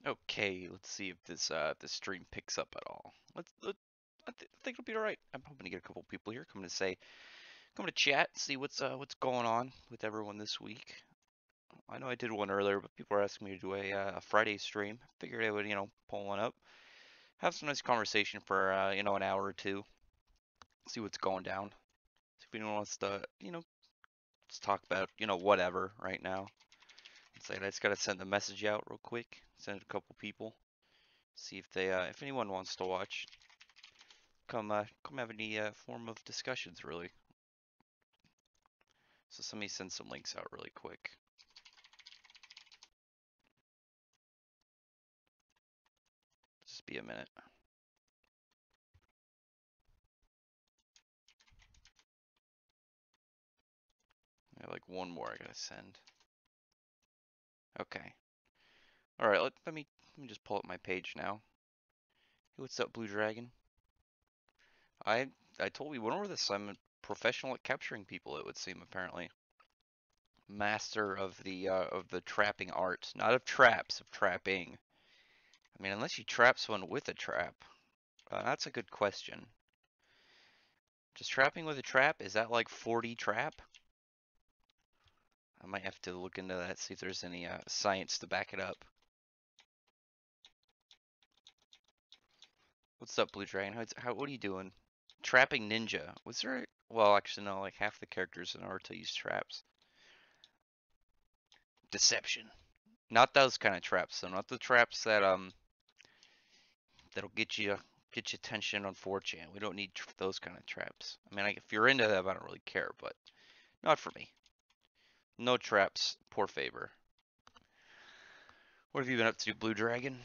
Okay, let's see if this stream picks up at all. I think it'll be all right. I'm hoping to get a couple people here coming to chat, see what's going on with everyone this week. I know I did one earlier, but people are asking me to do a Friday stream. Figured I would, pull one up, have some nice conversation for an hour or two, see what's going down. See if anyone wants to, let's talk about, whatever right now. It's like I just gotta send the message out real quick, send it to a couple people, see if anyone wants to watch. Come have any form of discussions really. So let me send some links out really quick. Just be a minute. I have like one more I gotta send. Okay. All right. Let me just pull up my page now. Hey, what's up, Blue Dragon? I I told you went over this. I'm a professional at capturing people. It would seem apparently master of the trapping art, not of traps, of trapping. I mean, unless you trap someone with a trap, that's a good question. Just trapping with a trap, is that like 4D trap? I might have to look into that, see if there's any science to back it up. What's up, Blue Dragon? What are you doing? Trapping Ninja. Was there? Well, actually, no. Like half the characters in Naruto use traps. Deception. Not those kind of traps, though. Not the traps that'll get you attention on 4chan. We don't need those kind of traps. I mean, if you're into them, I don't really care, but not for me. No traps. Poor favor. What have you been up to, Blue Dragon?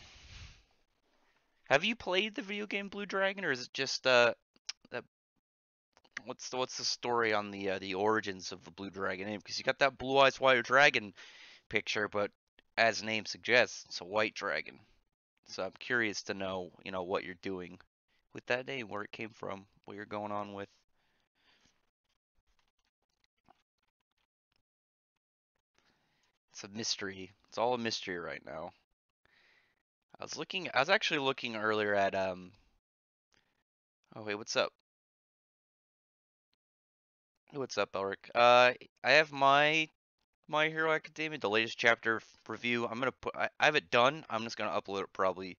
Have you played the video game Blue Dragon, or is it just that what's the story on the origins of the Blue Dragon name? Because you got that Blue Eyes White Dragon picture, but as the name suggests, it's a white dragon. So I'm curious to know, what you're doing with that name, where it came from, what you're going on with. It's a mystery. It's all a mystery right now. I was actually looking earlier at oh wait, what's up? Hey, what's up, Elric? I have My Hero Academia, the latest chapter review. I have it done. I'm just gonna upload it probably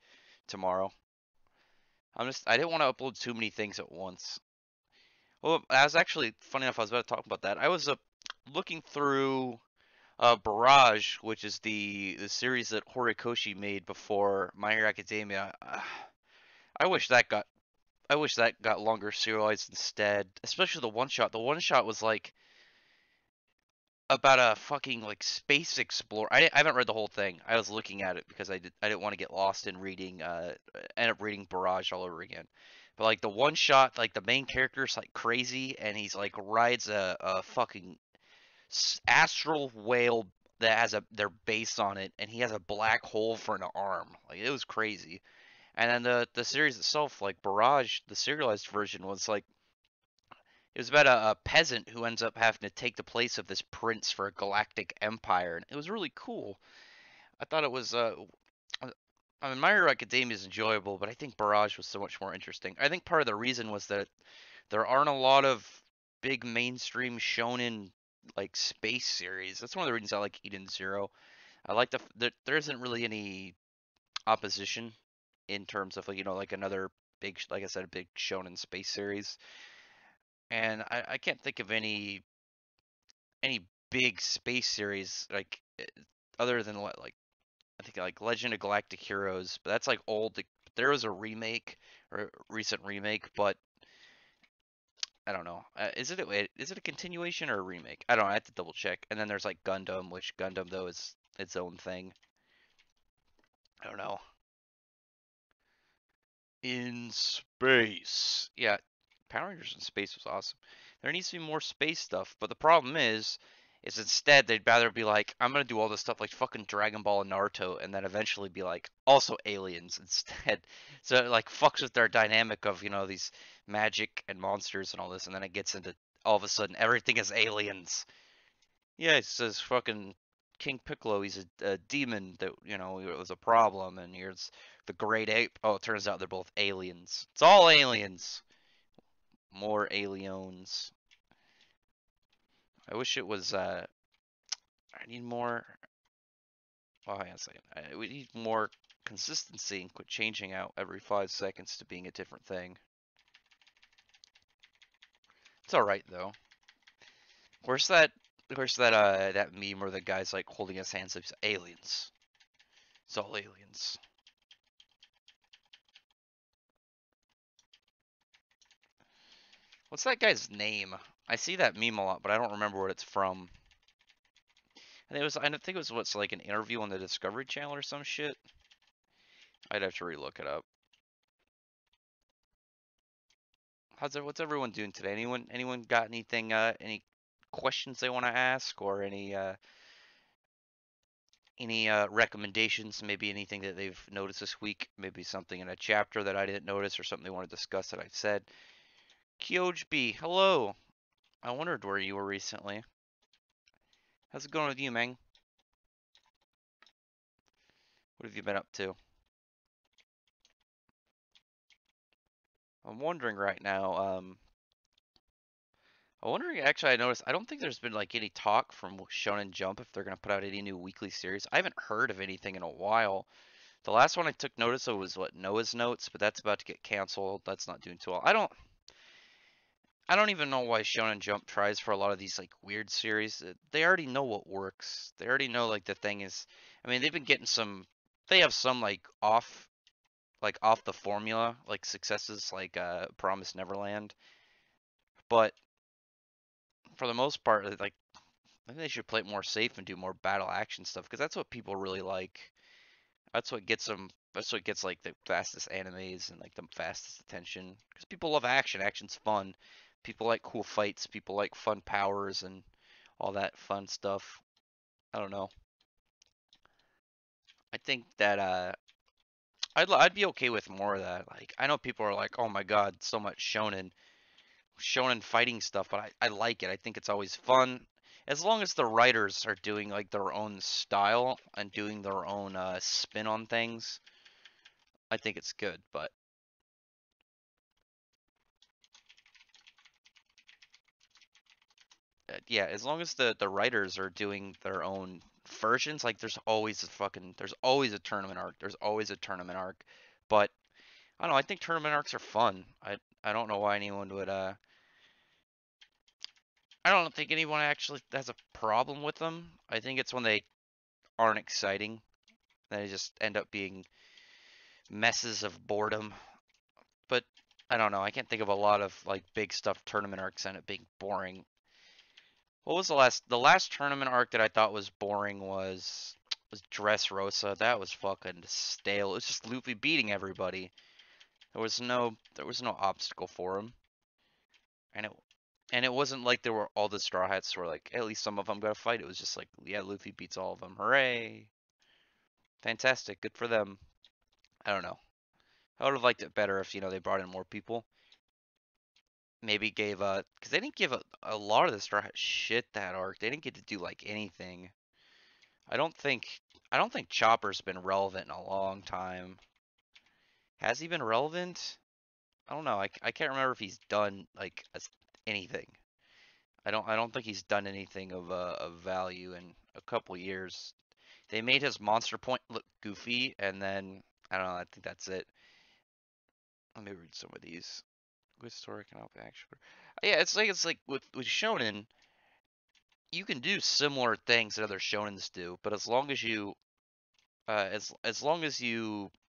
tomorrow. I didn't want to upload too many things at once. Well, I was actually, funny enough, I was about to talk about that. I was looking through Barrage, which is the series that Horikoshi made before My Hero Academia. I wish that got I wish that got longer serialized instead, especially the one shot. The one shot was like about a fucking like space explorer. I haven't read the whole thing. I was looking at it because I didn't want to get lost in reading end up reading Barrage all over again. But like the one shot, like the main character's like crazy and he's like rides a fucking astral whale that has their base on it and he has a black hole for an arm. Like it was crazy. And then the series itself, like Barrage, the serialized version was like it was about a peasant who ends up having to take the place of this prince for a galactic empire, and it was really cool. I thought it was. I mean, My Hero Academia is enjoyable, but I think Barrage was so much more interesting. I think part of the reason was that there aren't a lot of big mainstream shonen like space series. That's one of the reasons I like Eden Zero. I like that there isn't really any opposition in terms of like another big, like I said, a big shonen space series. And I can't think of any big space series other than like I think like Legend of Galactic Heroes, but that's like old. There was a remake or a recent remake, but I don't know. Is it a continuation or a remake? I don't know. I have to double check. And then there's like Gundam, which Gundam though is its own thing. I don't know. In space, yeah, Power Rangers in space was awesome. There needs to be more space stuff, but the problem is instead they'd rather be like, I'm gonna do all this stuff like fucking Dragon Ball and Naruto, and then eventually be like, also aliens instead. So it like fucks with their dynamic of these magic and monsters and all this, and then it gets into all of a sudden everything is aliens. Yeah, it says fucking King Piccolo, he's a demon that, it was a problem, and here's the great ape. Oh, it turns out they're both aliens. It's all aliens. More aliens. I wish it was, I need more, well, hang on a second. We need more consistency and quit changing out every 5 seconds to being a different thing. It's alright, though. Where's that meme where the guy's like holding his hands up? Aliens. It's all aliens. What's that guy's name? I see that meme a lot, but I don't remember what it's from. I think it was what's like an interview on the Discovery Channel or some shit. I'd have to relook it up. What's everyone doing today? Anyone got anything any questions they want to ask, or any recommendations, maybe anything that they've noticed this week, maybe something in a chapter that I didn't notice or something they want to discuss that I said. Kyoj B, hello. I wondered where you were recently. How's it going with you, Meng? What have you been up to? I'm wondering right now, I'm wondering, actually, I noticed, I don't think there's been like any talk from Shonen Jump if they're going to put out any new weekly series. I haven't heard of anything in a while. The last one I took notice of was what, Noah's Notes, but that's about to get canceled. That's not doing too well. I don't even know why Shonen Jump tries for a lot of these like weird series. They already know what works. They already know like the thing is, I mean, they've been getting they have some like off the formula, like successes like Promise Neverland, but for the most part, like I think they should play it more safe and do more battle action stuff because that's what people really like. That's what gets them. That's what gets like the fastest animes and like the fastest attention because people love action. Action's fun. People like cool fights. People like fun powers and all that fun stuff. I don't know. I think that I'd be okay with more of that. Like I know people are like, oh my god, so much shonen fighting stuff, but I like it. I think it's always fun. As long as the writers are doing like their own style and doing their own spin on things, I think it's good. But yeah, as long as the writers are doing their own versions, like there's always a tournament arc. There's always a tournament arc. But I don't know, I think tournament arcs are fun. I don't know why anyone would I don't think anyone actually has a problem with them. I think it's when they aren't exciting. They just end up being messes of boredom. But I don't know. I can't think of a lot of like big stuff tournament arcs end up being boring. What was the last tournament arc that I thought was boring was Dressrosa. That was fucking stale. It was just Luffy beating everybody. There was no obstacle for him. And it wasn't like there were all the Straw Hats were like at least some of them got a fight. It was just like, yeah, Luffy beats all of them. Hooray. Fantastic. Good for them. I don't know. I would have liked it better if, they brought in more people. Maybe gave because they didn't give a lot of the Straw Hat shit that arc. They didn't get to do like anything. I don't think I don't think Chopper's been relevant in a long time. Has he been relevant? I don't know. I can't remember if he's done like anything. I don't think he's done anything of value in a couple years. They made his monster point look goofy, and then I don't know. I think that's it. Let me read some of these. Good story can help action. Yeah, it's like with shonen, you can do similar things that other shonens do, but as long as you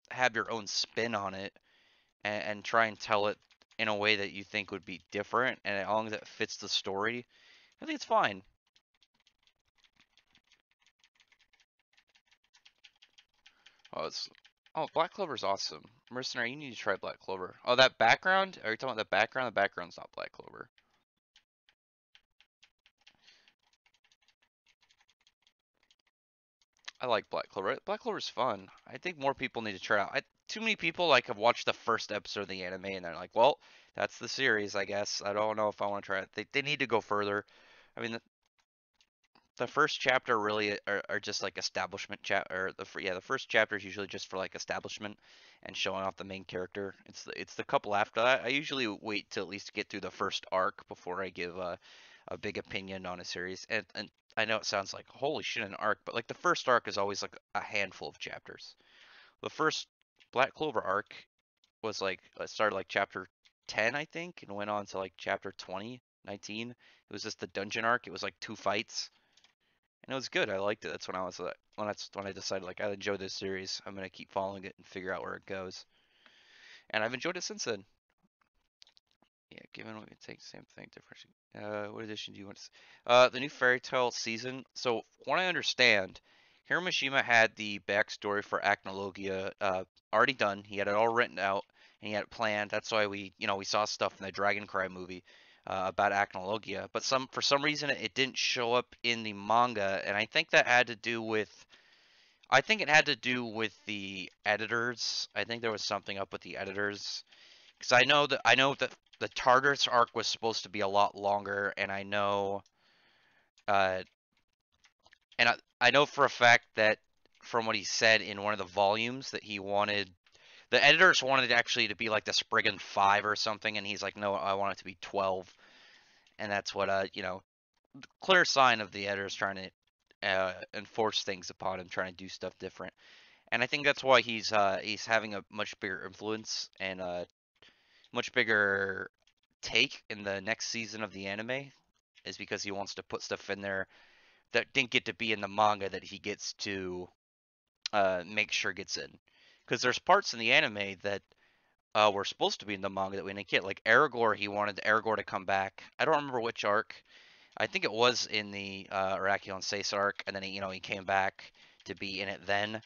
have your own spin on it and try and tell it in a way that you think would be different, and as long as it fits the story, I think it's fine. Oh, Black Clover's awesome. Mercenary, you need to try Black Clover. Oh, that background? Are you talking about the background? The background's not Black Clover. I like Black Clover. Black Clover's fun. I think more people need to try it out. Too many people like have watched the first episode of the anime and they're like, well, that's the series, I guess. I don't know if I want to try it. They need to go further. I mean, the first chapter really are just like establishment or the first chapter is usually just for like establishment and showing off the main character. It's the couple after that. I usually wait to at least get through the first arc before I give a big opinion on a series. And I know it sounds like holy shit an arc, but like the first arc is always like a handful of chapters. The first Black Clover arc was like started like chapter 10 I think and went on to like chapter 20, 19. It was just the dungeon arc. It was like two fights and it was good. I liked it. That's when I was when I decided like I enjoy this series. I'm gonna keep following it and figure out where it goes. And I've enjoyed it since then. Yeah, given what it takes, same thing, different. What edition do you want to see? The new Fairy Tail season. So, what I understand, Hiro Mishima had the backstory for Acnologia already done. He had it all written out and he had it planned. That's why we saw stuff in the Dragon Cry movie about Acnologia. But for some reason, it didn't show up in the manga, and I think that had to do with. I think it had to do with the editors. I think there was something up with the editors because I know that the Tartarus arc was supposed to be a lot longer, and uh, I know for a fact that from what he said in one of the volumes that he wanted the editors wanted it actually to be like the Spriggan 5 or something, and he's like, no, I want it to be 12, and that's what clear sign of the editors trying to enforce things upon him, trying to do stuff different, and I think that's why he's having a much bigger influence and much bigger take in the next season of the anime is because he wants to put stuff in there that didn't get to be in the manga that he gets to make sure gets in. Because there's parts in the anime that were supposed to be in the manga that we didn't get. Like Aragorn, he wanted Aragorn to come back. I don't remember which arc. I think it was in the Arakion Seis arc, and then he came back to be in it then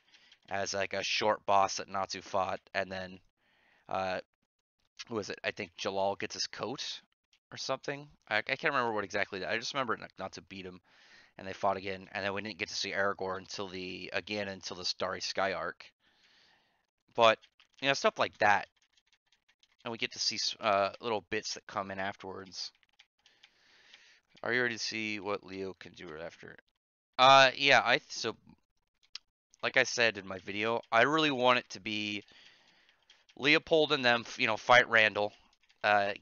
as like a short boss that Natsu fought, and then uh, who was it? I think Jalal gets his coat or something. I can't remember what exactly. I just remember not to beat him, and they fought again, and then we didn't get to see Aragorn until the Starry Sky arc. But stuff like that, and we get to see little bits that come in afterwards. Are you ready to see what Leo can do right after? Yeah. So like I said in my video, I really want it to be Leopold and them, fight Randall.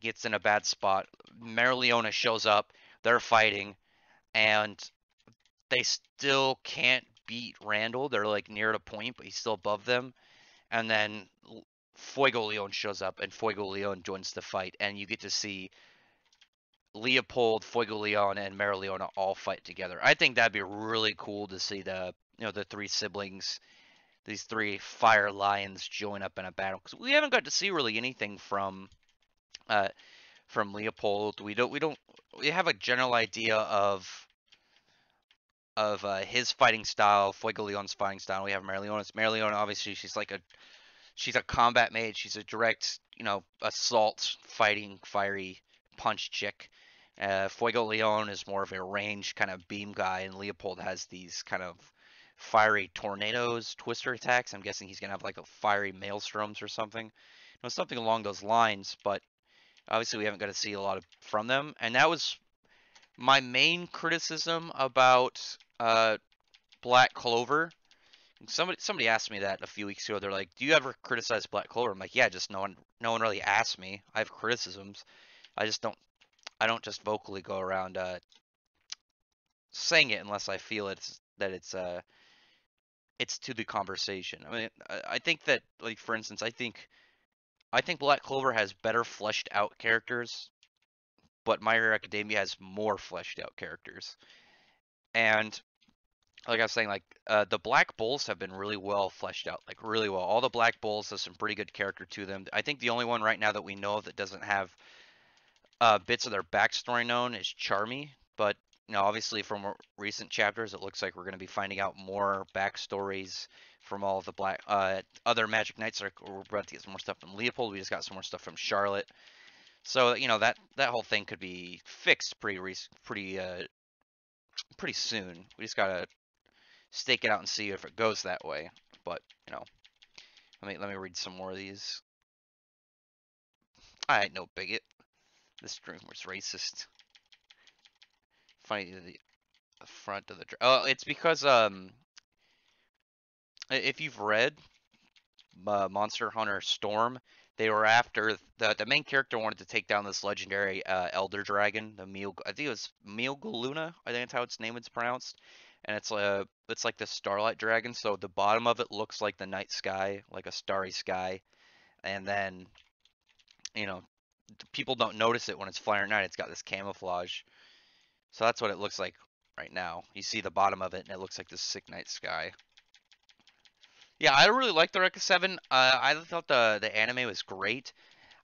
Gets in a bad spot. Mereoleona shows up. They're fighting, and they still can't beat Randall. They're like near the point, but he's still above them. And then Fuegoleon shows up, and Fuegoleon joins the fight, and you get to see Leopold, Fuegoleon, and Mereoleona all fight together. I think that'd be really cool to see the three siblings, these three fire lions join up in a battle because we haven't got to see really anything uh, from Leopold. We have a general idea of his fighting style, Fuegoleon's fighting style. We have Mereoleona's. Mereoleona, obviously, she's a combat mage. She's a direct, assault fighting fiery punch chick. Fuegoleon is more of a range kind of beam guy, and Leopold has these kind of fiery tornadoes, twister attacks. I'm guessing he's gonna have like a fiery maelstroms or something, something along those lines. But obviously, we haven't got to see a lot from them, and that was my main criticism about Black Clover. Somebody asked me that a few weeks ago. They're like, "Do you ever criticize Black Clover?" I'm like, "Yeah, just no one really asked me. I have criticisms. I don't just vocally go around saying it unless I feel it's to the conversation. I mean, I think that like for instance, I think Black Clover has better fleshed out characters, but My Hero Academia has more fleshed out characters. And like I was saying, like the Black Bulls have been really well fleshed out, like really well. All the Black Bulls have some pretty good character to them. I think the only one right now that we know of that doesn't have bits of their backstory known is Charmy. But obviously from recent chapters, it looks like we're going to be finding out more backstories from all of the black other Magic Knights. We're about to get some more stuff from Leopold. We just got some more stuff from Charlotte. So that whole thing could be fixed pretty soon. We just gotta stake it out and see if it goes that way. But let me read some more of these. I ain't no bigot. This stream was racist. Funny. The front of the. Oh, it's because if you've read Monster Hunter Storm, they were after the main character wanted to take down this legendary Elder Dragon, the Meal. I think it was Mealgaluna. I think that's how its name is pronounced, and it's like the Starlight Dragon. So the bottom of it looks like the night sky, like a starry sky, and then you know people don't notice it when it's flying at night. It's got this camouflage, so that's what it looks like right now. You see the bottom of it, and it looks like this sick night sky. Yeah, I really liked the Rekka 7. I thought the anime was great.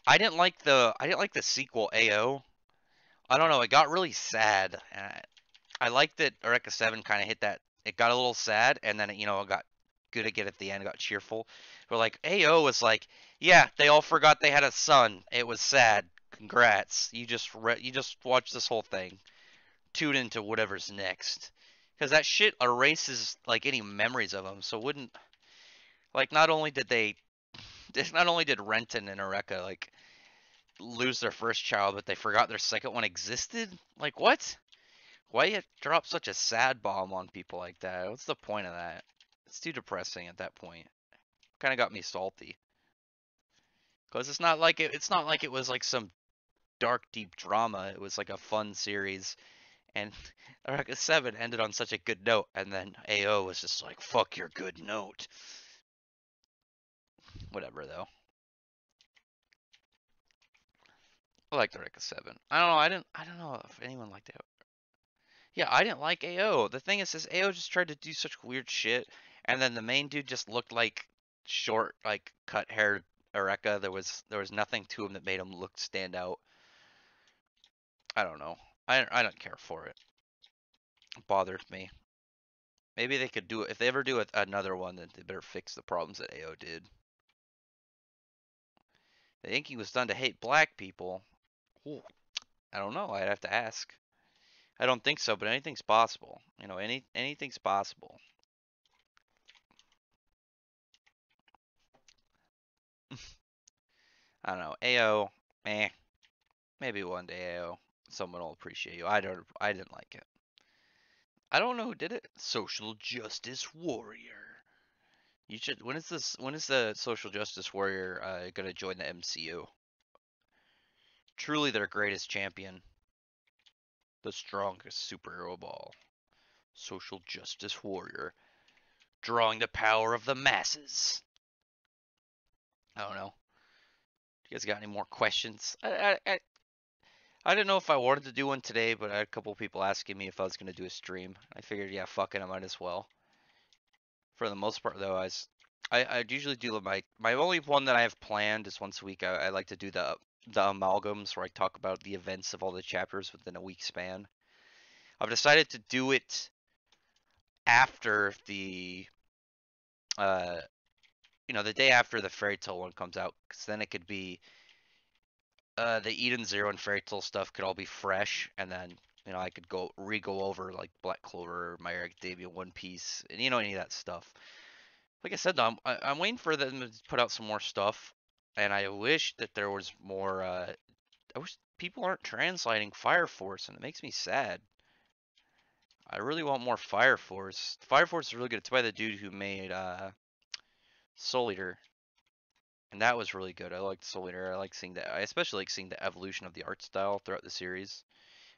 I didn't like the sequel AO. I don't know, it got really sad. I liked that Eureka 7 kind of hit that. It got a little sad, and then it got good again at the end, got cheerful. But like AO was like, yeah, they all forgot they had a son. It was sad. Congrats. You just watch this whole thing. Tune into whatever's next. Because that shit erases like any memories of them. So wouldn't like not only did Renton and Eureka like lose their first child, but they forgot their second one existed? Like, what? Why you drop such a sad bomb on people like that? What's the point of that? It's too depressing at that point. Kind of got me salty. Because it's not like it was like some dark, deep drama. It was like a fun series. And Eureka 7 ended on such a good note, and then AO was just like, fuck your good note. Whatever, though. I liked Eureka 7. I don't know, I don't know if anyone liked it. Yeah, I didn't like AO. The thing is, this AO just tried to do such weird shit, and then the main dude just looked like short, like cut hair Eureka. There was nothing to him that made him look stand out. I don't know. I don't care for it. It bothers me. Maybe they could do it if they ever do another one. Then they better fix the problems that AO did. The inking was done to hate black people. Ooh, I don't know. I'd have to ask. I don't think so, but anything's possible. Anything's possible. I don't know. AO, eh. Maybe one day, AO, someone will appreciate you. I didn't like it. I don't know who did it. Social Justice Warrior. You should. When is this? When is the Social Justice Warrior gonna join the MCU? Truly, their greatest champion, the strongest superhero of all. Social Justice Warrior, drawing the power of the masses. I don't know. You guys got any more questions? I didn't know if I wanted to do one today, but I had a couple people asking me if I was gonna do a stream. I figured, yeah, fuck it, I might as well. For the most part, though, I usually do my only one that I have planned is once a week. I like to do the amalgams where I talk about the events of all the chapters within a week span. I've decided to do it after uh the day after the Fairy Tail one comes out, because then it could be the Eden Zero and Fairy Tail stuff could all be fresh, and then I could go over like Black Clover, My Hero Academia, One Piece, and any of that stuff. Like I said, though, I'm waiting for them to put out some more stuff, and I wish that there was more. I wish people aren't translating Fire Force, and it makes me sad. I really want more Fire Force. Fire Force is really good. It's by the dude who made Soul Eater, and that was really good. I liked Soul Eater. I like seeing that. I especially like seeing the evolution of the art style throughout the series.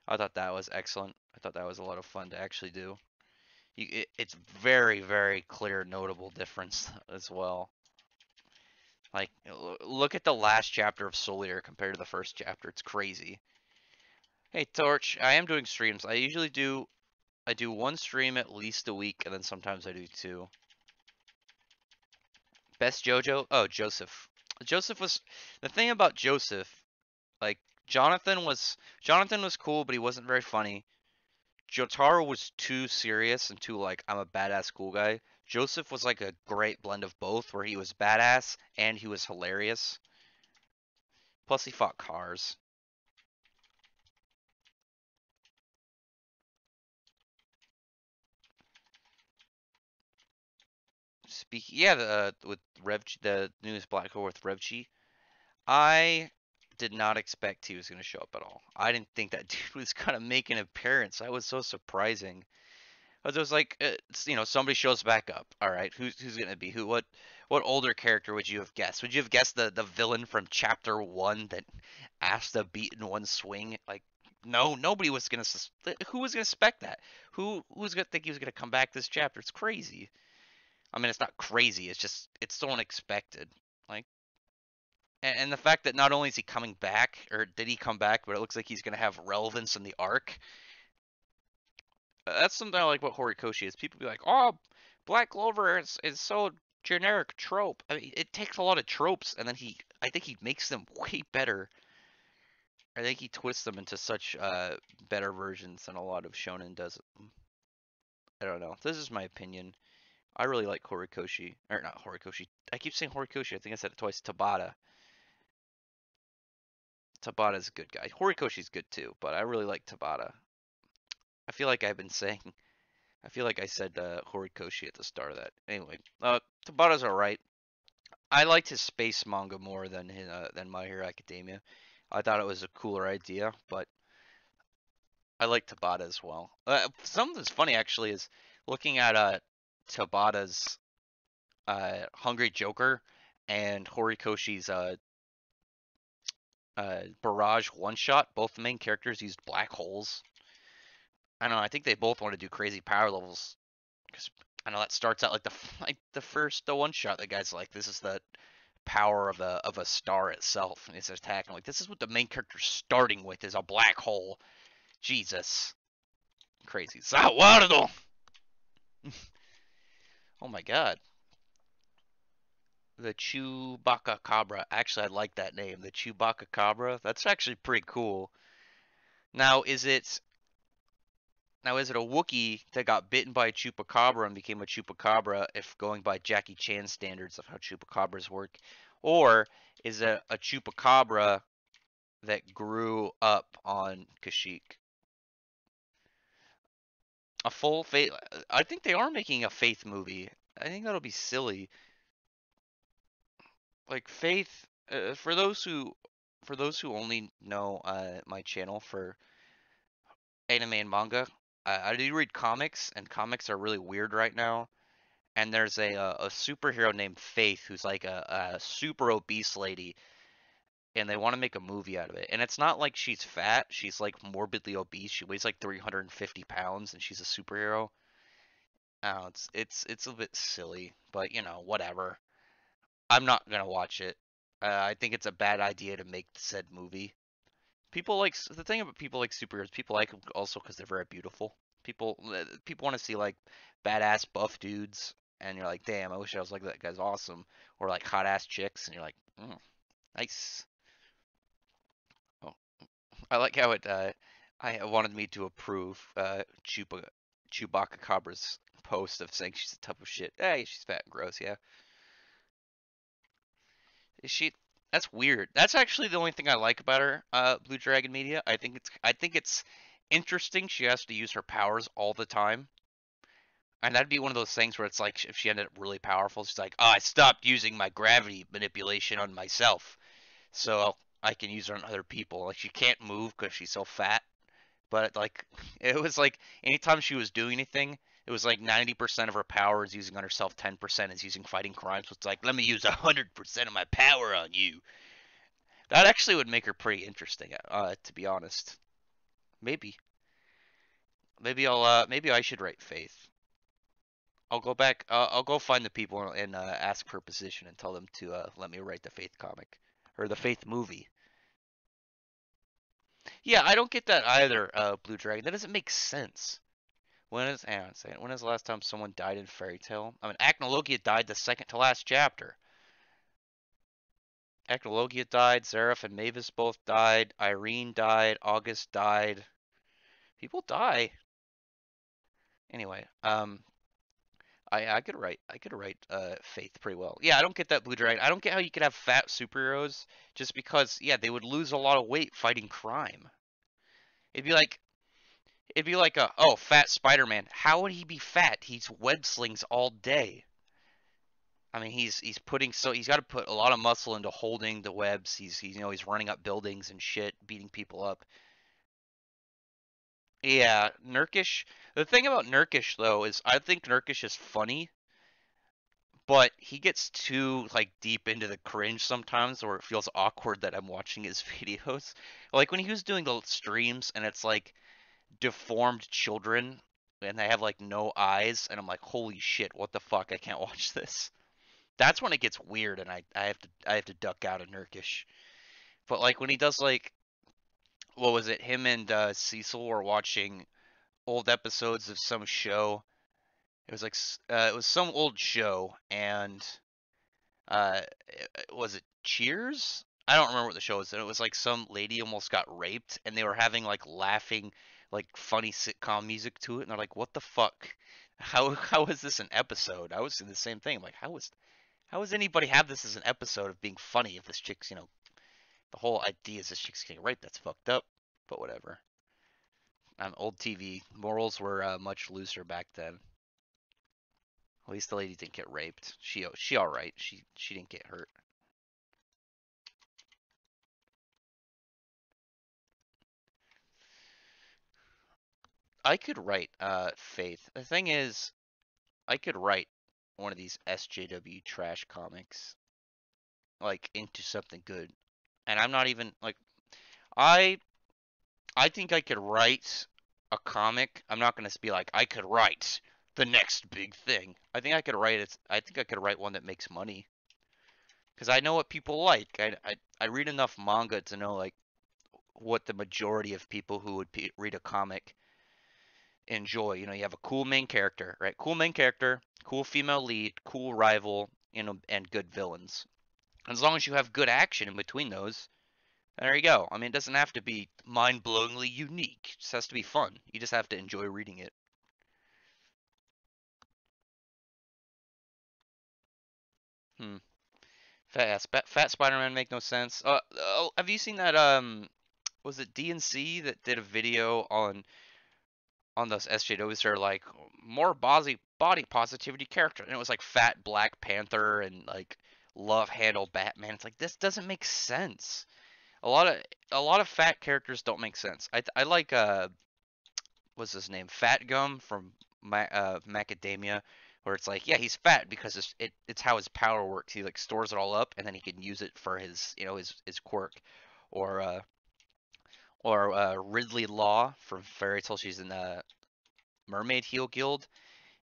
I thought that was excellent. I thought that was a lot of fun to actually do. It's very, very clear, notable difference as well. Like, look at the last chapter of Soul Eater compared to the first chapter. It's crazy. Hey, Torch, I am doing streams. I do one stream at least a week, and then sometimes I do two. Best JoJo? Oh, Joseph. Joseph was, the thing about Joseph, like, Jonathan was cool, but he wasn't very funny. Jotaro was too serious and too like I'm a badass cool guy. Joseph was like a great blend of both, where he was badass and he was hilarious. Plus, he fought cars. Yeah, with the newest Black Hole with Revchi, I did not expect he was going to show up at all. I didn't think that dude was going to make an appearance. That was so surprising. But there's like, somebody shows back up. All right, who's gonna be who? What older character would you have guessed? Would you have guessed the villain from chapter one that asked to beat in one swing? Like, no, nobody was gonna. Who was gonna expect that? Who's gonna think he was gonna come back this chapter? It's crazy. I mean, it's not crazy. It's just it's so unexpected. Like, and the fact that not only is he coming back, or did he come back, but it looks like he's gonna have relevance in the arc. That's something I like about Horikoshi is people be like, oh, Black Clover is so generic trope. I mean, it takes a lot of tropes and then I think he makes them way better. I think he twists them into such better versions than a lot of shonen does. I don't know. This is my opinion. I really like Horikoshi, or not Horikoshi. I keep saying Horikoshi. I think I said it twice. Tabata. Tabata's a good guy. Horikoshi's good too, but I really like Tabata. I feel like I've been saying I feel like I said Horikoshi at the start of that. Anyway, Tabata's alright. I liked his space manga more than My Hero Academia. I thought it was a cooler idea, but I like Tabata as well. Something that's funny actually is looking at Tabata's Hungry Joker and Horikoshi's Barrage one shot. Both the main characters used black holes. I don't know. I think they both want to do crazy power levels because I know that starts out like the one shot. The guy's like, this is the power of a star itself, and it's attacking. Like this is what the main character's starting with is a black hole. Jesus, crazy. Sawardo. Oh my God, the Chewbacca Cabra. Actually, I like that name, the Chewbacca Cabra. That's actually pretty cool. Now, is it a Wookiee that got bitten by a Chupacabra and became a Chupacabra if going by Jackie Chan standards of how Chupacabras work? Or is it a Chupacabra that grew up on Kashyyyk? A full Faith. I think they are making a Faith movie. I think that'll be silly. Like Faith, for those who only know my channel for anime and manga, I do read comics, and comics are really weird right now. And there's a superhero named Faith who's like a super obese lady, and they want to make a movie out of it. And it's not like she's fat; she's like morbidly obese. She weighs like 350 pounds, and she's a superhero. It's a bit silly, but whatever. I'm not gonna watch it. I think it's a bad idea to make said movie. People like the thing about people like superheroes. People like them also because they're very beautiful. People want to see like badass buff dudes, and you're like, damn, I wish I was like that guy's awesome. Or like hot ass chicks, and you're like, nice. Oh, I like how I wanted me to approve Chewbacca Cabra's post of saying she's a tub of shit. Hey, she's fat and gross, yeah. Is she? That's weird. That's actually the only thing I like about her, Blue Dragon Media. I think it's interesting. She has to use her powers all the time, and that'd be one of those things where it's like if she ended up really powerful, she's like, "Oh, I stopped using my gravity manipulation on myself, so I can use it on other people." Like she can't move because she's so fat, but like it was like anytime she was doing anything, it was like 90% of her power is using on herself, 10% is using fighting crime. So it's like, let me use 100% of my power on you. That actually would make her pretty interesting, to be honest. Maybe, maybe I should write Faith. I'll go back. I'll go find the people and ask for a position and tell them to let me write the Faith comic or the Faith movie. Yeah, I don't get that either, Blue Dragon. That doesn't make sense. Hang on a second. When is the last time someone died in Fairy Tail? I mean, Acnologia died the second to last chapter. Acnologia died. Seraph and Mavis both died. Irene died. August died. People die. Anyway, I could write Faith pretty well. Yeah, I don't get that Blue Dragon. I don't get how you could have fat superheroes just because yeah, they would lose a lot of weight fighting crime. It'd be like fat Spider-Man. How would he be fat? He's web slings all day. I mean, he's got to put a lot of muscle into holding the webs. He's running up buildings and shit, beating people up. Yeah, Nurkish. The thing about Nurkish though is I think Nurkish is funny, but he gets too like deep into the cringe sometimes, where it feels awkward that I'm watching his videos. Like when he was doing the streams and it's like deformed children and they have like no eyes, and I'm like, holy shit, what the fuck? I can't watch this. That's when it gets weird, and I have to duck out of Nurkish. But like when he does like what was it? Him and Cecil were watching old episodes of some show. It was like it was some old show, and was it Cheers? I don't remember what the show was. And it was like some lady almost got raped, and they were having like laughing, like funny sitcom music to it, and they're like, "What the fuck? How is this an episode?" I was saying the same thing. I'm like, how is anybody have this as an episode of being funny if this chick's the whole idea is this chick's getting raped? That's fucked up. But whatever. Old TV morals were much looser back then. At least the lady didn't get raped. She all right. She didn't get hurt. I could write Faith. The thing is, I could write one of these SJW trash comics like into something good. And I'm not even like I I think I could write a comic. I'm not going to be like I could write the next big thing. I think I could write one that makes money because I know what people like. I read enough manga to know like what the majority of people who would read a comic enjoy. You have a cool main character, right? Cool main character, cool female lead, cool rival, and good villains. As long as you have good action in between those, there you go. I mean, it doesn't have to be mind-blowingly unique. It just has to be fun. You just have to enjoy reading it. Hmm. Fat Spider-Man make no sense. Oh, have you seen that? Was it DNC that did a video on those SJWs that are like more body positivity character, and it was like fat Black Panther and like love handle Batman. It's like this doesn't make sense. A lot of a lot of fat characters don't make sense. I like what's his name, Fat Gum from Macadamia, where it's like yeah he's fat because it's how his power works. He like stores it all up and then he can use it for his his quirk, or Ridley Law from Fairy Tail. She's in the Mermaid Heel Guild,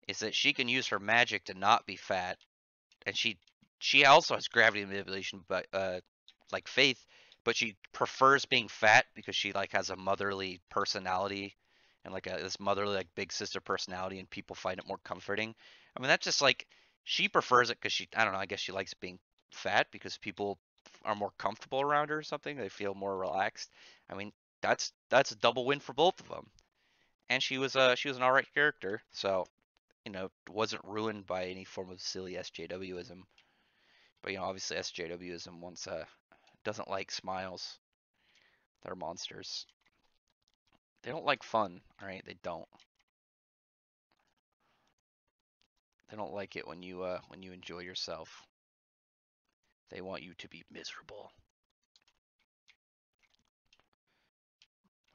is that she can use her magic to not be fat, and she also has gravity manipulation, but like Faith, but she prefers being fat because she like has a motherly personality and like this motherly like big sister personality, and people find it more comforting. I mean, that's just like she prefers it because I don't know, I guess she likes being fat because people are more comfortable around her or something. They feel more relaxed. I mean, that's a double win for both of them. And she was an alright character, so wasn't ruined by any form of silly SJWism. But obviously SJWism doesn't like smiles. They're monsters. They don't like fun, all right? They don't. They don't like it when you enjoy yourself. They want you to be miserable.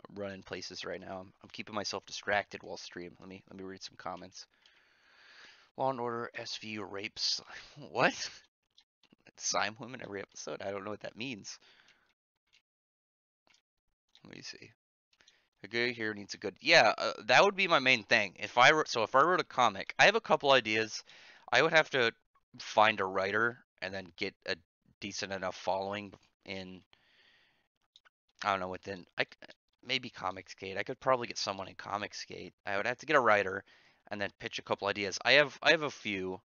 I'm running places right now. I'm keeping myself distracted while stream. Let me read some comments. Law and Order SVU rapes. What? Sign women every episode? I don't know what that means. Let me see. A good hero needs a good. Yeah, that would be my main thing. If I wrote a comic, I have a couple ideas. I would have to find a writer and then get a decent enough following in, I don't know, maybe Comicsgate. I could probably get someone in Comicsgate. I would have to get a writer and then pitch a couple ideas. I have a few.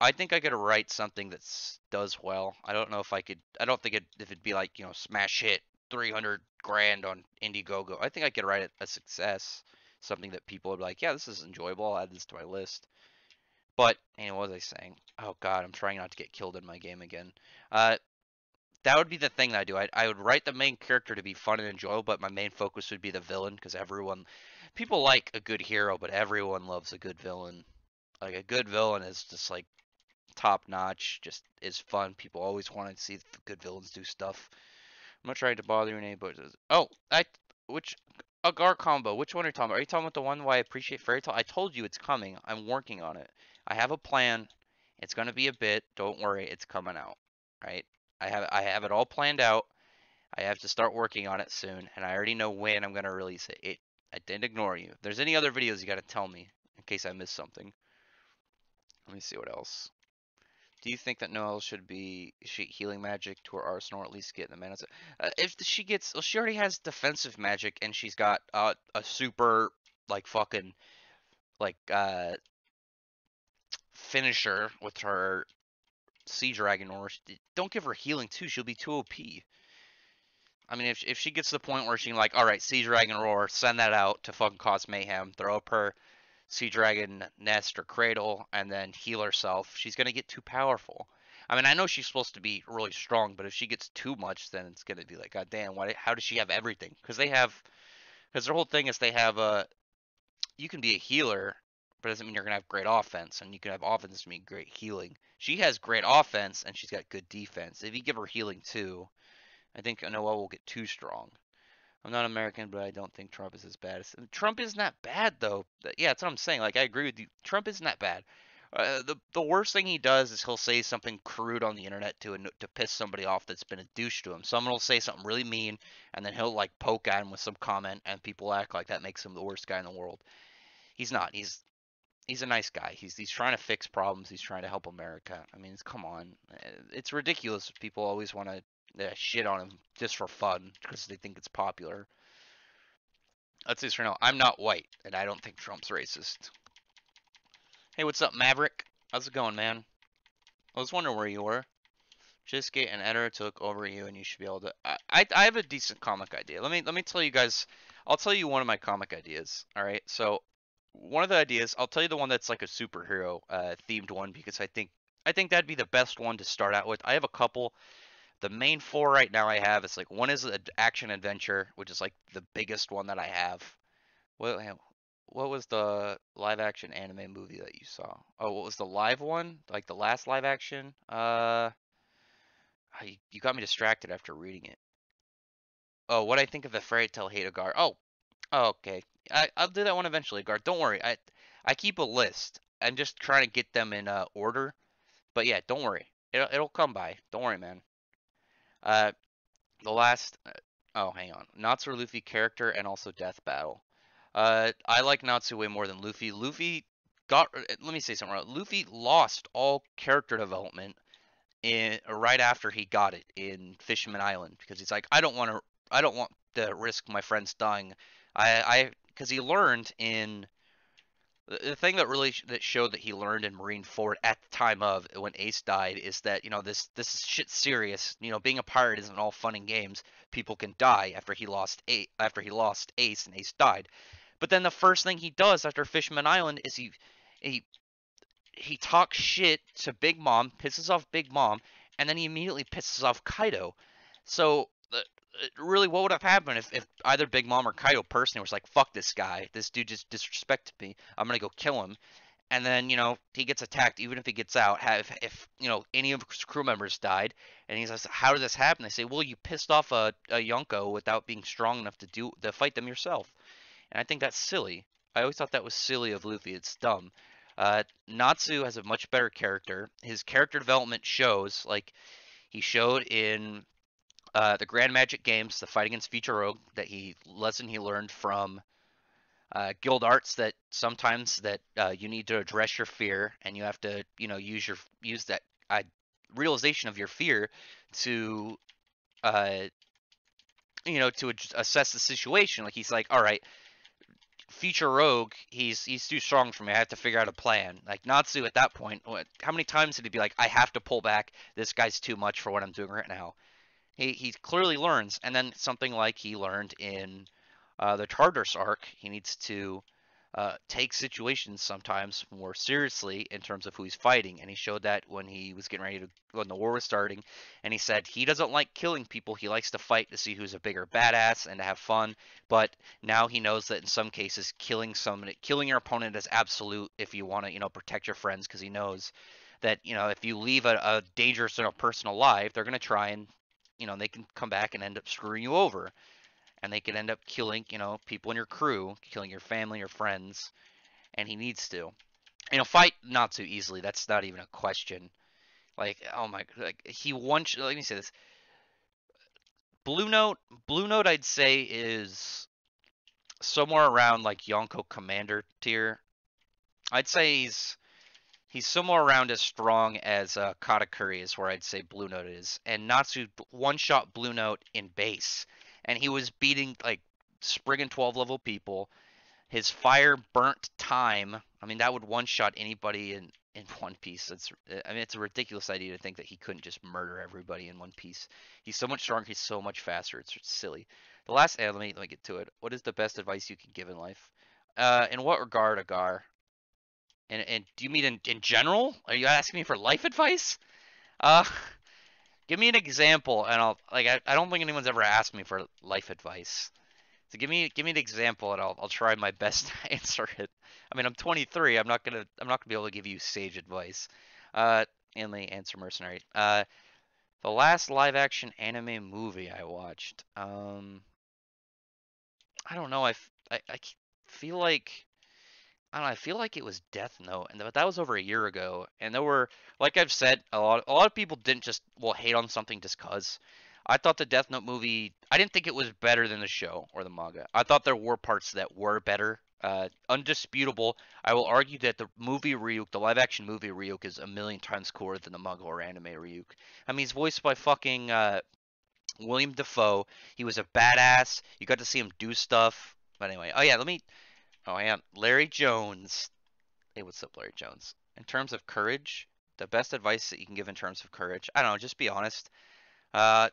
I think I could write something that does well. I don't know if I could. I don't think if it'd be like smash hit 300 grand on Indiegogo. I think I could write it a success, something that people would be like, yeah, this is enjoyable. I'll add this to my list. But what was I saying? Oh God, I'm trying not to get killed in my game again. Uh, that would be the thing that I do. I would write the main character to be fun and enjoyable, but my main focus would be the villain because people like a good hero, but everyone loves a good villain. Like a good villain is just like top notch, just is fun. People always want to see good villains do stuff. I'm not trying to bother you, but oh, which A Gar combo. Which one are you talking about? Are you talking about the one why I appreciate Fairy Tail? I told you it's coming. I'm working on it. I have a plan. It's gonna be a bit. Don't worry, it's coming out. Right? I have it all planned out. I have to start working on it soon, and I already know when I'm gonna release it. I didn't ignore you. If there's any other videos, you gotta tell me in case I missed something. Let me see what else. Do you think that Noelle should be healing magic to her arsenal, or at least get the mana? If she gets, well, she already has defensive magic, and she's got a super like fucking like finisher with her Sea Dragon, or don't give her healing too. She'll be too OP. I mean, if she gets to the point where she can like, all right, Sea Dragon Roar, send that out to fucking cause mayhem, throw up her Sea Dragon Nest or Cradle, and then heal herself, she's gonna get too powerful. I mean, I know she's supposed to be really strong, but if she gets too much, then it's gonna be like, God damn, why? How does she have everything? Because their whole thing is they have a. You can be a healer, but it doesn't mean you're gonna have great offense, and you can have offense to mean great healing. She has great offense, and she's got good defense. If you give her healing too, I think Noelle will get too strong. I'm not American, but I don't think Trump is as bad as Trump isn't that bad though. Yeah, that's what I'm saying. Like I agree with you. Trump isn't that bad. The worst thing he does is he'll say something crude on the internet to piss somebody off that's been a douche to him. Someone will say something really mean, and then he'll like poke at him with some comment, and people act like that makes him the worst guy in the world. He's not. He's a nice guy. He's trying to fix problems. He's trying to help America. I mean, come on. It's ridiculous if people always want to shit on him just for fun because they think it's popular. Let's just for now. I'm not white, and I don't think Trump's racist. Hey, what's up, Maverick? How's it going, man? I was wondering where you were. Just get an editor to look over you, and you should be able to. I have a decent comic idea. Let me tell you guys. I'll tell you one of my comic ideas. All right. So one of the ideas. I'll tell you the one that's like a superhero themed one because I think that'd be the best one to start out with. I have a couple. The main four right now I have is like one is an action adventure, which is like the biggest one that I have. What what was the live action anime movie that you saw? Oh, what was the live one? Like the last live action? You got me distracted after reading it. Oh, what I think of the fairy tale Hadogar. Oh, okay. I'll do that one eventually, Guard. Don't worry. I keep a list. I'm just trying to get them in order. But yeah, don't worry. It'll come by. Don't worry, man. Uh, the last. Oh, hang on. Natsu Luffy character and also Death Battle. I like Natsu way more than Luffy. Luffy got. Let me say something. Luffy lost all character development in right after he got it in Fisherman Island because he's like, I don't want to risk my friends dying. Because he learned in the thing that really that showed that he learned in Marineford at the time of when Ace died is that this is shit serious. Being a pirate isn't all fun and games. People can die after he lost Ace and Ace died. But then the first thing he does after Fisherman Island is he he talks shit to Big Mom, pisses off Big Mom, and then he immediately pisses off Kaido. So really, what would have happened if either Big Mom or Kaido personally was like, "Fuck this guy, this dude just disrespected me. I'm gonna go kill him." And then he gets attacked, even if he gets out. If any of his crew members died, and he says, "How did this happen?" They say, "Well, you pissed off a Yonko without being strong enough to fight them yourself." And I think that's silly. I always thought that was silly of Luffy. It's dumb. Natsu has a much better character. His character development shows, like he showed in the Grand Magic Games, the fight against Future Rogue, that lesson he learned from Guild Arts that sometimes that you need to address your fear and you have to use that realization of your fear to uh, to assess the situation. Like he's like, all right, Future Rogue, he's too strong for me. I have to figure out a plan. Like Natsu at that point, how many times did he be like, I have to pull back. This guy's too much for what I'm doing right now. He clearly learns, and then something like he learned in the Tartarus arc, he needs to take situations sometimes more seriously in terms of who he's fighting, and he showed that when he was getting ready to when the war was starting, and he said he doesn't like killing people, he likes to fight to see who's a bigger badass and to have fun, but now he knows that in some cases killing your opponent is absolute if you want to protect your friends, because he knows that if you leave a dangerous person alive, they're going to try and they can come back and end up screwing you over. and they could end up killing, people in your crew, killing your family or friends, and he needs to. Fight Natsu easily. That's not even a question. Like, oh my, like he one. Let me say this. Blue Note, Blue Note, I'd say is somewhere around like Yonko Commander tier. I'd say he's somewhere around as strong as Katakuri is, where I'd say Blue Note is. And Natsu one-shot Blue Note in base, and he was beating like Spring and 12 level people. His fire burnt time. I mean, that would one-shot anybody in One Piece. It's a ridiculous idea to think that he couldn't just murder everybody in One Piece. He's so much stronger. He's so much faster. It's silly. The last, let me get to it. What is the best advice you can give in life? In what regard, Agar? And do you mean in general? Are you asking me for life advice? Uh, give me an example, and I don't think anyone's ever asked me for life advice. So give me an example, and I'll try my best to answer it. I mean, I'm 23. I'm not gonna be able to give you sage advice. And the answer mercenary. The last live action anime movie I watched. I don't know. I feel like I don't know, I feel like it was Death Note, but that was over a year ago. And there were, like I've said, a lot of people didn't just hate on something just cause. I thought the Death Note movie, I didn't think it was better than the show or the manga. I thought there were parts that were better. Undisputable. I will argue that the movie Ryuk, the live action movie Ryuk, is a million times cooler than the manga or anime Ryuk. I mean, he's voiced by fucking William Dafoe. He was a badass. You got to see him do stuff. But anyway, oh yeah, oh, hang on. Larry Jones. Hey, what's up, Larry Jones? In terms of courage, the best advice that you can give in terms of courage, I don't know, just be honest. Uh,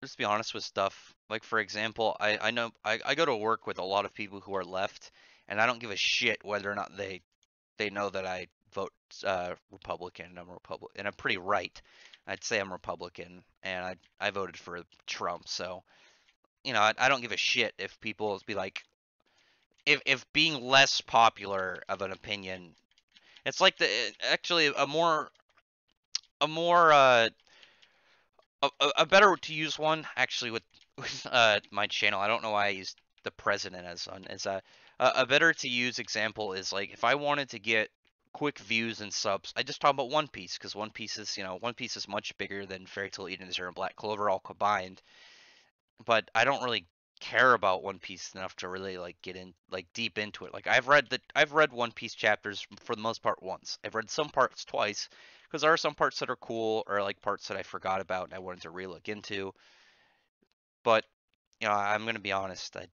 just be honest with stuff. Like for example, I know I go to work with a lot of people who are left, and I don't give a shit whether or not they know that I vote Republican, and and I'm pretty right. I'd say I'm Republican, and I voted for Trump, so I don't give a shit if people be like, if being less popular of an opinion, it's like the actually a more a better to use one actually with my channel. I don't know why I used the president as one. Is a better to use example is like if I wanted to get quick views and subs, I just talk about One Piece because One Piece is much bigger than Fairy Tail, Eden Zero, and Black Clover all combined. But I don't really care about One Piece enough to really like get in like deep into it. Like I've read One Piece chapters for the most part once. I've read some parts twice because there are some parts that are cool or like parts that I forgot about and I wanted to relook into. But I'm gonna be honest. I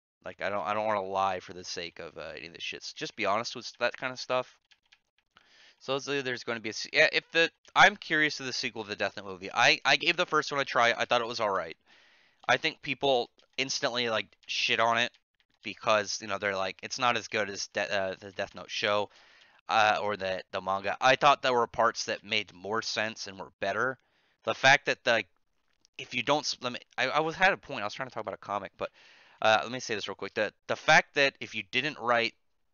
don't want to lie for the sake of any of this shit. So just be honest with that kind of stuff. So there's going to be yeah. If the I'm curious to the sequel to the Death Note movie. I gave the first one a try. I thought it was all right. I think people instantly like shit on it because they're like it's not as good as the Death Note show or the manga. I thought there were parts that made more sense and were better. The fact that if you don't let me I was had a point. I was trying to talk about a comic, but let me say this real quick. The fact that if you didn't write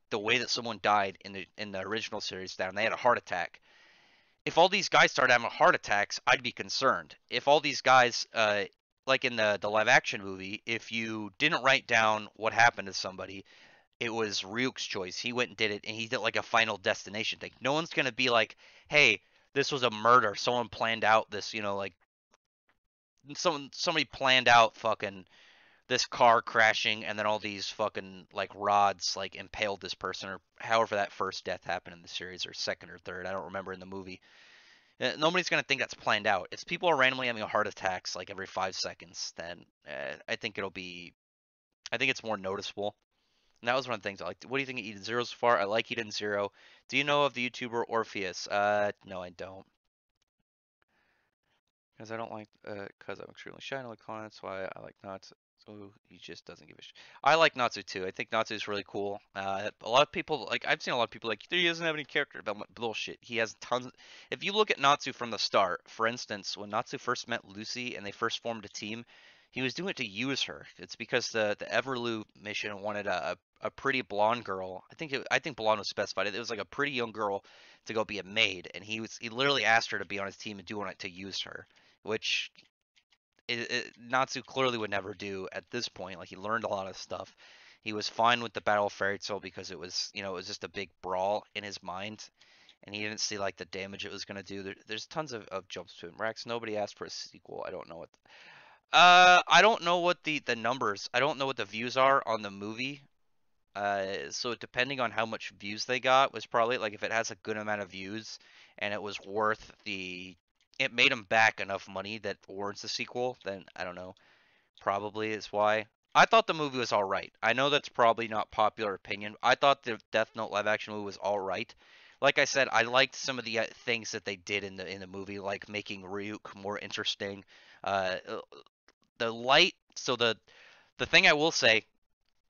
the way that someone died in the original series down, they had a heart attack. If all these guys started having heart attacks, I'd be concerned. If all these guys, like in the live action movie, if you didn't write down what happened to somebody, it was Ryuk's choice. He went and did it, and he did like a Final Destination thing. No one's gonna be like, "Hey, this was a murder. Someone planned out this, like somebody planned out fucking this car crashing, and then all these fucking like rods like impaled this person, or however that first death happened in the series, or second or third. I don't remember in the movie. Nobody's gonna think that's planned out. If people are randomly having a heart attacks like every 5 seconds, then I think it'll be. I think it's more noticeable. And that was one of the things I liked. What do you think of Eden Zero so far? I like Eden Zero. Do you know of the YouTuber Orpheus? No, I don't. Because I don't like, because I'm extremely shy. I don't like Conan. That's why I like Natsu. So he just doesn't give a shit. I like Natsu too. I think Natsu is really cool. A lot of people, like, I've seen a lot of people like, he doesn't have any character. Bullshit. He has tons. If you look at Natsu from the start, for instance, when Natsu first met Lucy and they first formed a team, he was doing it to use her. It's because the Everloo mission wanted a pretty blonde girl. I think blonde was specified. It was like a pretty young girl to go be a maid, and he literally asked her to be on his team and doing it to use her, which Natsu clearly would never do at this point. Like he learned a lot of stuff. He was fine with the Battle of Fairy Tail because it was, it was just a big brawl in his mind, and he didn't see like the damage it was gonna do. There's tons of jumps to him. Rex, nobody asked for a sequel. I don't know what. I don't know what the numbers. I don't know what the views are on the movie. So depending on how much views they got was probably like if it has a good amount of views and it was worth it made them back enough money that warrants a sequel, then I don't know. Probably is why. I thought the movie was all right. I know that's probably not popular opinion. I thought the Death Note live action movie was all right. Like I said, I liked some of the things that they did in the movie, like making Ryuk more interesting. Uh, the light. So the thing I will say,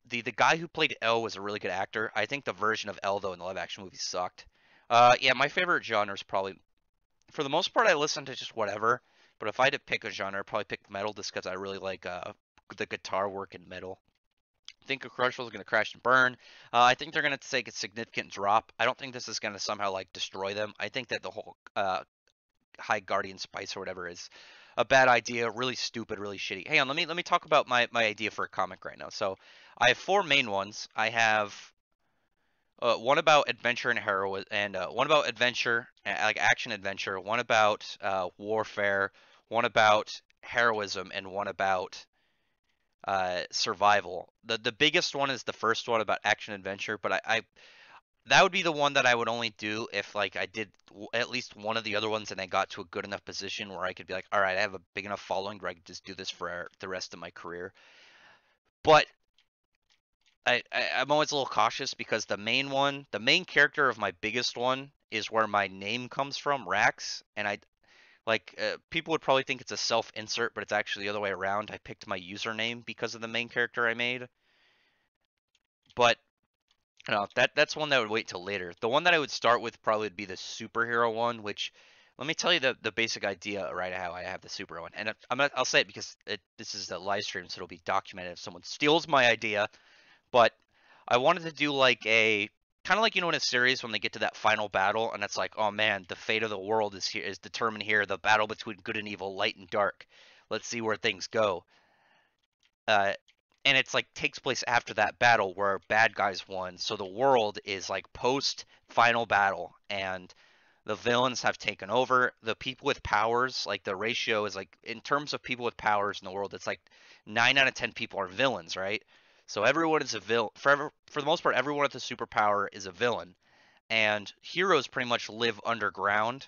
the guy who played L was a really good actor. I think the version of L though in the live action movie sucked. Yeah, my favorite genre is probably for the most part I listen to just whatever. But if I had to pick a genre, I'd probably pick metal just because I really like the guitar work in metal. I think Crunchyroll is going to crash and burn. I think they're going to take a significant drop. I don't think this is going to somehow like destroy them. I think that the whole High Guardian Spice or whatever is a bad idea, really stupid, really shitty. Hang on, let me talk about my idea for a comic right now. So I have four main ones. I have one about adventure and heroism, and one about adventure, like action adventure. One about warfare. One about heroism, and one about survival. The biggest one is the first one about action adventure, but I that would be the one that I would only do if like I did at least one of the other ones and I got to a good enough position where I could be like, all right, I have a big enough following where I could just do this for the rest of my career. But I'm always a little cautious because the main character of my biggest one is where my name comes from, Rax, and people would probably think it's a self-insert, but it's actually the other way around. I picked my username because of the main character I made. But no, that's one that would wait till later. The one that I would start with probably would be the superhero one, which let me tell you the basic idea right how I have the superhero one. And I'll say it because this is a live stream, so it'll be documented if someone steals my idea. But I wanted to do like a kind of like in a series when they get to that final battle and it's like, oh man, the fate of the world is determined here. The battle between good and evil, light and dark. Let's see where things go. Uh, and it's like takes place after that battle where bad guys won. So the world is like post final battle and the villains have taken over. The people with powers, like the ratio is like in terms of people with powers in the world, it's like 9 out of 10 people are villains, right? So everyone is a villain. For the most part, everyone with a superpower is a villain, and heroes pretty much live underground,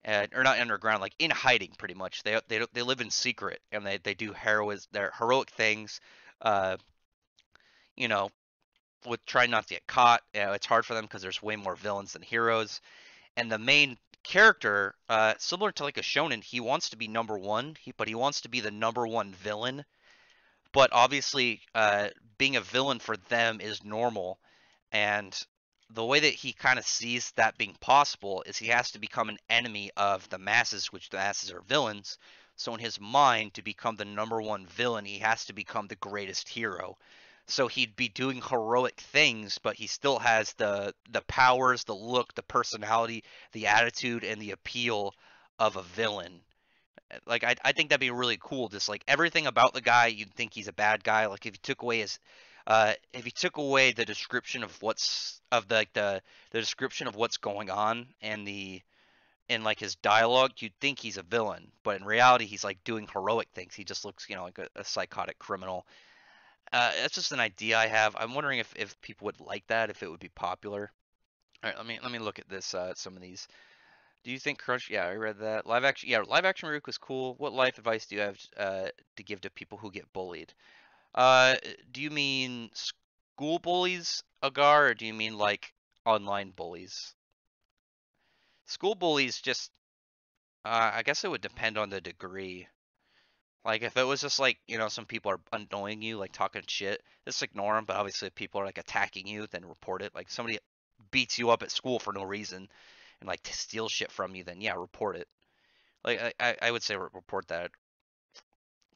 or not underground, like in hiding, pretty much. They live in secret, and they do their heroic things. Uh, you know, with trying not to get caught. It's hard for them because there's way more villains than heroes. And the main character, similar to like a shonen, he wants to be number one, but he wants to be the number one villain. But obviously, being a villain for them is normal, and the way that he kind of sees that being possible is he has to become an enemy of the masses, which the masses are villains. So in his mind, to become the number one villain, he has to become the greatest hero. So he'd be doing heroic things, but he still has the powers, the look, the personality, the attitude, and the appeal of a villain. Like I think that'd be really cool. Just like everything about the guy, you'd think he's a bad guy. Like if you took away the description of the description of what's going on and in like his dialogue, you'd think he's a villain. But in reality, he's like doing heroic things. He just looks, like a psychotic criminal. That's just an idea I have. I'm wondering if people would like that, if it would be popular. All right, let me look at this. Some of these. Do you think Crunch? Yeah, I read that. Live action. Yeah, live action Ryuk was cool. What life advice do you have to give to people who get bullied? Uh, do you mean school bullies, Agar, or do you mean like online bullies? School bullies just. I guess it would depend on the degree. Like if it was just like some people are annoying you, like talking shit, just ignore them. But obviously, if people are like attacking you, then report it. Like somebody beats you up at school for no reason and like steals shit from you, then yeah, report it. Like I would say report that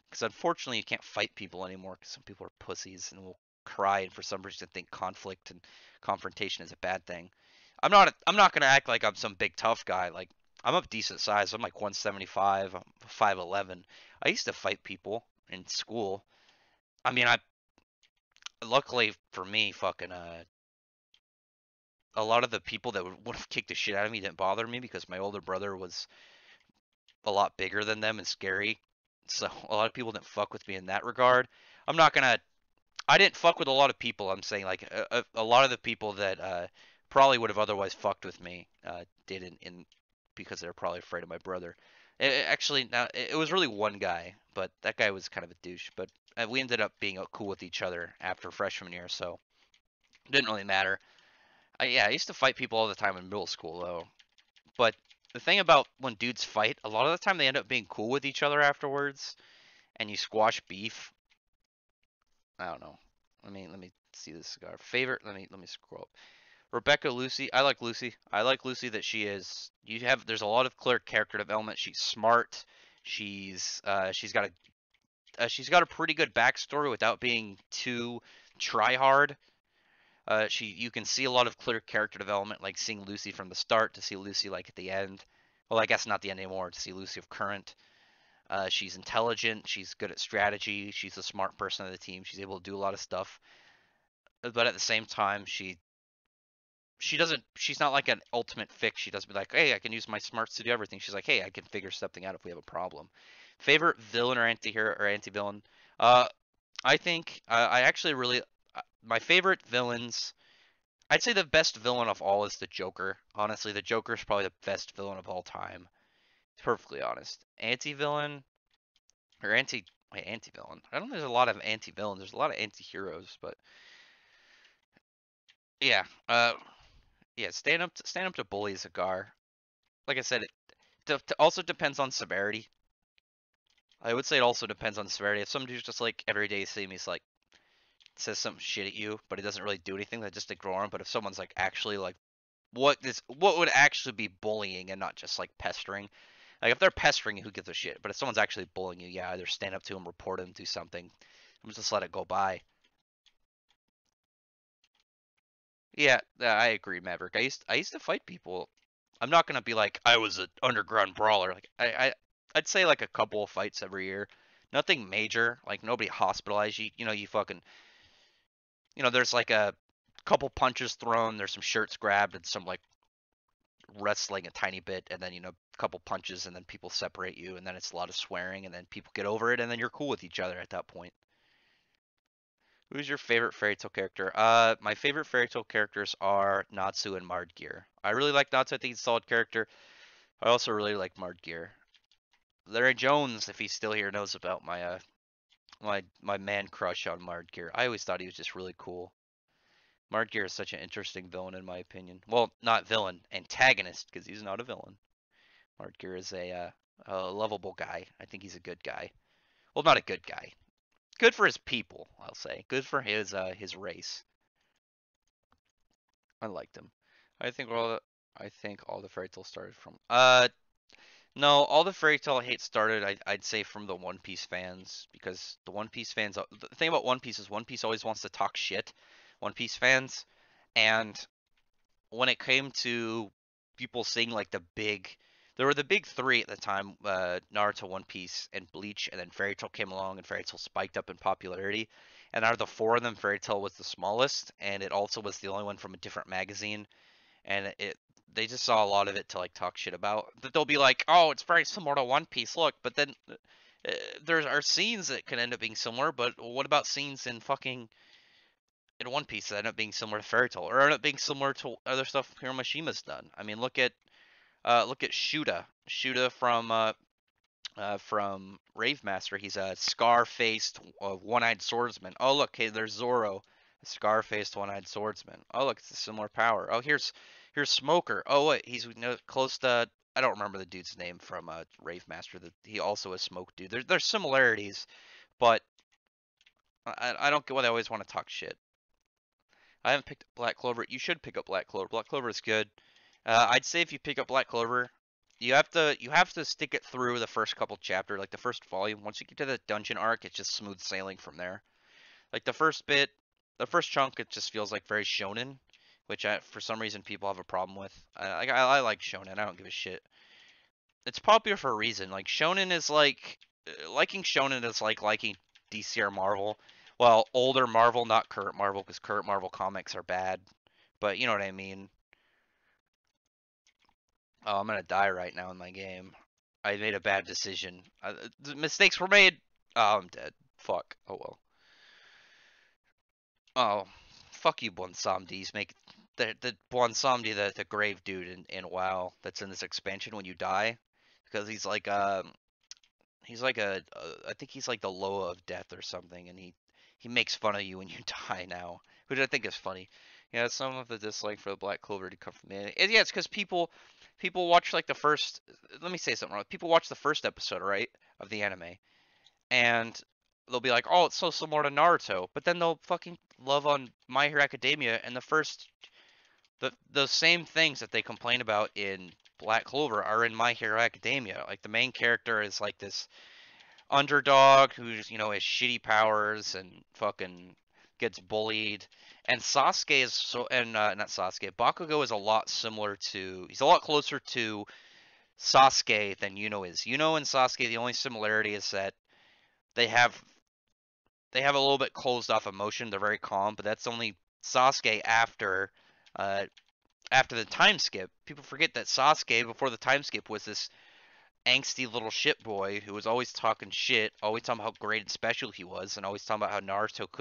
because unfortunately you can't fight people anymore because some people are pussies and will cry and for some reason think conflict and confrontation is a bad thing. I'm not gonna act like I'm some big tough guy. Like I'm up decent size. I'm like 175. I'm 5'11". I used to fight people in school. I mean, I luckily for me, fucking a lot of the people that would have kicked the shit out of me didn't bother me because my older brother was a lot bigger than them and scary. So a lot of people didn't fuck with me in that regard. I'm not gonna. I didn't fuck with a lot of people. I'm saying like a lot of the people that probably would have otherwise fucked with me didn't in because they're probably afraid of my brother. Actually, now it was really one guy, but that guy was kind of a douche. But we ended up being cool with each other after freshman year, so it didn't really matter. Yeah, I used to fight people all the time in middle school though. But the thing about when dudes fight, a lot of the time they end up being cool with each other afterwards, and you squash beef. I don't know. Let me see this cigar. Favorite. Let me scroll up. Rebecca Lucy. I like Lucy. I like Lucy that she is. You have. There's a lot of clear character development. She's smart. She's got a pretty good backstory without being too try hard. You can see a lot of clear character development, like seeing Lucy from the start to see Lucy like at the end. Well, I guess not the end anymore. To see Lucy of current. She's intelligent. She's good at strategy. She's a smart person of the team. She's able to do a lot of stuff. But at the same time, she doesn't. She's not like an ultimate fix. She doesn't be like, hey, I can use my smarts to do everything. She's like, hey, I can figure something out if we have a problem. Favorite villain or anti-hero or anti-villain? Uh, I think I actually really my favorite villains. I'd say the best villain of all is the Joker. Honestly, the Joker is probably the best villain of all time. To be perfectly honest. Anti-villain or anti-villain. I don't think there's a lot of anti-villains. There's a lot of anti-heroes, but yeah. Yeah. Stand up to bully Zagar. Like I said, it also depends on severity. I would say it also depends on severity. If some dude's just like every day you see him, he's like says some shit at you, but he doesn't really do anything, then just ignore him. But if someone's like actually like what would actually be bullying and not just like pestering. Like if they're pestering you, who gives a shit? But if someone's actually bullying you, yeah, either stand up to them, report them, do something. Just let it go by. Yeah, I agree, Maverick. I used to fight people. I'm not gonna be like I was an underground brawler. Like I'd say like a couple of fights every year. Nothing major. Like nobody hospitalized you. You know, you fucking there's like a couple punches thrown, there's some shirts grabbed and some like wrestling a tiny bit, and then a couple punches, and then people separate you, and then it's a lot of swearing, and then people get over it, and then you're cool with each other at that point. Who's your favorite fairy tale character? My favorite fairy tale characters are Natsu and Mardgear. I really like Natsu. I think he's a solid character. I also really like Mardgear. Larry Jones, if he's still here, knows about my man crush on Mardgear. I always thought he was just really cool. Mardgear is such an interesting villain in my opinion. Well, not villain, antagonist, because he's not a villain. Mardgear is a lovable guy. I think he's a good guy. Well, not a good guy. Good for his people, I'll say. Good for his race. I liked him. I think all the I think all the fairy tales started from no, all the fairy tale hate started I'd say from the One Piece fans because the One Piece fans the thing about One Piece is One Piece always wants to talk shit. One Piece fans and when it came to people seeing like there were the big three at the time, Naruto, One Piece, and Bleach, and then Fairy Tail came along, and Fairy Tail spiked up in popularity. And out of the four of them, Fairy Tail was the smallest, and it also was the only one from a different magazine. And they just saw a lot of it to like talk shit about. That they'll be like, "Oh, it's very similar to One Piece." Look, but then there are scenes that can end up being similar. But what about scenes in One Piece that end up being similar to Fairy Tail, or end up being similar to other stuff Hiromashima's done? I mean, look at Shuda. Shuda from Rave Master. He's a scar-faced, one-eyed swordsman. Oh look, hey, there's Zoro, a scar-faced, one-eyed swordsman. Oh look, it's a similar power. Oh here's Smoker. Oh wait, he's close to. I don't remember the dude's name from Rave Master. That he also is Smoke dude. There's similarities, but I don't get why they always want to talk shit. I haven't picked up Black Clover. You should pick up Black Clover. Black Clover is good. I'd say if you pick up Black Clover, you have to stick it through the first couple chapter, like the first volume. Once you get to the dungeon arc, it's just smooth sailing from there. Like the first chunk, it just feels like very shonen, which for some reason people have a problem with. I like shonen. I don't give a shit. it's popular for a reason. Like shonen is like liking shonen is like liking DC or Marvel. Well, older Marvel, not current Marvel, because current Marvel comics are bad. But you know what I mean. Oh, I'm gonna die right now in my game. I made a bad decision. The mistakes were made. Oh, I'm dead. Fuck. Oh well. Oh, fuck you, Bwonsamdi's make the Bwonsamdi the grave dude in WoW that's in this expansion when you die, because he's like I think he's like the Loa of death or something, and he makes fun of you when you die now, which I think is funny. Yeah, some of the dislike for the Black Clover to come from me. Yeah, it's because people watch like the first. Let me say something wrong. People watch the first episode, right, of the anime, and they'll be like, "Oh, it's so similar to Naruto," but then they'll fucking love on My Hero Academia, and the same things that they complain about in Black Clover are in My Hero Academia. Like the main character is like this underdog who's has shitty powers and fucking gets bullied. And Sasuke is so and not Sasuke. Bakugo is a lot similar to. He's a lot closer to Sasuke than Yuno is. Yuno and Sasuke, the only similarity is that they have they have a little bit closed off emotion. They're very calm, but that's only Sasuke uh, after the time skip. People forget that Sasuke before the time skip was this angsty little shit boy who was always talking shit, always talking about how great and special he was, and always talking about how Naruto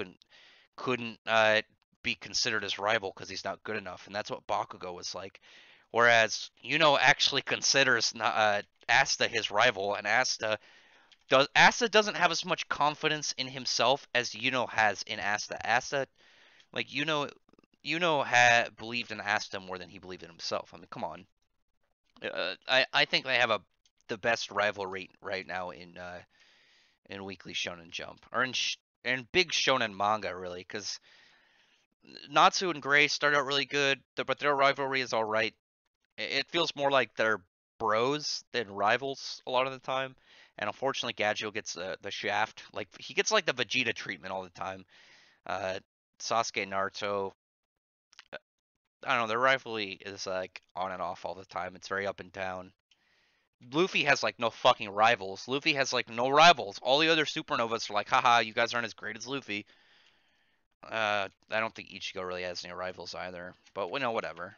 couldn't be considered his rival because he's not good enough, and that's what Bakugo was like. Whereas actually considers Asta his rival, and Asta doesn't have as much confidence in himself as has in Asta. Asta, like had believed in Asta more than he believed in himself. I mean, come on. I think they have the best rivalry right now in Weekly Shonen Jump or in big shonen manga really, because Natsu and Gray start out really good, but their rivalry is all right. It feels more like they're bros than rivals a lot of the time. And unfortunately, Gagio gets the shaft. Like he gets like the Vegeta treatment all the time. Uh, Sasuke and Naruto, I don't know, their rivalry is like on and off all the time. It's very up and down. Luffy has like no fucking rivals. Luffy has like no rivals. All the other supernovas are like, haha, you guys aren't as great as Luffy. I don't think Ichigo really has any rivals either. But whatever.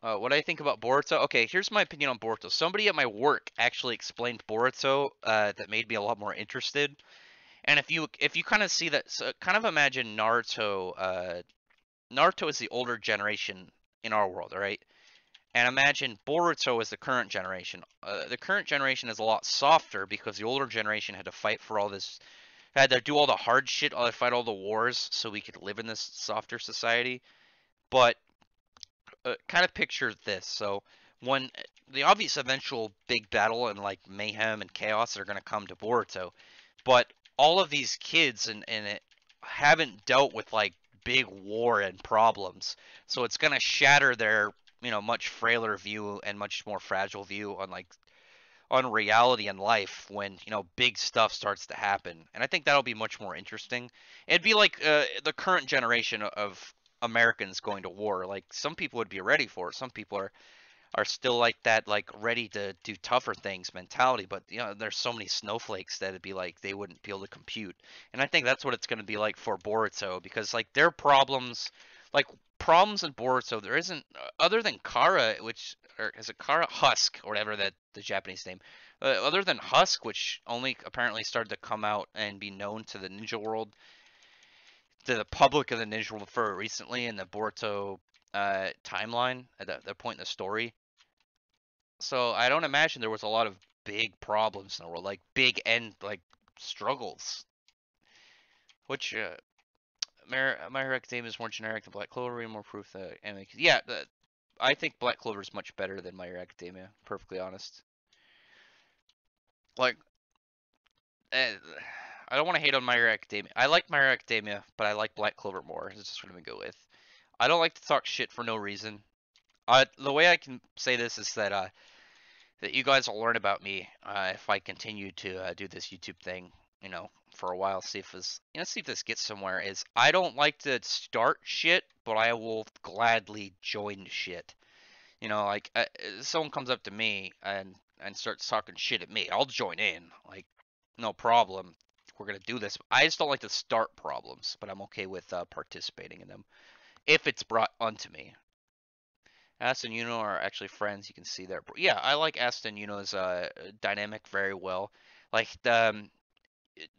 What I think about Boruto? Okay, here's my opinion on Boruto. Somebody at my work actually explained Boruto that made me a lot more interested. And if you kind of see that, so kind of imagine Naruto. Naruto is the older generation in our world, all right? And imagine Boruto is the current generation. The current generation is a lot softer because the older generation had to fight for all this, had to do all the hard shit, fight all the wars, so we could live in this softer society. But kind of picture this. So when the obvious eventual big battle and like mayhem and chaos are going to come to Boruto, but all of these kids and it haven't dealt with like big war and problems, so it's going to shatter their much frailer view and much more fragile view on on reality and life when big stuff starts to happen. And I think that'll be much more interesting. It'd be like the current generation of Americans going to war. Like some people would be ready for it. Some people are still like that, like ready to do tougher things mentality. But there's so many snowflakes that it'd be like they wouldn't be able to compute. And I think that's what it's going to be like for Boruto, because like their problems, like problems in Boruto, there isn't other than Kara, which or is it Kara Husk or whatever that the Japanese name. Other than Husk, which only apparently started to come out and be known to the ninja world, to the public of the ninja world for recently in the Boruto timeline at the point in the story. So I don't imagine there was a lot of big problems in the world, like big end like struggles. Which My Hero Academia is more generic than Black Clover, and more proof that anime. Yeah, I think Black Clover is much better than My Hero Academia. Perfectly honest. Like, uh, I don't want to hate on My Hero Academia. I like My Hero Academia, but I like Black Clover more. It's just what I'm gonna go with. I don't like to talk shit for no reason. The way I can say this is that you guys will learn about me if I continue to do this YouTube thing, for a while. See if this gets somewhere. Is I don't like to start shit, but I will gladly join shit. You know, like someone comes up to me and starts talking shit at me, I'll join in. Like, no problem. We're gonna do this. I just don't like to start problems, but I'm okay with participating in them if it's brought onto me. Aston and Yuno are actually friends. You can see there. Yeah, I like Aston and Yuno's dynamic very well. Like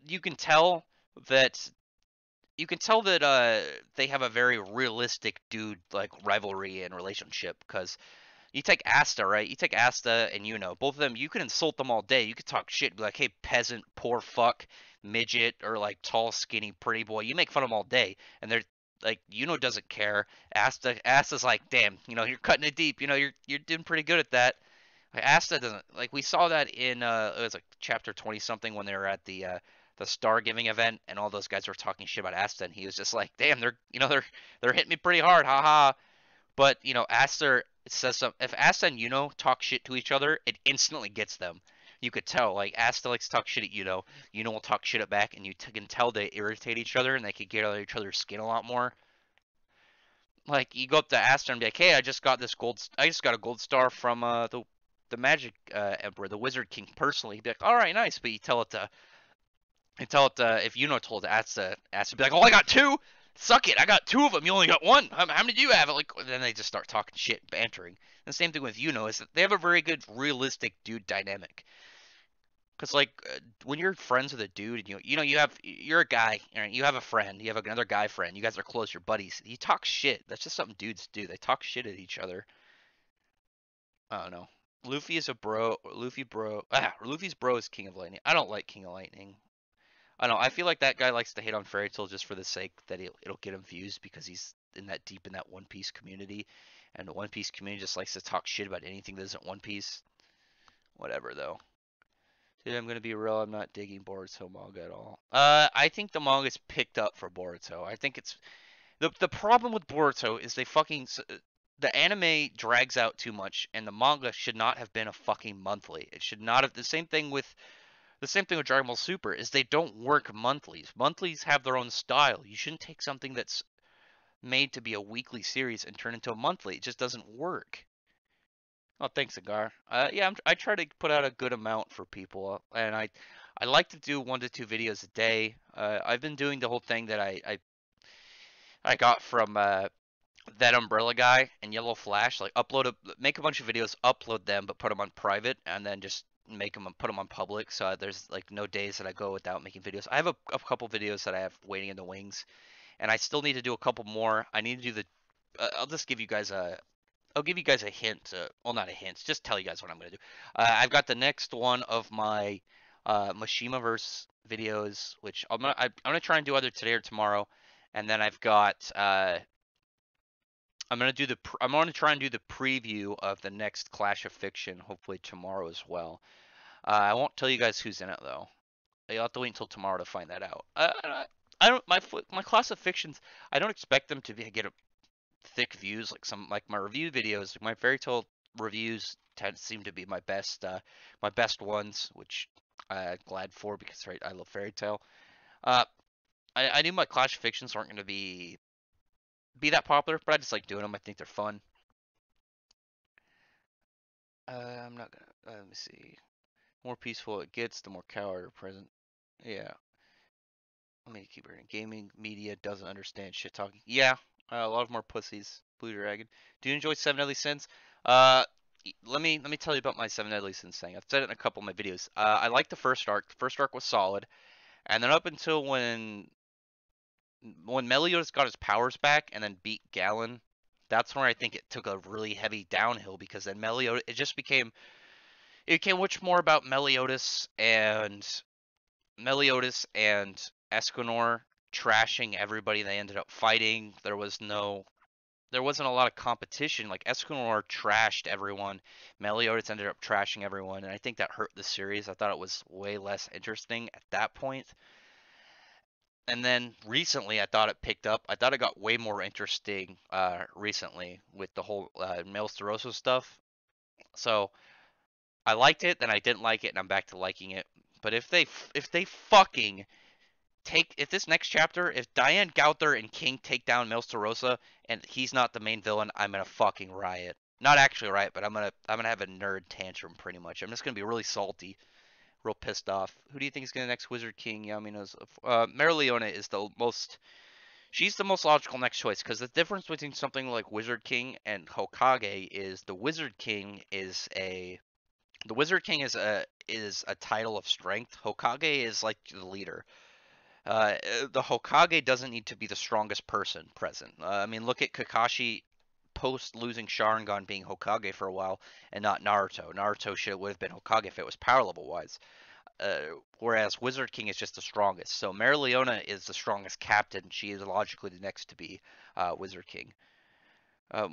you can tell that they have a very realistic dude like rivalry and relationship because you take Asta, right? You take Asta and Yuno, both of them. You can insult them all day. You could talk shit, be like, "Hey, peasant, poor fuck, midget," or like tall, skinny, pretty boy. You make fun of them all day, and they're like, Yuno doesn't care. Asta's like, "Damn, you're cutting it deep. You're doing pretty good at that." Like, Asta doesn't like. We saw that in it was like chapter 20 something when they were at the star giving event, and all those guys were talking shit about Asta, and he was just like, "Damn, they're hitting me pretty hard, haha." But Asta says something. If Asta and talk shit to each other, it instantly gets them. You could tell. Like Asta likes to talk shit at Yuno will talk shit at back, and you can tell they irritate each other, and they could get under each other's skin a lot more. Like you go up to Asta and be like, "Hey, I just got a gold star from the Magic Emperor, the Wizard King personally." He'd be like, "All right, nice," but you tell it to if told Asta be like, "Oh, I got two. Suck it. I got two of them. You only got one. How many do you have?" Like then they just start talking shit, bantering. And the same thing with is that they have a very good realistic dude dynamic. Cause like when you're friends with a dude and you're a guy, you have a friend, you have another guy friend, you guys are close, you're buddies. You talk shit. That's just something dudes do. They talk shit at each other. I don't know. Luffy is a bro. Luffy's bro is King of Lightning. I don't like King of Lightning. I don't know. I feel like that guy likes to hate on Fairy Tail just for the sake that it'll get him views because he's in that deep in that One Piece community, and the One Piece community just likes to talk shit about anything that isn't One Piece. Whatever though. Dude, I'm gonna be real. I'm not digging Boruto manga at all. I think the manga's picked up for Boruto. I think it's the problem with Boruto is the anime drags out too much, and the manga should not have been a fucking monthly. It should not have. The same thing with Dragon Ball Super is they don't work monthlies. Monthlies have their own style. You shouldn't take something that's made to be a weekly series and turn into a monthly. It just doesn't work. Oh, thanks, Agar. Yeah, I try to put out a good amount for people, and I like to do 1 to 2 videos a day. I've been doing the whole thing that I got from that Umbrella guy and Yellow Flash. Like make a bunch of videos, upload them, but put them on private, and then just put them on public. So there's like no days that I go without making videos. I have a couple videos that I have waiting in the wings, and I still need to do a couple more. I need to do the. I'll just give you guys a. I'll give you guys a hint. Well, not a hint. Just tell you guys what I'm gonna do. I've got the next one of my Mashimaverse videos, which I'm gonna try and do either today or tomorrow, and then I've got I'm gonna try and do the preview of the next Clash of Fiction, hopefully tomorrow as well. I won't tell you guys who's in it though. You'll have to wait until tomorrow to find that out. I don't my Clash of Fictions. I don't expect them to get a thick views like my review videos. My Fairy Tail reviews seem to be my best ones, which I'm glad for because right, I love Fairy Tail. Uh, I knew my Clash of Fictions weren't going to be that popular, but I just like doing them. I think they're fun. I'm not gonna. Let me see. More peaceful it gets, the more coward are present. Yeah. Let me keep reading. Gaming media doesn't understand shit talking. Yeah. A lot of more pussies. Blue Dragon. Do you enjoy Seven Deadly Sins? Uh, let me tell you about my Seven Deadly Sins thing. I've said it in a couple of my videos. I liked the first arc. The first arc was solid, and then up until when Meliodas got his powers back and then beat Galen, that's where I think it took a really heavy downhill because then it became much more about Meliodas and Escanor trashing everybody they ended up fighting. There wasn't a lot of competition. Like Escanor trashed everyone, Meliodas ended up trashing everyone, and I think that hurt the series. I thought it was way less interesting at that point. And then recently, I thought it picked up. I thought it got way more interesting recently with the whole Mel Staroso stuff. So I liked it, then I didn't like it, and I'm back to liking it. But if they fucking if this next chapter, if Diane Gauther and King take down Mel Starosa and he's not the main villain, I'm gonna fucking riot. not actually right, but I'm gonna have a nerd tantrum pretty much. I'm just gonna be really salty, real pissed off. Who do you think is gonna next Wizard King? Yamino's Mereoleona is the most. She's the most logical next choice because the difference between something like Wizard King and Hokage is the Wizard King is a title of strength. Hokage is like the leader. The Hokage doesn't need to be the strongest person present. I mean, look at Kakashi post losing Sharingan being Hokage for a while, and not Naruto. Naruto would have been Hokage if it was power level wise. Whereas Wizard King is just the strongest. So Mereoleona is the strongest captain. She is logically the next to be Wizard King.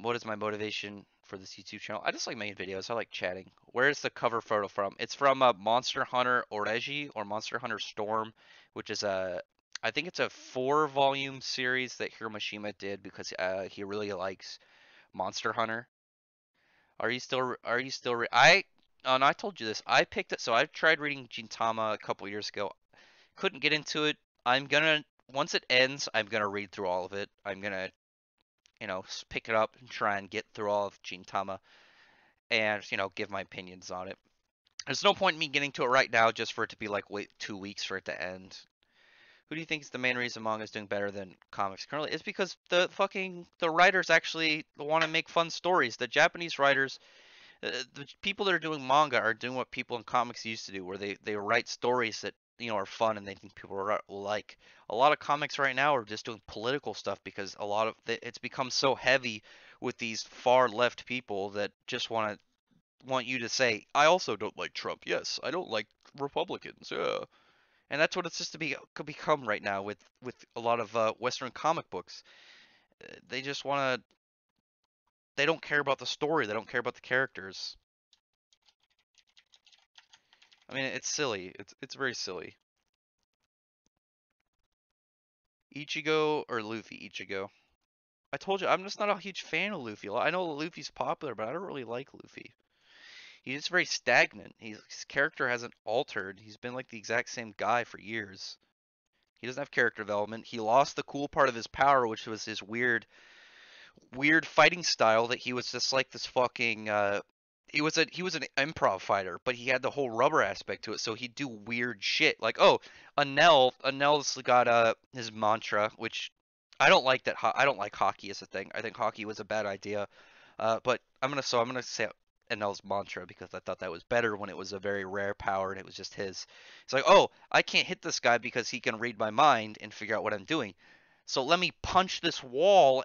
What is my motivation for this YouTube channel? I just like making videos. I like chatting. Where is the cover photo from? It's from Monster Hunter Oreji or Monster Hunter Storm, which is I think it's a 4-volume series that Hiroshima did because he really likes Monster Hunter. Are you still I and I told you this. I picked it so I tried reading Gintama a couple years ago. Couldn't get into it. I'm gonna once it ends, I'm gonna read through all of it. I'm gonna pick it up and try and get through all of Gintama and, give my opinions on it. There's no point in me getting to it right now just for it to be like, wait 2 weeks for it to end. Who do you think is the main reason manga is doing better than comics currently? It's because the writers actually want to make fun stories. The Japanese writers, the people that are doing manga are doing what people in comics used to do, where they write stories that are fun and they think people will like. A lot of comics right now are just doing political stuff because it's become so heavy with these far left people that just want you to say, I also don't like Trump. Yes, I don't like Republicans. Yeah. And that's what it's just to be could become right now with a lot of Western comic books. They just want to. They don't care about the story. They don't care about the characters. I mean, it's silly. It's very silly. Ichigo or Luffy? Ichigo. I told you I'm just not a huge fan of Luffy. I know Luffy's popular, but I don't really like Luffy. He's just very stagnant. His character hasn't altered. He's been like the exact same guy for years. He doesn't have character development. He lost the cool part of his power, which was his weird fighting style that he was just like this fucking he was an improv fighter, but he had the whole rubber aspect to it, so he'd do weird shit. Like, oh, Anel's got his mantra, which I don't like I don't like hockey as a thing. I think hockey was a bad idea. But I'm gonna say Anel's mantra because I thought that was better when it was a very rare power and it was just his. It's like, oh, I can't hit this guy because he can read my mind and figure out what I'm doing. So let me punch this wall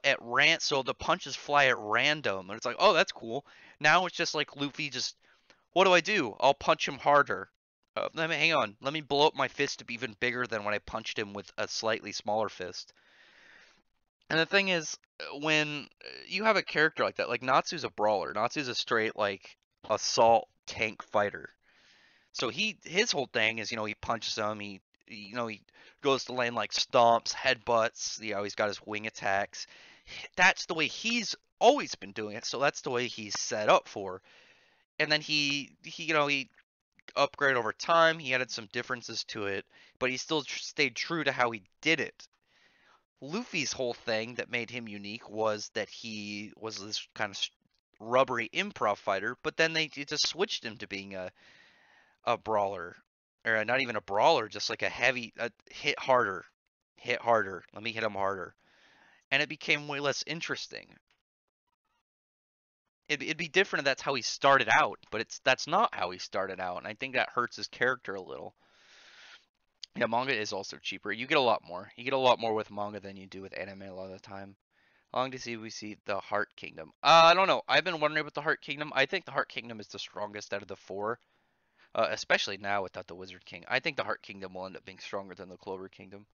so the punches fly at random. And it's like, oh, that's cool. Now it's just like Luffy just, what do I do? I'll punch him harder. Hang on. Let me blow up my fist to be even bigger than when I punched him with a slightly smaller fist. And the thing is, when you have a character like that, like Natsu's a brawler. Natsu's a straight like assault tank fighter. So his whole thing is, he punches them, he goes to land like stomps, headbutts, he's got his wing attacks. That's the way he's always been doing it, so that's the way he's set up for. And then he upgraded over time, he added some differences to it, but he still stayed true to how he did it. Luffy's whole thing that made him unique was that he was this kind of rubbery improv fighter, but then they just switched him to being a brawler, or not even a brawler, just like hit harder, hit harder. Let me hit him harder, and it became way less interesting. It'd be different if that's how he started out, but that's not how he started out, and I think that hurts his character a little. Yeah, manga is also cheaper. You get a lot more. You get a lot more with manga than you do with anime a lot of the time. How long does we see the Heart Kingdom? I don't know. I've been wondering about the Heart Kingdom. I think the Heart Kingdom is the strongest out of the four. Especially now without the Wizard King. I think the Heart Kingdom will end up being stronger than the Clover Kingdom.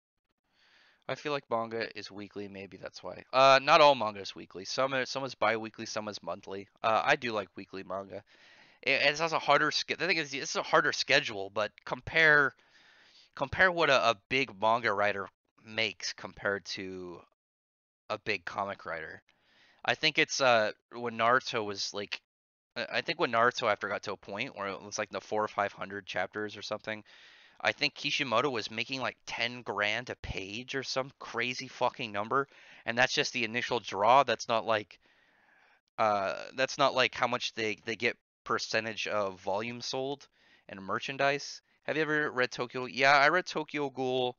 I feel like manga is weekly, maybe that's why. Not all manga is weekly. Some is bi-weekly, some is monthly. I do like weekly manga. It has a harder the thing is, it's a harder schedule, but compare what a big manga writer makes compared to a big comic writer. I think it's when Naruto was like I think when Naruto after got to a point where it was like the 400 or 500 chapters or something, I think Kishimoto was making like 10 grand a page or some crazy fucking number, and that's just the initial draw. That's not like That's not like how much they get percentage of volume sold and merchandise. Have you ever read Tokyo? Yeah, I read Tokyo Ghoul.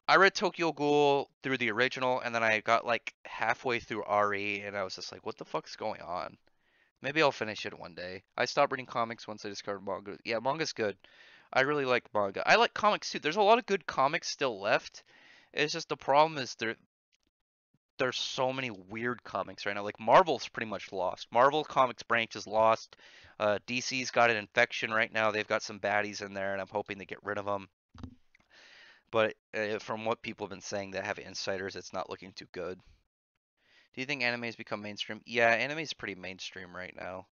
I read Tokyo Ghoul through the original, and then I got like halfway through RE, and I was just like, what the fuck's going on? Maybe I'll finish it one day. I stopped reading comics once I discovered manga. Yeah, manga's good. I really like manga. I like comics too. There's a lot of good comics still left. It's just the problem is there's so many weird comics right now. Like Marvel's pretty much lost. Marvel Comics branch is lost. DC's got an infection right now. They've got some baddies in there, and I'm hoping to get rid of them. But from what people have been saying that have insiders, it's not looking too good. Do you think anime has become mainstream? Yeah, anime is pretty mainstream right now,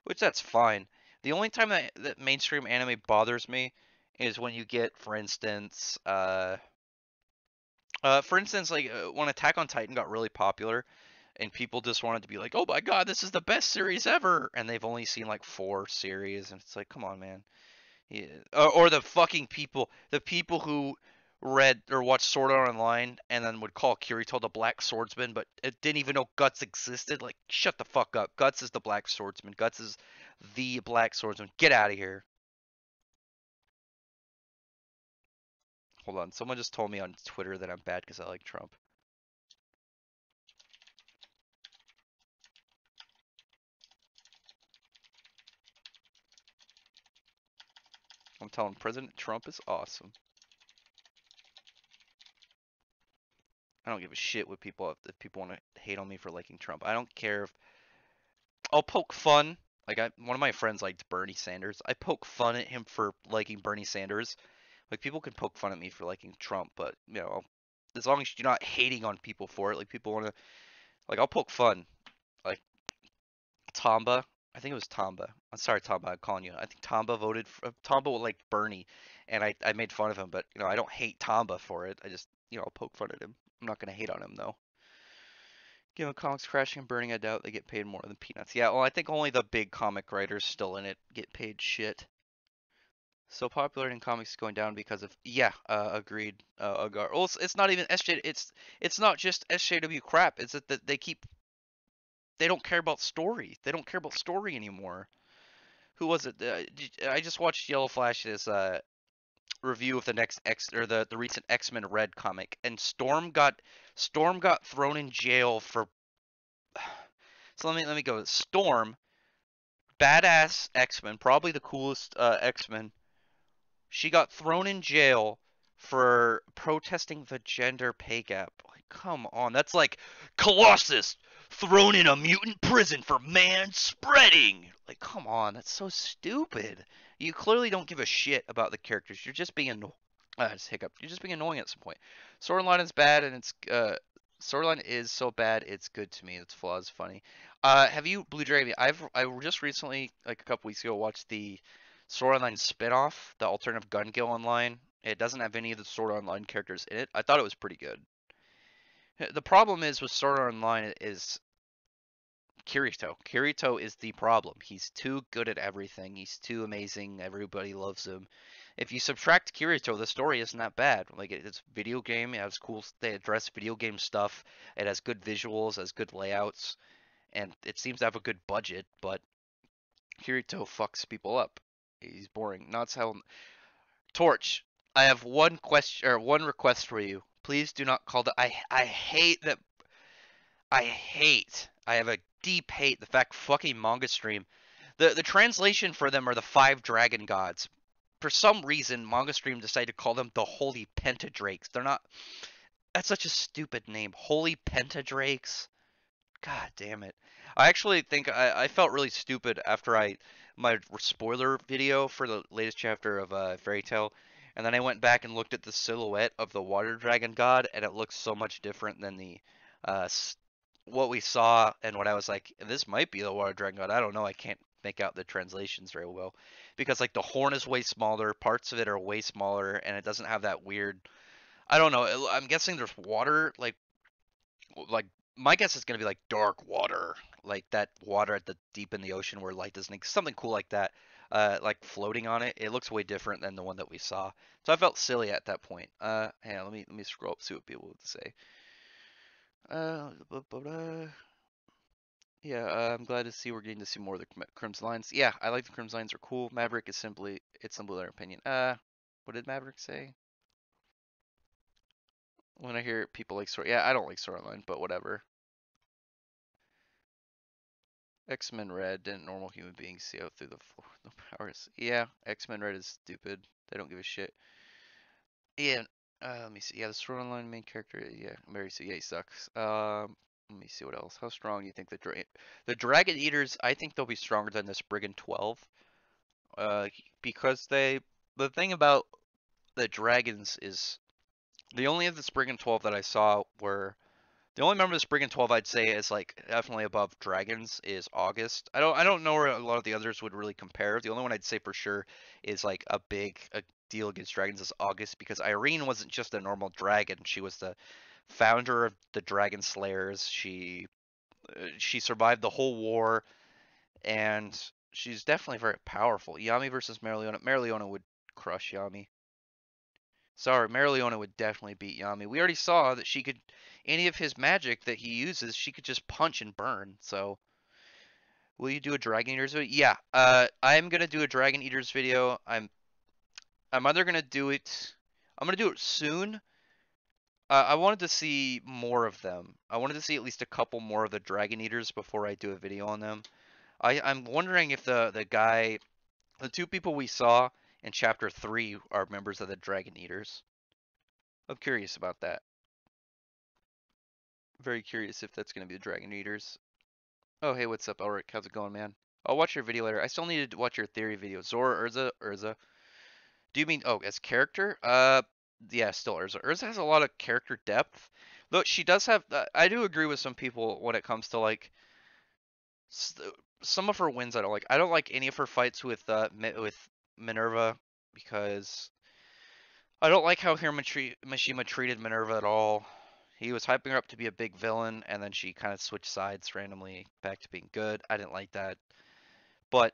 which that's fine. The only time that mainstream anime bothers me is when you get, for instance, like when Attack on Titan got really popular, and people just wanted to be like, "Oh my God, this is the best series ever," and they've only seen like 4 series, and it's like, come on, man. Yeah. Or the people who read or watched Sword Art Online and then would call Kirito the Black Swordsman, but it didn't even know Guts existed. Like, shut the fuck up. Guts is the Black Swordsman. Guts is the Black Swordsman. Get out of here. Hold on. Someone just told me on Twitter that I'm bad because I like Trump. I'm telling President Trump is awesome. I don't give a shit what if people want to hate on me for liking Trump. I don't care if I'll poke fun. Like one of my friends liked Bernie Sanders. I poke fun at him for liking Bernie Sanders. Like people can poke fun at me for liking Trump, but as long as you're not hating on people for it, like people want to, like I'll poke fun. Like Tamba, I think it was Tamba. I'm sorry, Tamba, I'm calling you. I think Tamba voted for Tamba liked Bernie, and I made fun of him, but I don't hate Tamba for it. I just I'll poke fun at him. I'm not gonna hate on him though. Given comics crashing and burning, I doubt they get paid more than peanuts. Yeah, well, I think only the big comic writers still in it get paid shit. So popularity in comics is going down because of yeah, agreed. Agar. Well, it's not even SJ. It's not just SJW crap. It's that they don't care about story. They don't care about story anymore. Who was it? I just watched Yellow Flash's review of the next X or the recent X-Men Red comic, and Storm got thrown in jail for. So let me go. Storm, badass X-Men, probably the coolest X-Men. She got thrown in jail for protesting the gender pay gap. Like, come on, that's like Colossus thrown in a mutant prison for man spreading. Like, come on, that's so stupid. You clearly don't give a shit about the characters. You're just being just hiccup. You're just being annoying at some point. Storyline is bad, and it's storyline is so bad it's good to me. Its flaws funny. Have you Blue Dragon? I just recently, like a couple weeks ago, watched the Sword Online spin-off, the alternative Gun Gale Online. It doesn't have any of the Sword Online characters in it. I thought it was pretty good. The problem is with Sword Art Online is Kirito. Kirito is the problem. He's too good at everything. He's too amazing. Everybody loves him. If you subtract Kirito, the story isn't that bad. Like it's video game. It has cool. They address video game stuff. It has good visuals, has good layouts, and it seems to have a good budget. But Kirito fucks people up. He's boring. Not how Torch, I have one question or one request for you. Please do not call the I hate that I have a deep hate the fact fucking manga stream. The translation for them are the five dragon gods. For some reason, manga stream decided to call them the holy pentadrakes. They're not. That's such a stupid name. Holy pentadrakes. God damn it. I actually think I felt really stupid after my spoiler video for the latest chapter of Fairy Tail, and then I went back and looked at the silhouette of the water dragon god, and it looks so much different than the uh, what we saw and what I was like, this might be the water dragon god. I don't know. I can't make out the translations very well because like the horn is way smaller, parts of it are way smaller, and it doesn't have that weird. I don't know. I'm guessing there's water like my guess is gonna be like dark water, like that water at the deep in the ocean where light doesn't something cool like that, like floating on it. It looks way different than the one that we saw, so I felt silly at that point. Hang on, let me scroll up see what people have to say. Yeah, I'm glad to see we're getting to see more of the Crimson Lines. Yeah, I like the Crimson Lines are cool. Maverick is simply their opinion. What did Maverick say? When I hear people like Sword, yeah, I don't like Sword Online, but whatever. X-Men Red didn't normal human beings see out through the floor no powers. Yeah, X-Men Red is stupid. They don't give a shit. Yeah, let me see. Yeah, the Sword Online main character. Yeah, Mary Sue. Yeah, he sucks. Let me see what else. How strong do you think the Dragon Eaters? I think they'll be stronger than the Spriggan 12. Because the thing about the dragons is the only of the Spriggan 12 that I saw were the only member of the Spriggan 12 I'd say is like definitely above dragons is August. I don't know where a lot of the others would really compare. The only one I'd say for sure is like a deal against dragons is August because Irene wasn't just a normal dragon. She was the founder of the Dragon Slayers. She survived the whole war and she's definitely very powerful. Yami versus Mereoleona. Mereoleona would crush Yami. Sorry, Mereoleona would definitely beat Yami. We already saw that she could, any of his magic that he uses, she could just punch and burn. So, will you do a Dragon Eaters video? Yeah, I'm gonna do a Dragon Eaters video. I'm either gonna do it, I'm gonna do it soon. I wanted to see more of them. I wanted to see at least a couple more of the Dragon Eaters before I do a video on them. I'm wondering if the two people we saw in chapter 3 are members of the Dragon Eaters. I'm curious about that. Very curious if that's going to be the Dragon Eaters. Oh, hey, what's up, Elric? How's it going, man? I'll watch your video later. I still need to watch your theory video. Zora, Urza. Do you mean, oh, as character? Yeah, still Urza. Urza has a lot of character depth. Though she does have, I do agree with some people when it comes to like some of her wins. I don't like. I don't like any of her fights with Minerva because I don't like how Mishima treated Minerva at all. He was hyping her up to be a big villain, and then she kind of switched sides randomly back to being good. I didn't like that. But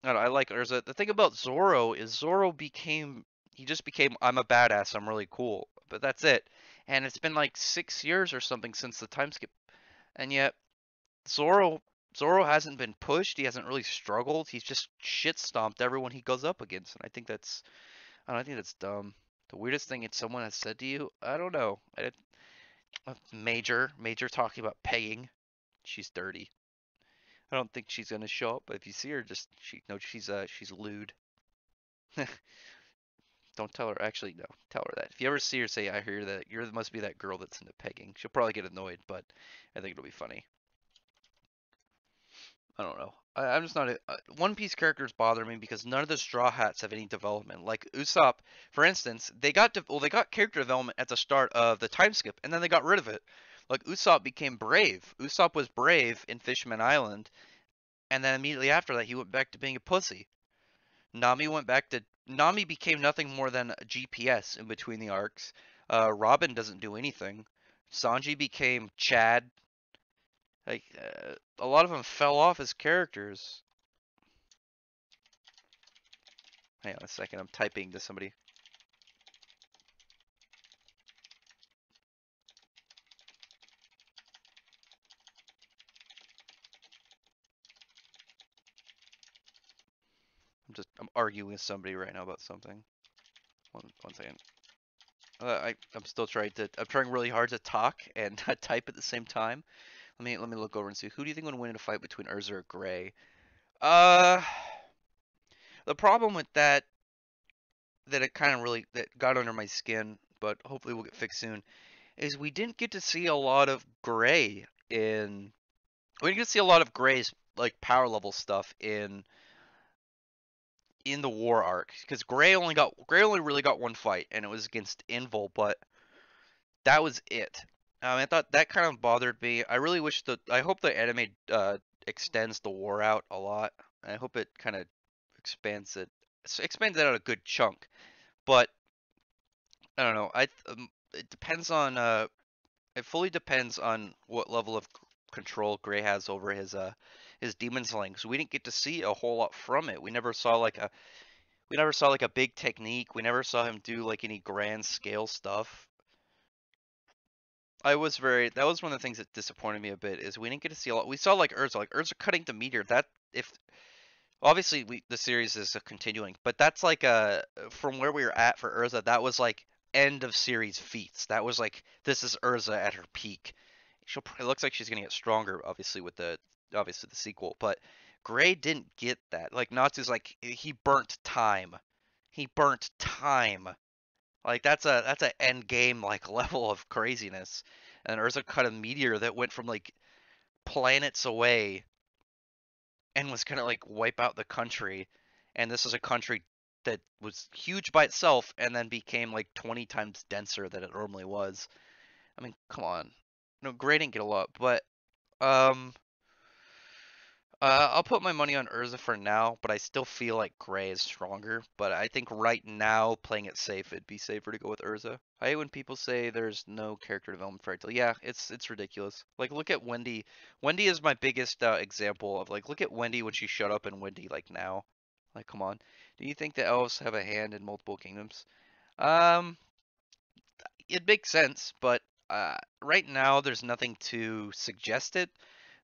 I don't know, I like Urza. The thing about Zoro is he just became I'm a badass, I'm really cool. But that's it. And it's been like 6 years or something since the time skip. And yet Zoro Zoro hasn't been pushed. He hasn't really struggled. He's just shit stomped everyone he goes up against. And I think that's dumb. The weirdest thing that someone has said to you, I don't know. Major talking about paying. She's dirty. I don't think she's gonna show up, but if you see her, just she's lewd. Don't tell her. Actually, no, tell her that. If you ever see her, say I hear that you must be that girl that's into pegging. She'll probably get annoyed, but I think it'll be funny. I don't know. I'm just not One Piece characters bother me because none of the Straw Hats have any development. Like Usopp, for instance, they got character development at the start of the time skip, and then they got rid of it. Like Usopp became brave. Usopp was brave in Fishman Island, and then immediately after that, he went back to being a pussy. Nami became nothing more than a GPS in between the arcs. Robin doesn't do anything. Sanji became Chad. Like a lot of them fell off as characters. Hang on a second, I'm typing to somebody. I'm arguing with somebody right now about something. One second. I'm trying really hard to talk and type at the same time. Let me look over and see who do you think would win in a fight between Urza or Gray? Uh, the problem with that it kind of really that got under my skin, but hopefully we'll get fixed soon, is we didn't get to see a lot of Gray in. We didn't get to see a lot of Gray's like power level stuff in the war arc because Gray only really got one fight and it was against Invul, but that was it. I thought that kind of bothered me. I hope the anime extends the war out a lot. I hope it kind of expands it out a good chunk. But I don't know. It depends on it fully depends on what level of control Gray has over his demon slaying. So we didn't get to see a whole lot from it. We never saw like a big technique. We never saw him do like any grand scale stuff. I was very. That was one of the things that disappointed me a bit is we didn't get to see a lot. We saw like Urza cutting the meteor. That if obviously the series is continuing, but that's like from where we were at for Urza. That was like end of series feats. That was like this is Urza at her peak. It looks like she's gonna get stronger, obviously with the sequel. But Gray didn't get that. Like Natsu's like he burnt time. He burnt time. Like that's a end game like level of craziness. And Urza cut a meteor that went from like planets away and was gonna like wipe out the country. And this is a country that was huge by itself and then became like 20 times denser than it normally was. I mean, come on. No, Gray didn't get a lot, but um I'll put my money on Urza for now, but I still feel like Gray is stronger. But I think right now, playing it safe, it'd be safer to go with Urza. I hate when people say there's no character development for Fairy Tail. Yeah, it's ridiculous. Like, look at Wendy. Wendy is my biggest example of like, look at Wendy when she showed up in Wendy like now. Like, come on. Do you think the elves have a hand in multiple kingdoms? Um, it makes sense, but right now there's nothing to suggest it.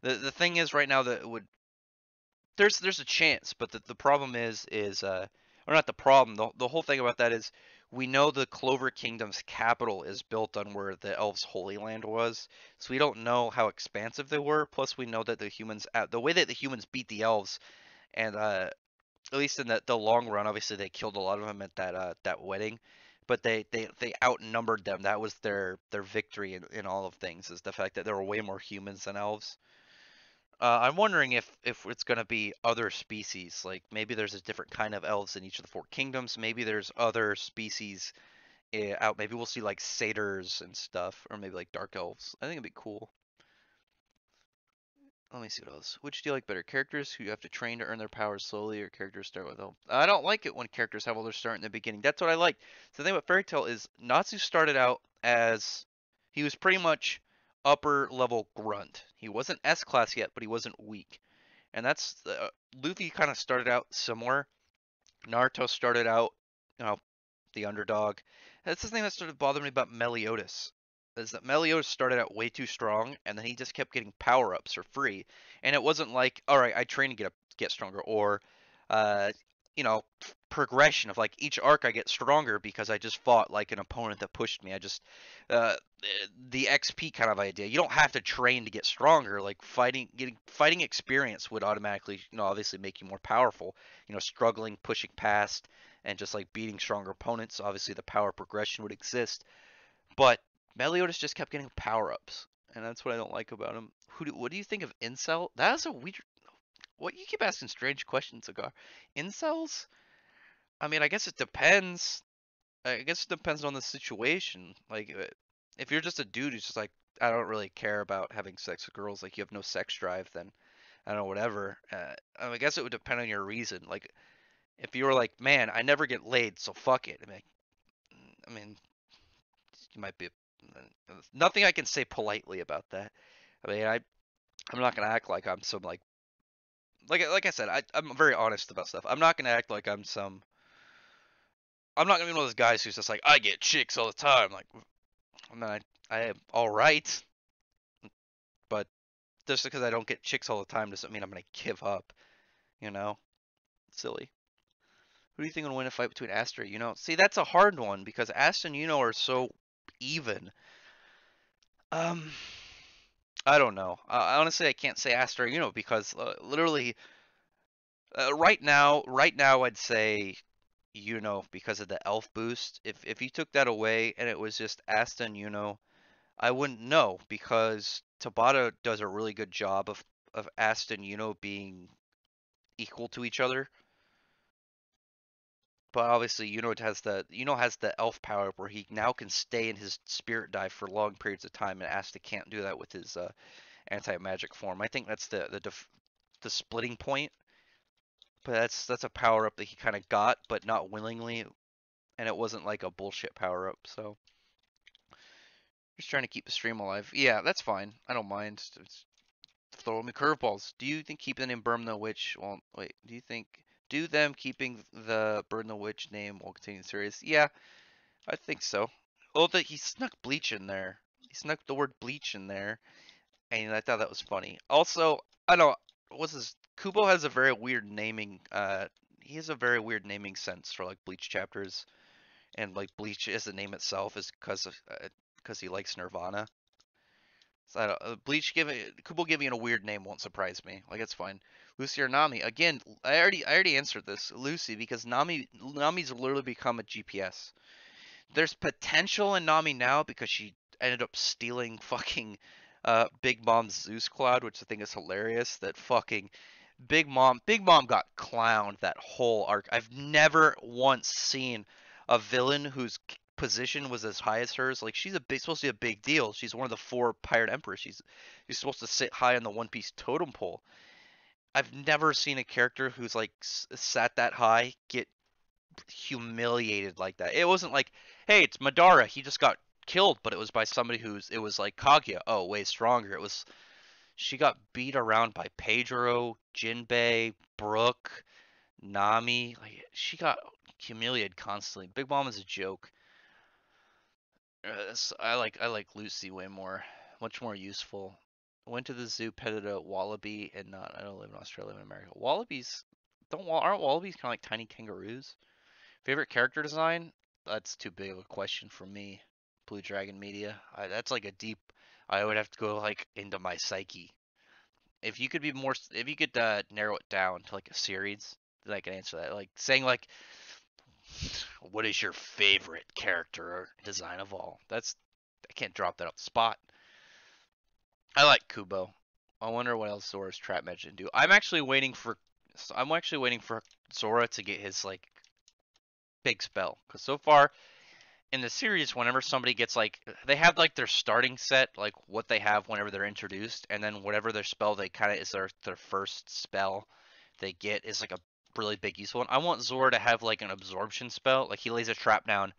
The thing is right now that it would there's a chance, but the problem is or not the problem. The whole thing about that is we know the Clover Kingdom's capital is built on where the elves' holy land was, so we don't know how expansive they were. Plus, we know that the way that the humans beat the elves, and at least in the long run, obviously they killed a lot of them at that wedding, but they outnumbered them. That was their victory in all of things, is the fact that there were way more humans than elves. I'm wondering if it's gonna be other species. Like maybe there's a different kind of elves in each of the four kingdoms. Maybe there's other species out. Maybe we'll see like satyrs and stuff, or maybe like dark elves. I think it'd be cool. Let me see what else. Which do you like better? Characters who you have to train to earn their powers slowly, or characters start with them? I don't like it when characters have all their start in the beginning. That's what I like. So the thing about Fairy Tail is Natsu started out as he was pretty much upper level grunt. He wasn't S class yet, but he wasn't weak. And that's Luffy kind of started out similar. Naruto started out, you know, the underdog. That's the thing that started bothering me about Meliodas. Is that Meliodas started out way too strong, and then he just kept getting power ups for free. And it wasn't like, all right, I train to get stronger, or, uh, you know, progression of like each arc I get stronger because I just fought like an opponent that pushed me. I just, uh, the XP kind of idea. You don't have to train to get stronger. Like getting fighting experience would automatically, obviously make you more powerful. Struggling, pushing past, and just like beating stronger opponents. Obviously, the power progression would exist, but Meliodas just kept getting power ups, and that's what I don't like about him. What do you think of incel? That is a weird. What you keep asking strange questions, Cigar. Incels? I mean, I guess it depends. I guess it depends on the situation. Like, if you're just a dude who's just like, I don't really care about having sex with girls, like you have no sex drive, then I don't know, whatever. I guess it would depend on your reason. Like, if you were like, man, I never get laid, so fuck it. I mean, you might be. Nothing I can say politely about that. I mean, I'm not gonna act like I'm some like I said, I'm very honest about stuff. I'm not gonna act like I'm some. I'm not gonna be one of those guys who's just like, I get chicks all the time. Like, I mean, I am all right, but just because I don't get chicks all the time doesn't mean I'm gonna give up. You know, silly. Who do you think will win a fight between Asta and Yuno? See, that's a hard one because Asta and Yuno are so even. Um, I don't know. Honestly, I can't say Asta or Yuno because literally, right now, I'd say Yuno because of the elf boost. If you took that away and it was just Asta and Yuno, I wouldn't know because Tabata does a really good job of Asta and Yuno being equal to each other. But obviously, Yuno has the elf power where he now can stay in his spirit dive for long periods of time, and Asta can't do that with his anti-magic form. I think that's the splitting point. But that's a power up that he kind of got, but not willingly, and it wasn't like a bullshit power up. So just trying to keep the stream alive. Yeah, that's fine. I don't mind. It's throwing me curveballs. Do you think keeping the name Burn the Witch? Well, wait. Do them keeping the Burn the Witch name while continuing the series? Yeah, I think so. Oh, that he snuck Bleach in there. He snuck the word bleach in there, and I thought that was funny. Also, I don't know, what's his Kubo has a very weird naming. He has a very weird naming sense for like Bleach chapters, and like Bleach as the name itself is because he likes Nirvana. So I don't, Bleach giving Kubo giving it a weird name won't surprise me. Like it's fine. Lucy or Nami again. I already answered this. Lucy because Nami's literally become a GPS. There's potential in Nami now because she ended up stealing fucking Big Mom's Zeus Cloud, which I think is hilarious. That fucking Big Mom got clowned that whole arc. I've never once seen a villain whose position was as high as hers. Like she's supposed to be a big deal. She's one of the four pirate emperors. She's supposed to sit high on the One Piece totem pole. I've never seen a character who's like sat that high get humiliated like that. It wasn't like, hey, it's Madara. He just got killed, but it was by somebody it was like Kaguya. Oh, way stronger. It was she got beat around by Pedro, Jinbei, Brook, Nami. Like she got humiliated constantly. Big Mom is a joke. I like Lucy way more, much more useful. Went to the zoo, petted a wallaby, and not. I don't live in Australia, I'm in America. Wallabies aren't wallabies kind of like tiny kangaroos? Favorite character design? That's too big of a question for me. Blue Dragon Media. That's like a deep. I would have to go like into my psyche. If you could narrow it down to like a series, then I can answer that. Like saying like, what is your favorite character or design of all? I can't drop that off the spot. I like Kubo. I wonder what else Zora's Trap Magic can do. I'm actually waiting for Zora to get his like big spell because so far in the series, whenever somebody gets like, they have like their starting set, like what they have whenever they're introduced, and then whatever their spell they kind of is their first spell they get is like a really big useful one. I want Zora to have like an absorption spell, like he lays a trap down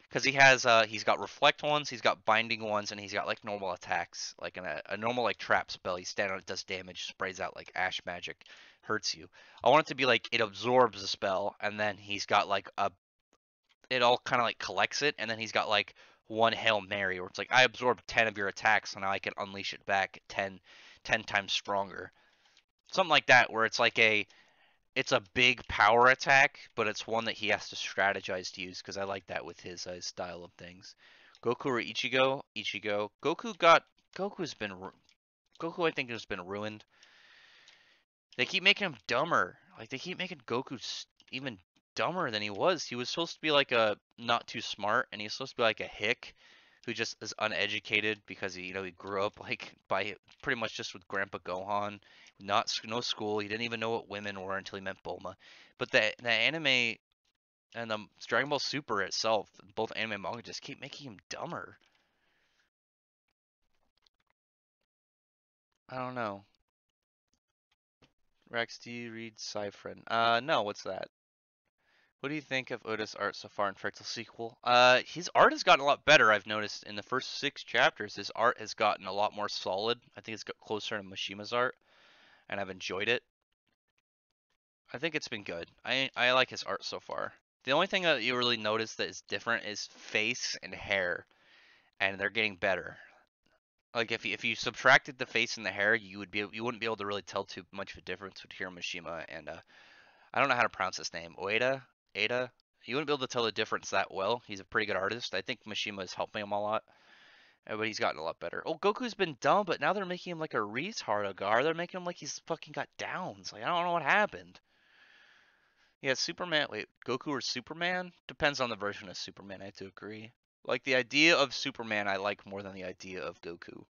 because he's got reflect ones, he's got binding ones, and he's got like normal attacks, like a normal like trap spell. He stand on it, does damage, sprays out like ash magic, hurts you. I want it to be like it absorbs a spell, and then he's got like a it all kind of like collects it, and then he's got like one Hail Mary where it's like I absorbed 10 of your attacks, so now I can unleash it back 10 times stronger. Something like that where it's a big power attack, but it's one that he has to strategize to use because I like that with his style of things. Goku or Ichigo? Ichigo. Goku's been Goku I think has been ruined. They keep making him dumber. Like they keep making Goku even dumber than he was. He was supposed to be like a not too smart, and he's supposed to be like a hick who just is uneducated because he grew up like by pretty much just with Grandpa Gohan, not no school. He didn't even know what women were until he met Bulma. But the anime and the Dragon Ball Super itself, both anime and manga, just keep making him dumber. I don't know. Rex, do you read Cyphren? No. What's that? What do you think of Oda's art so far in Fractal Sequel? His art has gotten a lot better, I've noticed. In the first 6 chapters, his art has gotten a lot more solid. I think it's got closer to Mishima's art, and I've enjoyed it. I think it's been good. I like his art so far. The only thing that you really notice that is different is face and hair, and they're getting better. Like if you subtracted the face and the hair, you wouldn't be able to really tell too much of a difference between Mishima and I don't know how to pronounce his name. Ada. You wouldn't be able to tell the difference that well. He's a pretty good artist. I think Mishima is helping him a lot, but he's gotten a lot better. Oh, Goku's been dumb, but now they're making him like a retard Agar. They're making him like he's fucking got downs. Like I don't know what happened. Yeah, Superman. Wait, Goku or Superman? Depends on the version of Superman. I have to agree. Like the idea of Superman, I like more than the idea of Goku.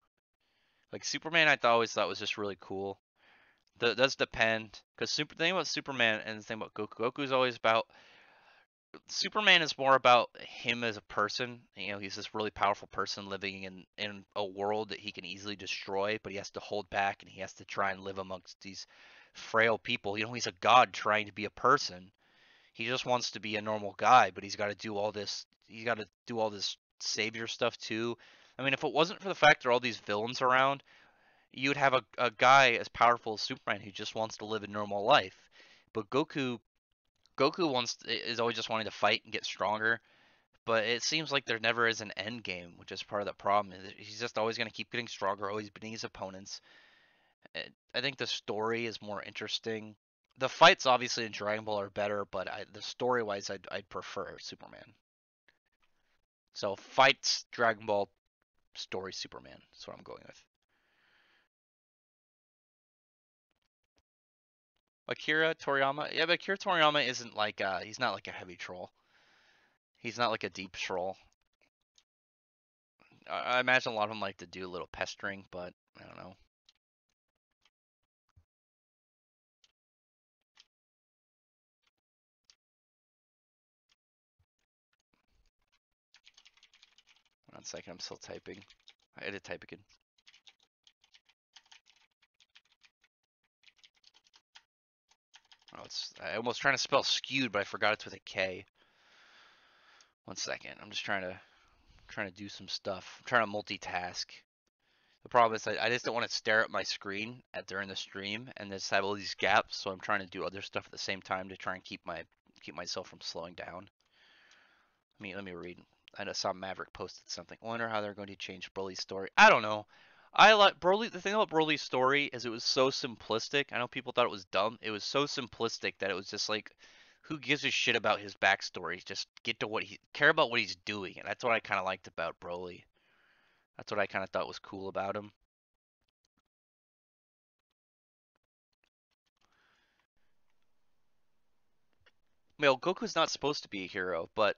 Like Superman, always thought was just really cool. That does depend, because the thing about Superman and the thing about Goku is always about Superman is more about him as a person. He's this really powerful person living in a world that he can easily destroy, but he has to hold back and he has to try and live amongst these frail people. He's a god trying to be a person. He just wants to be a normal guy, but he's got to do all this. He's got to do all this savior stuff too. I mean, if it wasn't for the fact there are all these villains around, you'd have a guy as powerful as Superman who just wants to live a normal life. But Goku is always just wanting to fight and get stronger. but it seems like there never is an end game, which is part of the problem. He's just always going to keep getting stronger, always beating his opponents. I think the story is more interesting. The fights obviously in Dragon Ball are better, but the story wise, I'd prefer Superman. So fights Dragon Ball, story Superman. That's what I'm going with. Akira Toriyama, yeah, but Akira Toriyama isn't like he's not like a heavy troll. He's not like a deep troll. I imagine a lot of them like to do a little pestering, but I don't know. 1 second, I'm still typing. I had to type again. Oh, I almost trying to spell skewed, but I forgot it's with a K. 1 second, I'm just trying to do some stuff. I'm trying to multitask. The problem is I just don't want to stare at my screen during the stream and just have all these gaps. So I'm trying to do other stuff at the same time to try and keep myself from slowing down. Let me read. I just saw Maverick posted something. I wonder how they're going to change Broly's story. I don't know. I like Broly. The thing about Broly's story is it was so simplistic. I know people thought it was dumb. It was so simplistic that it was just like, who gives a shit about his backstory? Just get to care about what he's doing, and that's what I kind of liked about Broly. That's what I kind of thought was cool about him. Well, Goku's not supposed to be a hero, but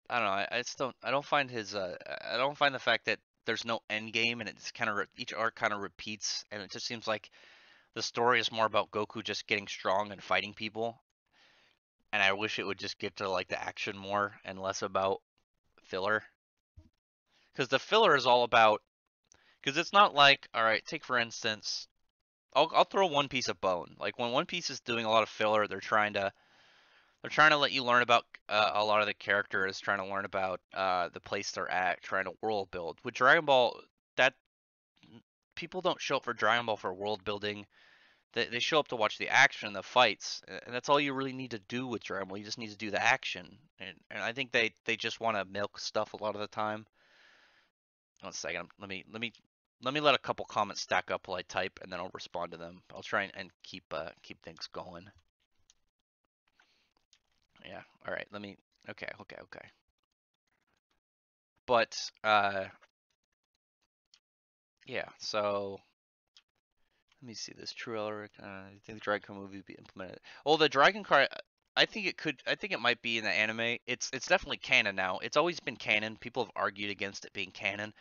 I don't know. I just don't. I don't find his. I don't find the fact that there's no end game and it's kind of each arc kind of repeats, and it just seems like the story is more about Goku just getting strong and fighting people. And I wish it would just get to like the action more and less about filler. Because the filler is all about. Because it's not like, all right, take for instance, I'll throw One Piece of bone. Like when One Piece is doing a lot of filler, they're trying to let you learn about a lot of the characters, trying to learn about the place they're at, trying to world build. With Dragon Ball, that people don't show up for Dragon Ball for world building. They show up to watch the action, the fights, and that's all you really need to do with Dragon Ball. You just need to do the action, and I think they just want to milk stuff a lot of the time. 1 second, let me let a couple comments stack up while I type, and then I'll respond to them. I'll try and keep things going. Yeah. All right. Let me. Okay. Okay. Okay. But yeah. So let me see this trailer. I think the Dragon Car movie will be implemented. Oh, the Dragon Car. I think it could. I think it might be in the anime. It's definitely canon now. It's always been canon. People have argued against it being canon.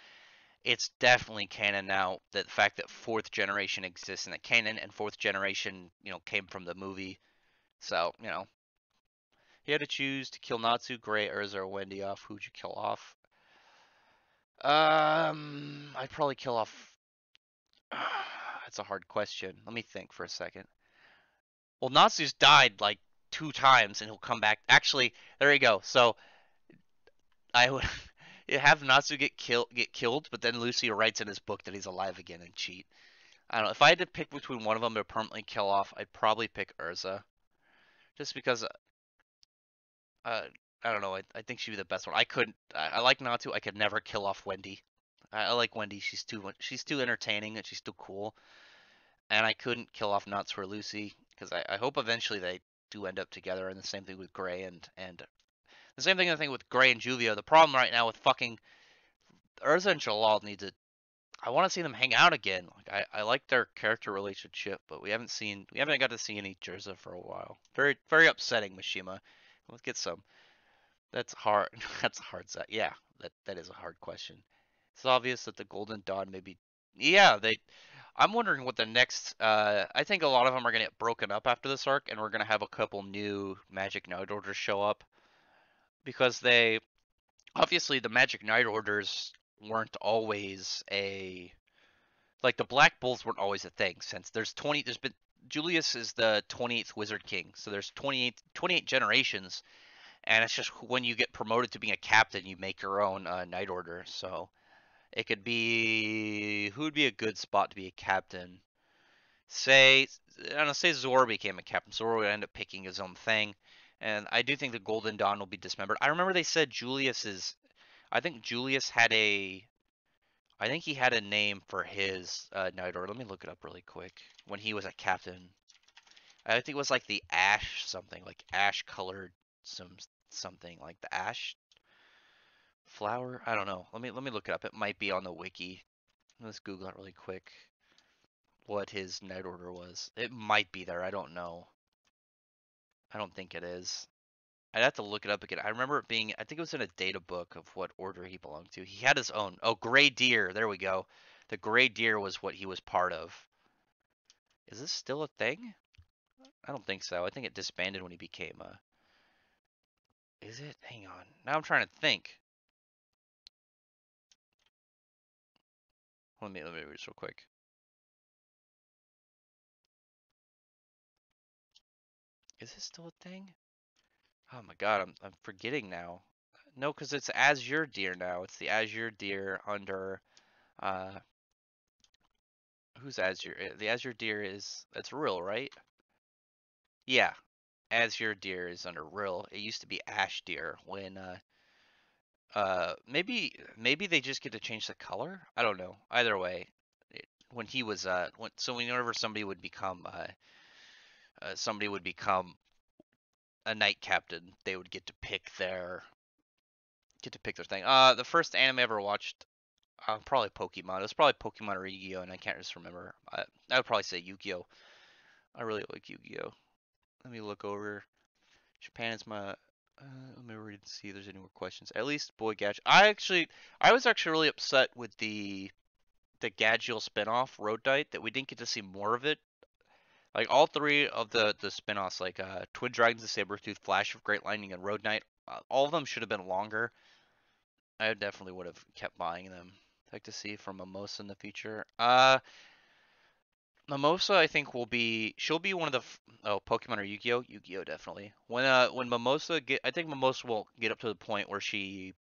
It's definitely canon now. That the fact that fourth generation exists and that canon and fourth generation, came from the movie. So, you had to choose to kill Natsu, Gray, Urza, or Wendy off. Who'd you kill off? I'd probably kill off. That's a hard question. Let me think for a second. Well, Natsu's died like 2 times, and he'll come back. Actually, there you go. So I would have Natsu get killed, but then Lucy writes in his book that he's alive again and cheat. I don't know. If I had to pick between one of them to permanently kill off, I'd probably pick Urza, just because. Uh, I don't know. I think she'd be the best one. I couldn't. I like Natsu. I could never kill off Wendy. I like Wendy. She's too entertaining and she's too cool. And I couldn't kill off Natsu or Lucy because I hope eventually they do end up together. And the same thing with Gray and the same thing I think with Gray and Juvia. The problem right now with fucking Urza and Jalal need to. I want to see them hang out again. Like I like their character relationship, but we haven't got to see any Jerza for a while. Very very upsetting, Mishima. Let's get some. That's hard. That's a hard set. Yeah, that is a hard question. It's obvious that the Golden Dawn maybe. Yeah, they. I'm wondering what the next. I think a lot of them are gonna get broken up after this arc, and we're gonna have a couple new Magic Knight Orders show up because they obviously the Magic Knight Orders weren't always a like the Black Bulls weren't always a thing since there's 20. There's been Julius is the 28th Wizard King, so there's 28 generations, and it's just when you get promoted to being a captain, you make your own Knight Order. So it could be who would be a good spot to be a captain. Say I don't know, say Zoro became a captain. Zoro would end up picking his own thing, and I do think the Golden Dawn will be dismembered. I remember they said Julius is I think Julius had a. I think he had a name for his Night Order. Let me look it up really quick. When he was a captain, I think it was like the ash something, like ash colored something like the ash flower. I don't know. Let me look it up. It might be on the wiki. Let's Google it really quick. What his Night Order was. It might be there. I don't know. I don't think it is. I'd have to look it up again. I remember it being, I think it was in a data book of what order he belonged to. He had his own. Oh, Gray Deer. There we go. The Gray Deer was what he was part of. Is this still a thing? I don't think so. I think it disbanded when he became a. Is it? Hang on. Now I'm trying to think. Let me read this real quick. Is this still a thing? Oh my god, I'm forgetting now. No, because it's Azure Deer now. It's the Azure Deer under who's Azure? The Azure Deer is that's Rill, right? Yeah, Azure Deer is under Rill. It used to be Ash Deer when maybe they just get to change the color. I don't know. Either way, when he was whenever somebody would become a knight captain, they would get to pick their thing. The first anime I ever watched, probably Pokemon. It was probably Pokemon or Yu-Gi-Oh, and I can't just remember. I would probably say Yu-Gi-Oh. I really like Yu-Gi-Oh. Let me look over. Japan is my. Let me read and see if there's any more questions. At least Boy Gadget. I was actually really upset with the Gadgil spinoff, Road Knight, that we didn't get to see more of it. Like all three of the spinoffs, like Twin Dragons of Sabretooth, Flash of Great Lightning, and Road Knight, all of them should have been longer. I definitely would have kept buying them. I'd like to see from Mimosa in the future. Mimosa, I think she'll be one of Pokemon or Yu-Gi-Oh. Yu-Gi-Oh definitely. When I think Mimosa will get up to the point where she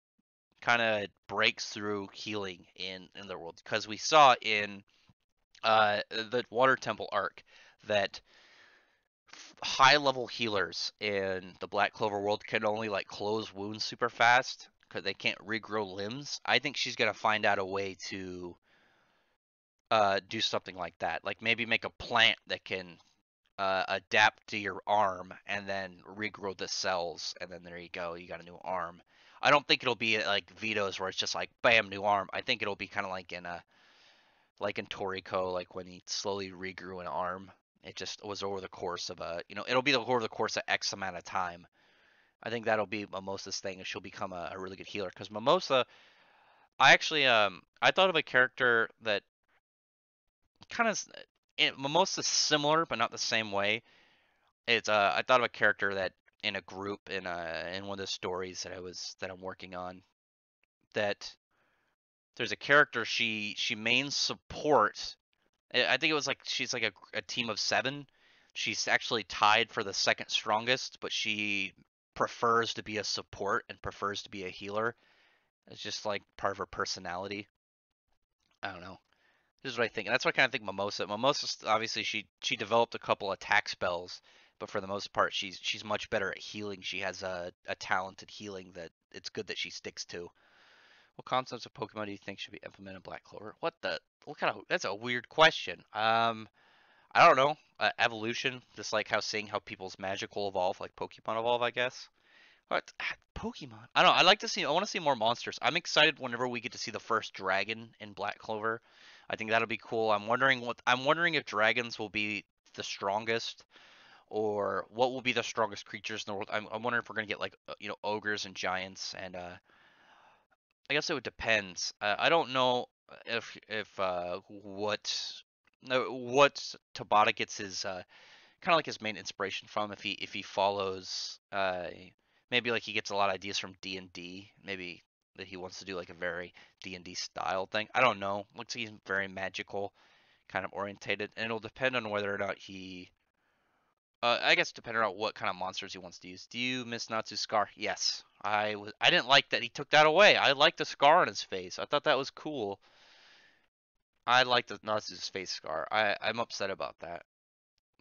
kind of breaks through healing in the world, because we saw in the Water Temple arc that high level healers in the Black Clover world can only like close wounds super fast because they can't regrow limbs. I think she's gonna find out a way to do something like that. Like maybe make a plant that can adapt to your arm and then regrow the cells, and then there you go, you got a new arm. I don't think it'll be like Vito's where it's just like bam, new arm. I think it'll be kind of like in Toriko, like when he slowly regrew an arm. It just was over the course of it'll be over the course of X amount of time. I think that'll be Mimosa's thing, and she'll become a really good healer. Because Mimosa, I thought of a character that kind of Mimosa's similar but not the same way. It's I thought of a character that in a group in one of the stories that I'm working on, that there's a character she mains support. I think it was like she's like a team of 7. She's actually tied for the second strongest, but she prefers to be a support and prefers to be a healer. It's just like part of her personality. I don't know. This is what I think. And that's what I kind of think Mimosa. Mimosa, obviously she developed a couple attack spells, but for the most part she's much better at healing. She has a talent at healing that it's good that she sticks to. What concepts of Pokemon do you think should be implemented in Black Clover? What kind of that's a weird question. I don't know. Evolution, just like seeing how people's magic will evolve, like Pokemon evolve, I guess. What Pokemon? I don't know. I want to see more monsters. I'm excited whenever we get to see the first dragon in Black Clover. I think that'll be cool. I'm wondering if dragons will be the strongest, or what will be the strongest creatures in the world. I'm wondering if we're gonna get like ogres and giants, and I guess it would depend. I don't know if what Tabata gets his kind of like his main inspiration from, if he follows maybe like he gets a lot of ideas from D&D, maybe that he wants to do like a very D&D style thing. I don't know. Looks like he's very magical kind of orientated, and it'll depend on whether or not he I guess depending on what kind of monsters he wants to use. Do you miss Natsu's scar? Yes. I didn't like that he took that away. I liked the scar on his face. I thought that was cool. I like the Natsu's face scar. I'm upset about that.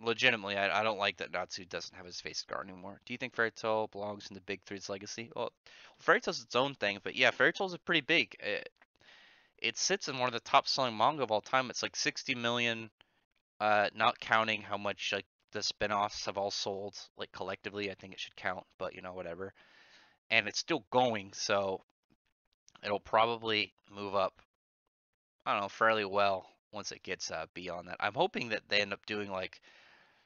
legitimately, I don't like that Natsu doesn't have his face scar anymore. Do you think Fairy Tail belongs in the Big Three's legacy? Well, Fairy Tail's its own thing, but yeah, Fairy Tail's a pretty big. It sits in one of the top selling manga of all time. It's like 60 million, not counting how much like the spin-offs have all sold, like collectively. I think it should count, but you know, whatever. And it's still going, so it'll probably move up, I don't know, fairly well once it gets beyond that. I'm hoping that they end up doing like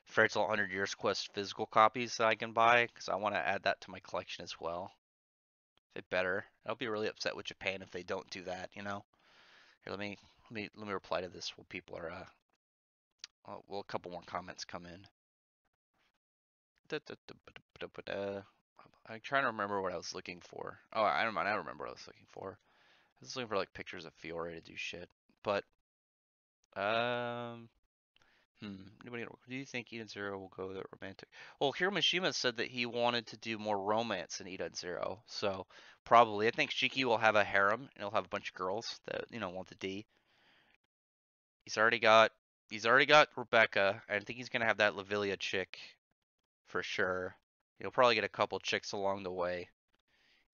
Fairy Tail 100 Years Quest physical copies that I can buy because I want to add that to my collection as well. They better. I'll be really upset with Japan if they don't do that. You know. Here, let me reply to this while people are well, a couple more comments come in. I'm trying to remember what I was looking for. Oh, I don't mind. I don't remember what I was looking for. I was looking for like pictures of Fiore to do shit. But um, anybody? Do you think Eden Zero will go the romantic? Well, Hiromashima said that he wanted to do more romance in Eden Zero, so probably I think Shiki will have a harem and he'll have a bunch of girls that want the D. He's already got he's already got Rebecca. I think he's gonna have that Lavilia chick for sure. He'll probably get a couple chicks along the way.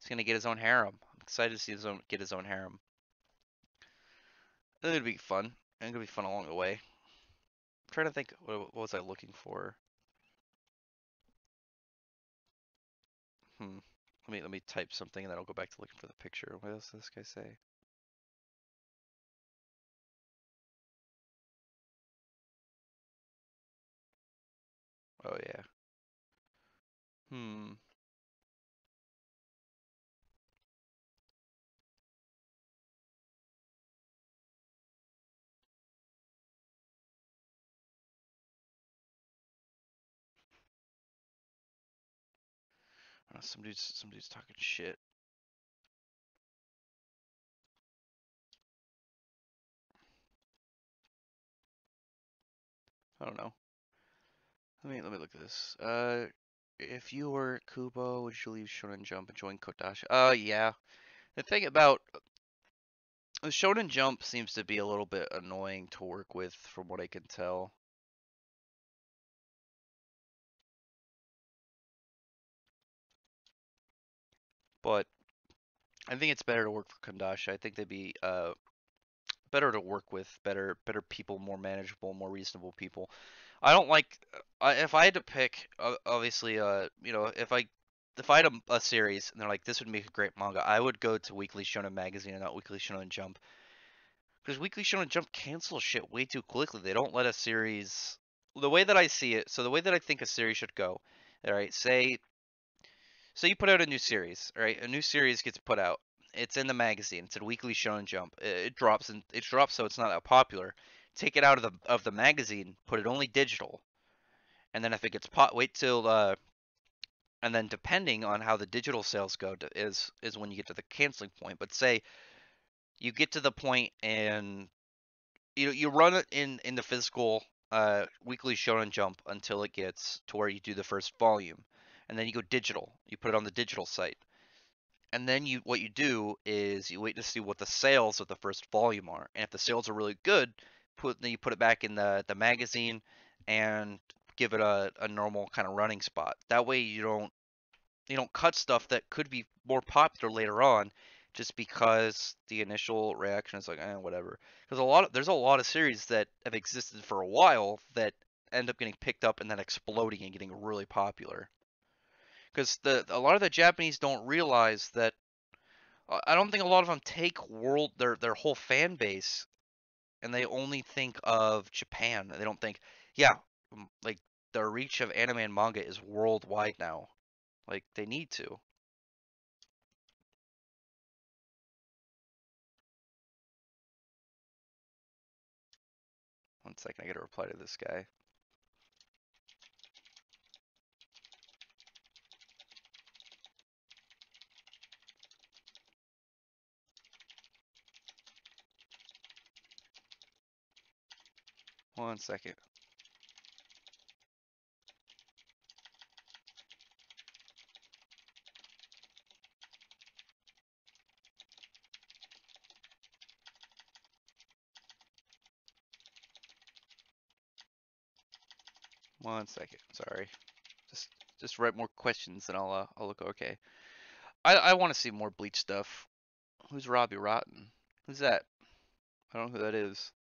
He's gonna get his own harem. I'm excited to see get his own harem. I think it'll be fun. I think it'll be fun along the way. I'm trying to think, what was I looking for? Hmm. Let me type something and then I'll go back to looking for the picture. What else does this guy say? Oh yeah. Hmm. Some dude's talking shit. I don't know. Let me look at this. If you were Kubo, would you leave Shonen Jump and join Kodansha? Yeah. The thing about the Shonen Jump seems to be a little bit annoying to work with, from what I can tell. But I think it's better to work for Kodansha. I think they'd be better to work with, better people, more manageable, more reasonable people. I don't like if I had to pick, obviously, if I had a series and they're like this would make a great manga, I would go to Weekly Shonen Magazine and not Weekly Shonen Jump because Weekly Shonen Jump cancels shit way too quickly. They don't let a series the way that I see it. So the way that I think a series should go, all right, say you put out a new series, all right? A new series gets put out. It's in the magazine. It's a Weekly Shonen Jump. It drops so it's not that popular. Take it out of the magazine, put it only digital, and then if it gets wait till and then depending on how the digital sales go is when you get to the canceling point. But say you get to the point and you run it in the physical Weekly Shonen Jump until it gets to where you do the first volume, and then you go digital. You put it on the digital site and then what you do is you wait to see what the sales of the first volume are, and if the sales are really good, then you put it back in the magazine and give it a normal kind of running spot. That way you don't cut stuff that could be more popular later on just because the initial reaction is like whatever. Because there's a lot of series that have existed for a while that end up getting picked up and then exploding and getting really popular. Because a lot of the Japanese don't realize that I don't think a lot of them take their whole fan base and they only think of Japan. They don't think, yeah, like the reach of anime and manga is worldwide now. Like they need to. 1 second, I gotta reply to this guy. 1 second. 1 second. Sorry. Just write more questions and I'll look okay. I want to see more Bleach stuff. Who's Robbie Rotten? Who's that? I don't know who that is.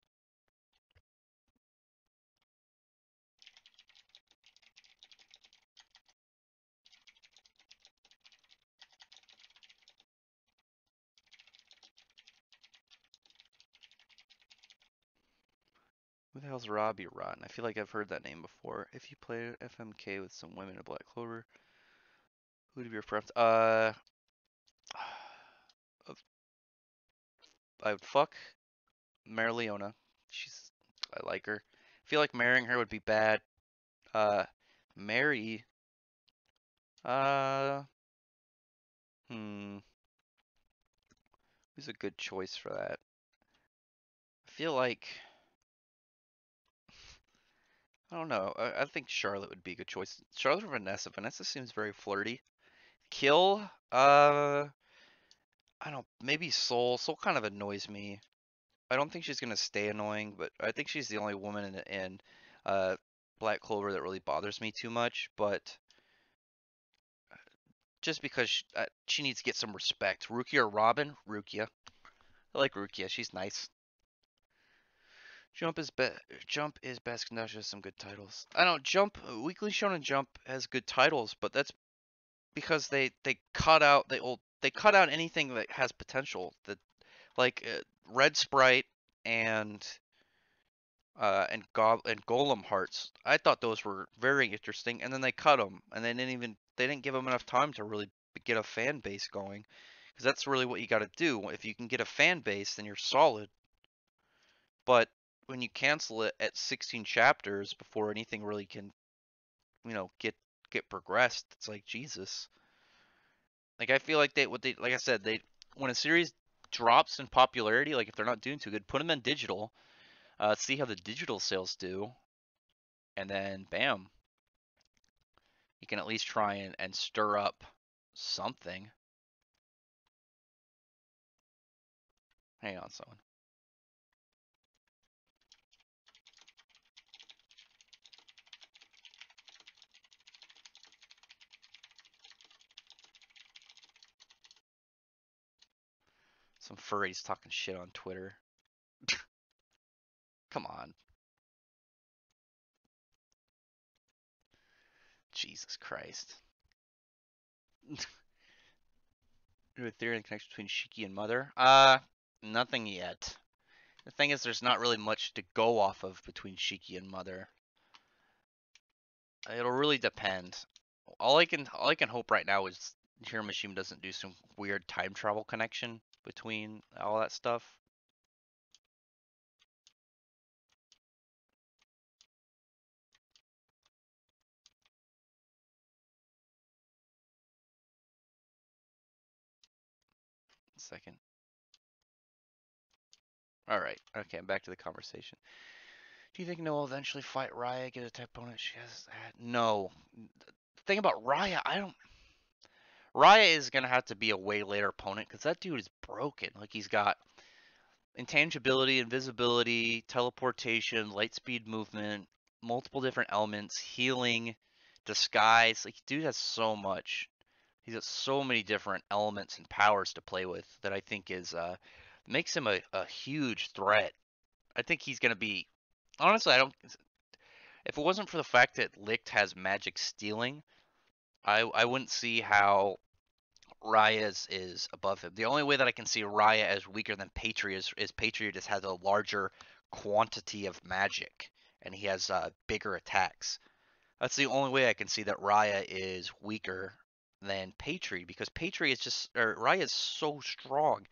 Who the hell's Robbie Rotten? I feel like I've heard that name before. If you play FMK with some women in Black Clover, who would be your preference? I would fuck Marileona. I like her. I feel like marrying her would be bad. Uh, marry. Uh, hmm. Who's a good choice for that? I feel like I don't know. I think Charlotte would be a good choice. Charlotte or Vanessa. Vanessa seems very flirty. Kill. I don't. Maybe Soul. Soul kind of annoys me. I don't think she's gonna stay annoying, but I think she's the only woman in Black Clover that really bothers me too much. But just because she needs to get some respect. Rukia or Robin? Rukia. I like Rukia. She's nice. Jump is best. Now she has some good titles. I don't Jump. Weekly Shonen Jump has good titles, but that's because they cut out they cut out anything that has potential. That like Red Sprite and and Golem Hearts. I thought those were very interesting, and then they cut them, and they didn't give them enough time to really get a fan base going, because that's really what you got to do. If you can get a fan base, then you're solid. But when you cancel it at 16 chapters before anything really can, get progressed, it's like Jesus. Like I feel like like I said, when a series drops in popularity, like if they're not doing too good, put them in digital, see how the digital sales do, and then bam, you can at least try and stir up something. Hang on, someone. Some furries talking shit on Twitter. Come on. Jesus Christ. New theory and connection between Shiki and Mother? Nothing yet. The thing is, there's not really much to go off of between Shiki and Mother. It'll really depend. All I can hope right now is Hiroshima doesn't do some weird time travel connection between all that stuff. Second. All right. Okay, back to the conversation. Do you think Noah will eventually fight Raya, get a type opponent she has had? No. The thing about Raya, I don't. Raya is gonna have to be a way later opponent because that dude is broken. Like he's got intangibility, invisibility, teleportation, light speed movement, multiple different elements, healing, disguise. Like dude has so much. He's got so many different elements and powers to play with that I think is makes him a huge threat. I think he's gonna be honestly, I don't. If it wasn't for the fact that Licht has magic stealing, I wouldn't see how Raya is above him. The only way that I can see Raya as weaker than Patriot is Patriot just has a larger quantity of magic and he has bigger attacks. That's the only way I can see that Raya is weaker than Patriot because Patriot is Raya is so strong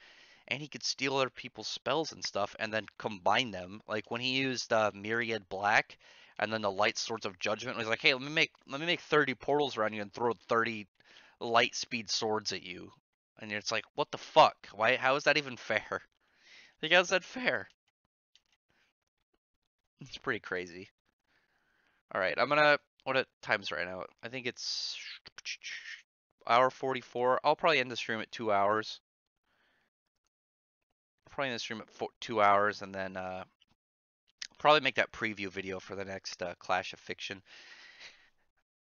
and he could steal other people's spells and stuff and then combine them. Like when he used Myriad Black and then the Light Swords of Judgment, he was like, "Hey, let me make 30 portals around you and throw 30 light speed swords at you." And it's like, "What the fuck? Why how is that even fair?" Like how's that fair? It's pretty crazy. All right, I'm gonna what time's right now? I think it's hour 44. I'll probably end the stream at 2 hours. I'll probably end the stream at 2 hours and then probably make that preview video for the next Clash of Fiction.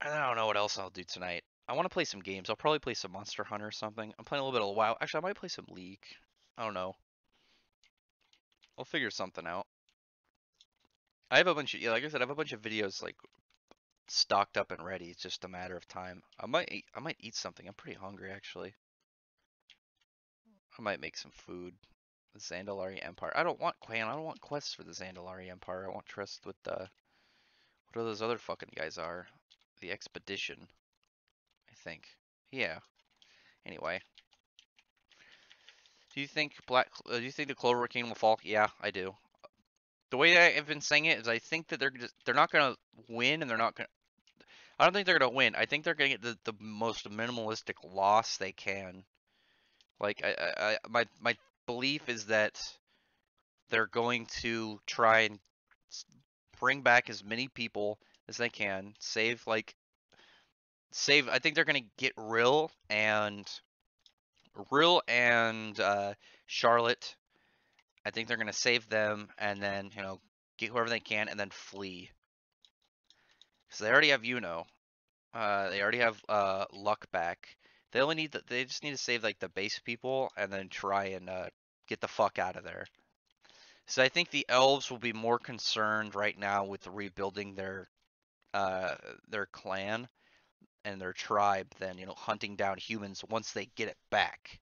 And I don't know what else I'll do tonight. I want to play some games. I'll probably play some Monster Hunter or something. I'm playing a little bit of WoW. Actually, I might play some League. I don't know. I'll figure something out. I have a bunch of, yeah, like I said, I have a bunch of videos like stocked up and ready. It's just a matter of time. I might eat something. I'm pretty hungry actually. I might make some food. The Zandalari Empire. I don't want Clan. I don't want quests for the Zandalari Empire. I want trust with the what are those other fucking guys are? The Expedition, I think. Yeah. Anyway, do you think do you think the Clover King will fall? Yeah, I do. The way I've been saying it is, I think that they're not gonna win, and they're not gonna. I don't think they're gonna win. I think they're gonna get the most minimalistic loss they can. Like my belief is that they're going to try and bring back as many people as they can. Save. I think they're gonna get Rill and Charlotte. I think they're gonna save them and then get whoever they can and then flee. So they already have they already have Luck back. They just need to save like the base people and then try and get the fuck out of there. So I think the elves will be more concerned right now with rebuilding their clan and their tribe than hunting down humans once they get it back.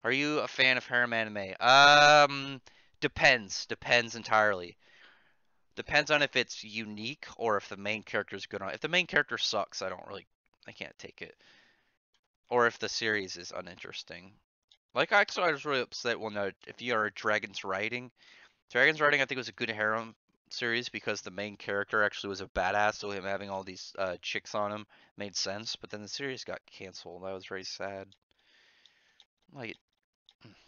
Are you a fan of harem anime? Depends entirely. Depends on if it's unique or if the main character is good on. If the main character sucks, I can't take it. Or if the series is uninteresting. Like actually, I was really upset when if you are Dragon's Riding. Dragon's Riding, I think was a good harem series because the main character actually was a badass, so him having all these chicks on him made sense. But then the series got canceled. That was very sad. Like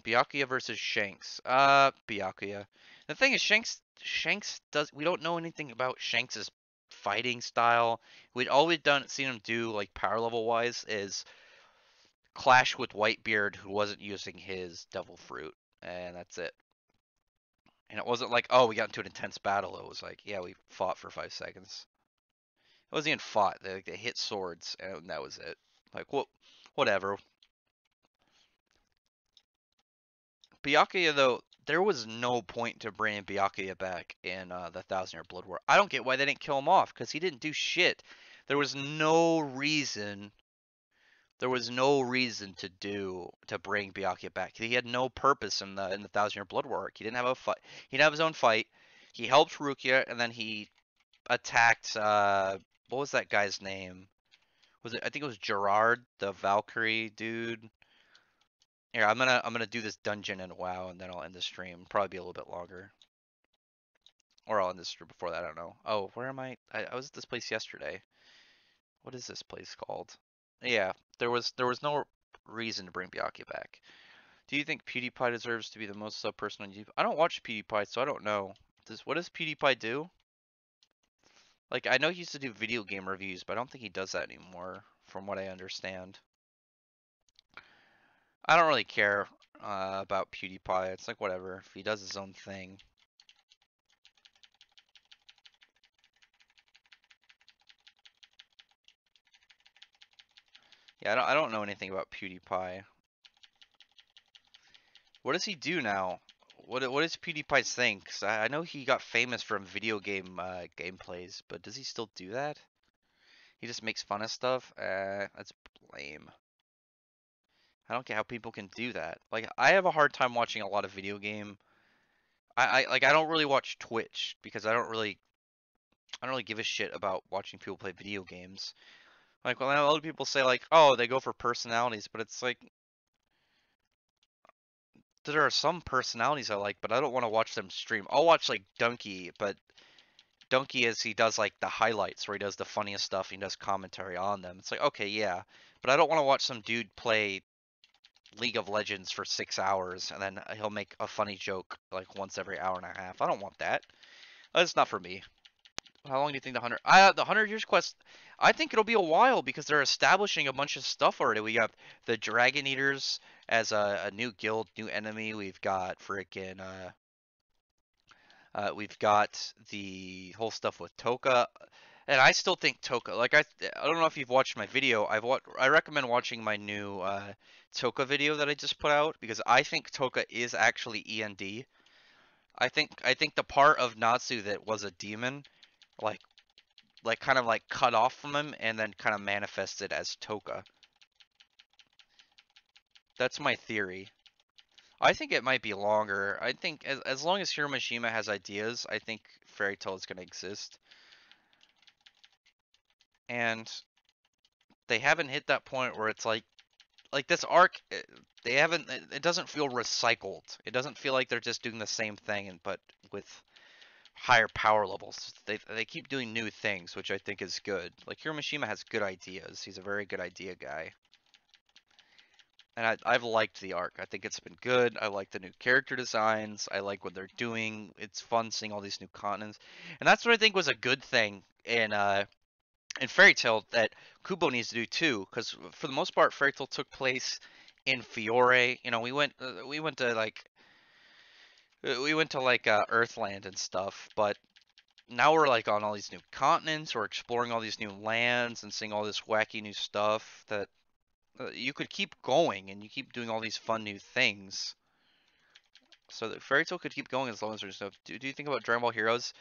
Byakuya versus Shanks. Byakuya. The thing is, Shanks does. We don't know anything about Shanks's fighting style. All we've seen him do, like power level wise, is clash with Whitebeard, who wasn't using his Devil Fruit, and that's it. And it wasn't like, oh, we got into an intense battle. It was like, yeah, we fought for 5 seconds. It wasn't even fought. They hit swords, and that was it. Like, what? Whatever. Byakuya, though, there was no point to bringing Byakuya back in the Thousand Year Blood War. I don't get why they didn't kill him off, because he didn't do shit. There was no reason. There was no reason to bring Byakuya back. He had no purpose in the Thousand Year Blood War arc. He didn't have a fight. He didn't have his own fight. He helped Rukia, and then he attacked. What was that guy's name? Was it? I think it was Gerard, the Valkyrie dude. Here, I'm gonna do this dungeon in WoW, and then I'll end the stream. Probably be a little bit longer, or I'll end the stream before that. I don't know. Oh, where am I? I was at this place yesterday. What is this place called? Yeah, there was no reason to bring Byakuya back. Do you think PewDiePie deserves to be the most sub person on YouTube? I don't watch PewDiePie, so I don't know. What does PewDiePie do? Like, I know he used to do video game reviews, but I don't think he does that anymore, from what I understand. I don't really care about PewDiePie. It's like, whatever. If he does his own thing. Yeah, I don't know anything about PewDiePie. What does he do now? What is PewDiePie's thing? 'Cause I know he got famous from video game gameplays, but does he still do that? He just makes fun of stuff? That's lame. I don't get how people can do that. Like, I have a hard time watching a lot of video game. I don't really watch Twitch because I don't really give a shit about watching people play video games. Like, well, a lot of people say like, oh, they go for personalities, but it's like there are some personalities I like, but I don't want to watch them stream. I'll watch like Donkey, but Donkey is he does like the highlights where he does the funniest stuff. He does commentary on them. It's like okay, yeah, but I don't want to watch some dude play League of Legends for 6 hours and then he'll make a funny joke like once every hour and a half. I don't want that. That's not for me. How long do you think the 100 Years Quest? I think it'll be a while because they're establishing a bunch of stuff already. We got the Dragon Eaters as a new guild, new enemy. We've got the whole stuff with Toka. And I still think Toka, like I don't know if you've watched my video. I recommend watching my new Toka video that I just put out because I think Toka is actually END. I think the part of Natsu that was a demon, like kind of like cut off from him and then kind of manifested as Toka. That's my theory. I think it might be longer. I think as long as Hiromashima has ideas, I think Fairy Tail is going to exist. And they haven't hit that point where it's like this arc, they haven't, it doesn't feel recycled. It doesn't feel like they're just doing the same thing but with higher power levels. They keep doing new things, which I think is good. Like Hiromashima has good ideas. He's a very good idea guy. And I've liked the arc. I think it's been good. I like the new character designs. I like what they're doing. It's fun seeing all these new continents. And that's what I think was a good thing in Fairy Tail that Kubo needs to do too, because for the most part, Fairy Tail took place in Fiore. You know, we went to like Earthland and stuff, but now we're like on all these new continents. We're exploring all these new lands and seeing all this wacky new stuff that you could keep going and you keep doing all these fun new things. So the Fairy Tail could keep going as long as there's no. Do you think about Dragon Ball Heroes?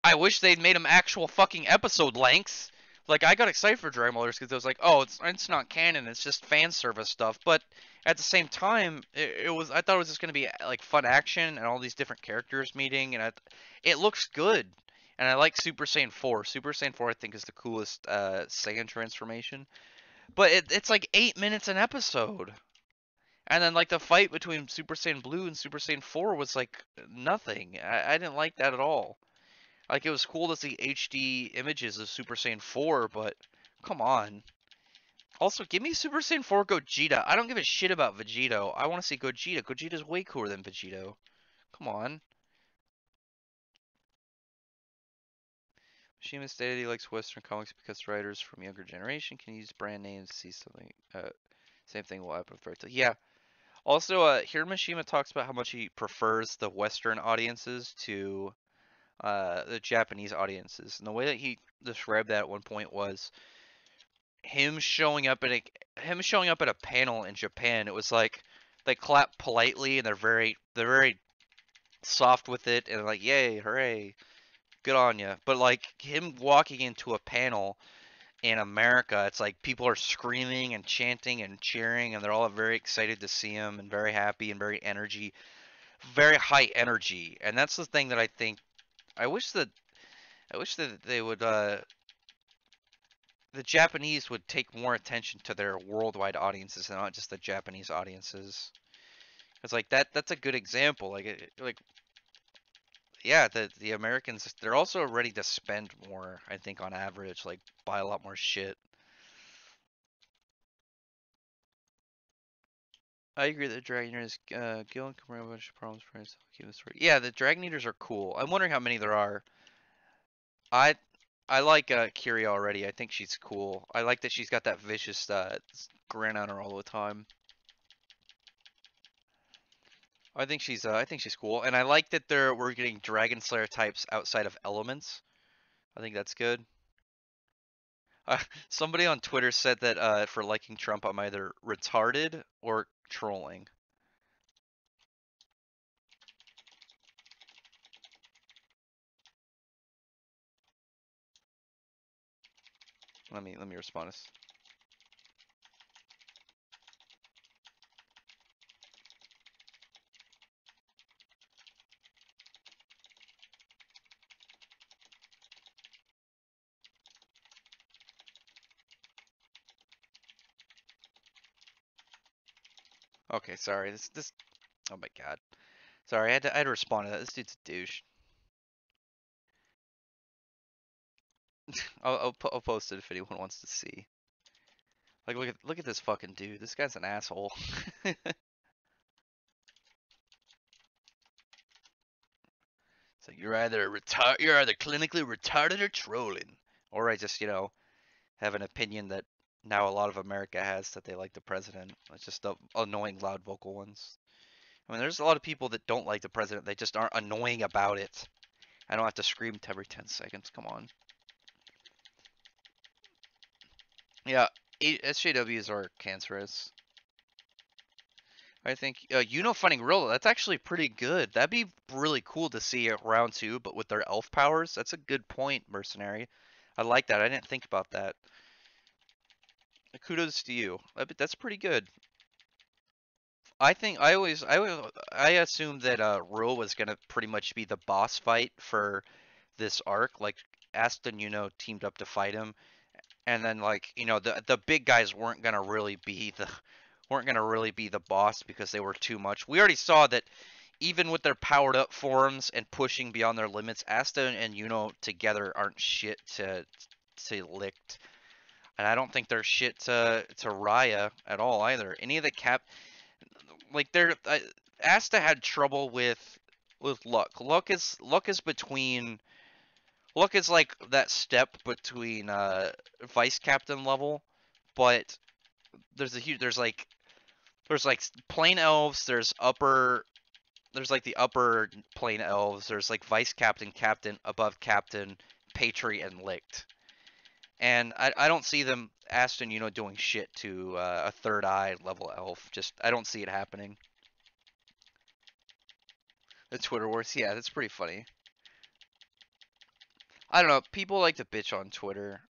I wish they'd made them actual fucking episode lengths. Like I got excited for Dragon Ball because I was like, oh, it's not canon, it's just fan service stuff. But at the same time, it was I thought it was just gonna be like fun action and all these different characters meeting, and it looks good. And I like Super Saiyan 4. Super Saiyan 4 I think is the coolest Saiyan transformation. But it's like 8 minutes an episode. And then like the fight between Super Saiyan Blue and Super Saiyan 4 was like nothing. I didn't like that at all. Like it was cool to see HD images of Super Saiyan 4, but come on. Also, give me Super Saiyan 4 Gogeta. I don't give a shit about Vegito. I want to see Gogeta. Gogeta's way cooler than Vegito. Come on. Shima stated he likes Western comics because writers from younger generation can use brand names to see something. Same thing will happen with Fairy Tail. Yeah. Also, Hiromashima talks about how much he prefers the Western audiences to the Japanese audiences. And the way that he described that at one point was him showing up at a panel in Japan. It was like they clap politely and they're very soft with it and like yay, hooray, good on you. But like him walking into a panel in America, it's like people are screaming and chanting and cheering and they're all very excited to see him and very happy and very high energy. And that's the thing that I think I wish that they would the Japanese would take more attention to their worldwide audiences and not just the Japanese audiences. It's like that's a good example. Like yeah, the Americans they're also ready to spend more, I think on average, like buy a lot more shit. I agree that Dragon Eaters Gil and come around a bunch of problems for us. Keep this story. Yeah, the Dragon Eaters are cool. I'm wondering how many there are. I I like Kiri already. I think she's cool. I like that she's got that vicious grin on her all the time. I think she's cool, and I like that we're getting Dragon Slayer types outside of Elements. I think that's good. Uh, somebody on Twitter said that for liking Trump, I'm either retarded or trolling. Let me respond to this. Okay, sorry. This. Oh my god. Sorry, I had to respond to that. This dude's a douche. I'll post it if anyone wants to see. Like look at this fucking dude. This guy's an asshole. It's like you're either clinically retarded or trolling, or I just have an opinion that now a lot of America has that they like the president. It's just the annoying, loud, vocal ones. I mean, there's a lot of people that don't like the president. They just aren't annoying about it. I don't have to scream every 10 seconds. Come on. Yeah, SJWs are cancerous. I think Fighting Gorilla, that's actually pretty good. That'd be really cool to see at round two, but with their elf powers. That's a good point, Mercenary. I like that. I didn't think about that. Kudos to you. That's pretty good. I think I assumed that Rule was gonna pretty much be the boss fight for this arc. Like Aston, teamed up to fight him, and then like the big guys weren't gonna really be the boss because they were too much. We already saw that even with their powered up forms and pushing beyond their limits, Asta and together aren't shit to Licht, and I don't think they're shit to Raya at all either. Any of the like they're Asta had trouble with Luck. Luck is like that step between vice captain level, but there's like plain elves, there's like the upper plane elves. There's like vice captain, captain, above captain, patri, and licht. And I don't see them Aston, doing shit to a third eye level elf. Just I don't see it happening. The Twitter wars, yeah, that's pretty funny. I don't know. People like to bitch on Twitter.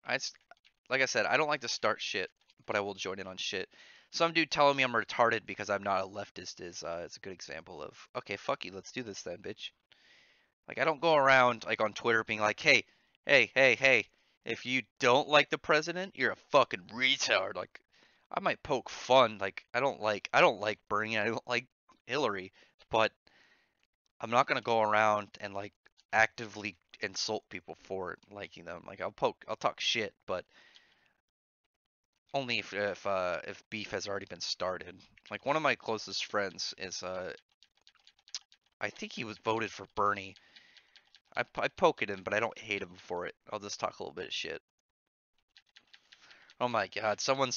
Like I said, I don't like to start shit, but I will join in on shit. Some dude telling me I'm retarded because I'm not a leftist is a good example of okay, fuck you, let's do this then, bitch. Like I don't go around like on Twitter being like, hey, if you don't like the president, you're a fucking retard. Like I might poke fun. Like I don't like Bernie. I don't like Hillary, but I'm not gonna go around and like actively insult people for liking them. Like I'll talk shit, but only if beef has already been started. Like one of my closest friends is I think he was voted for Bernie. I poke at him, but I don't hate him for it. I'll just talk a little bit of shit. Oh my god, someone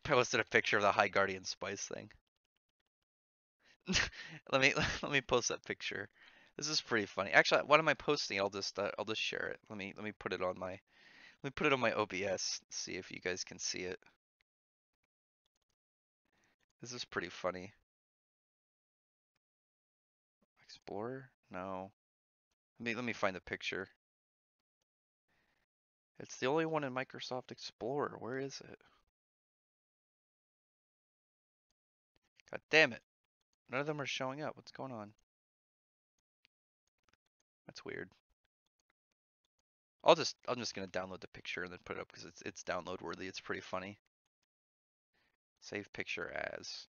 posted a picture of the High Guardian Spice thing. let me post that picture. This is pretty funny. Actually, what am I posting? I'll just share it. Let me put it on my OBS. See if you guys can see it. This is pretty funny. Explorer? No. Let me find the picture. It's the only one in Microsoft Explorer. Where is it? God damn it. None of them are showing up. What's going on? That's weird. I'm just gonna download the picture and then put it up because it's download worthy. It's pretty funny. Save picture as.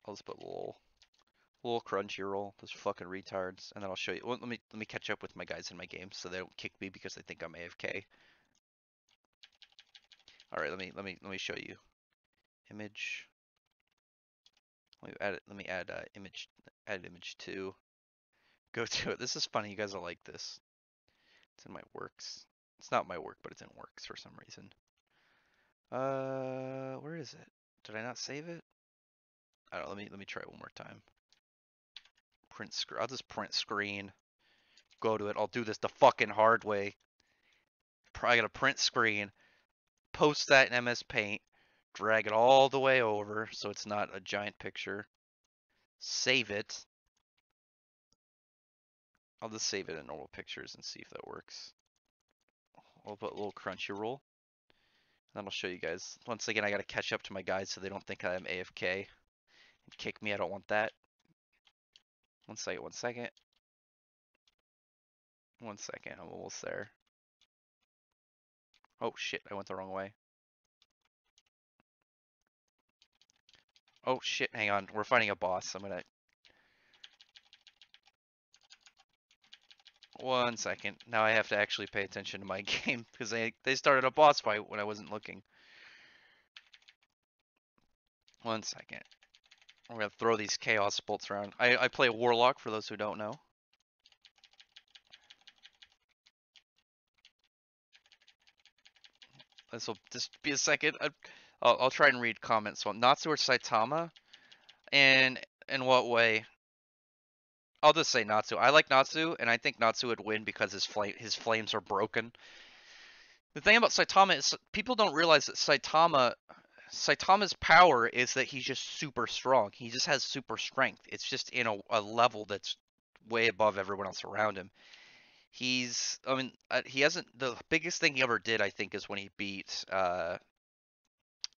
I'll just put little Crunchyroll. Those fucking retards, and then I'll show you. Well, let me catch up with my guys in my game so they don't kick me because they think I'm AFK. All right, let me show you. Image. Let me add it. Let me add image. Add image 2. Go to it. This is funny. You guys will like this. It's in my works. It's not my work, but it's in works for some reason. Where is it? Did I not save it? I don't know. Let me try it one more time. Print screen. I'll just print screen. Go to it. I'll do this the fucking hard way. I gotta print screen. Post that in MS Paint. Drag it all the way over so it's not a giant picture. Save it. I'll just save it in normal pictures and see if that works. I'll put a little Crunchyroll. Then I'll show you guys. Once again, I gotta catch up to my guys so they don't think I'm AFK and kick me. I don't want that. One second, one second. One second, I'm almost there. Oh shit, I went the wrong way. Oh shit, hang on. We're fighting a boss. I'm gonna... One second. Now I have to actually pay attention to my game because they started a boss fight when I wasn't looking. One second. We're gonna throw these chaos bolts around. I play Warlock for those who don't know. This will just be a second. I'll try and read comments. So Natsu or Saitama? And in what way? I'll just say Natsu. I like Natsu, and I think Natsu would win because his flames are broken. The thing about Saitama is people don't realize that Saitama's power is that he's just super strong. He just has super strength. It's just in a level that's way above everyone else around him. I mean, he hasn't. The biggest thing he ever did, I think, is when he beat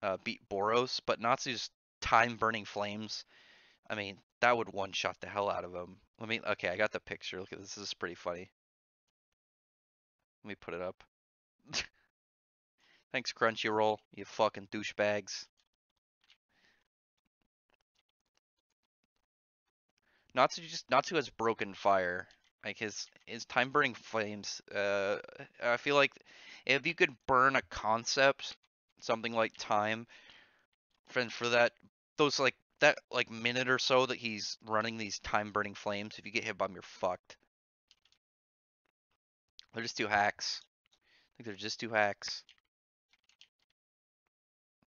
Boros. But Natsu's time burning flames. I mean, that would one shot the hell out of him. Okay, I got the picture. Look at this. This is pretty funny. Let me put it up. Thanks, Crunchyroll, you fucking douchebags. Natsu has broken fire. Like his time burning flames. I feel like if you could burn a concept, something like time, for that those like that like minute or so that he's running these time burning flames, if you get hit by them, you're fucked. They're just two hacks. I think they're just two hacks.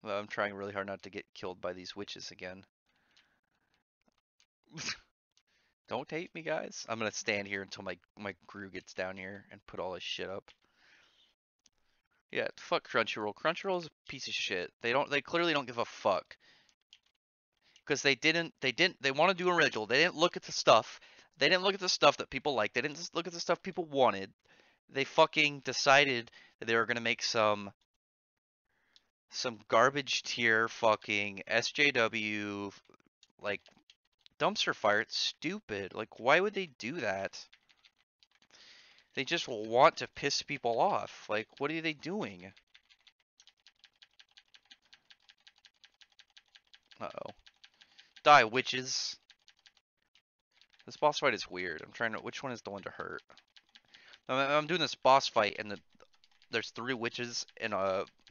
Well, I'm trying really hard not to get killed by these witches again. Don't hate me, guys. I'm gonna stand here until my crew gets down here and put all this shit up. Yeah, fuck Crunchyroll. Crunchyroll's a piece of shit. They clearly don't give a fuck. Because they want to do original. They didn't look at the stuff. They didn't look at the stuff that people liked. They didn't just look at the stuff people wanted. They fucking decided that they were gonna make some garbage tier fucking SJW like dumpster fire. It's stupid. Like, why would they do that? They just want to piss people off. Like, what are they doing? Uh-oh. Die, witches. This boss fight is weird. I'm trying to... Which one is the one to hurt? I'm doing this boss fight, and there's 3 witches, and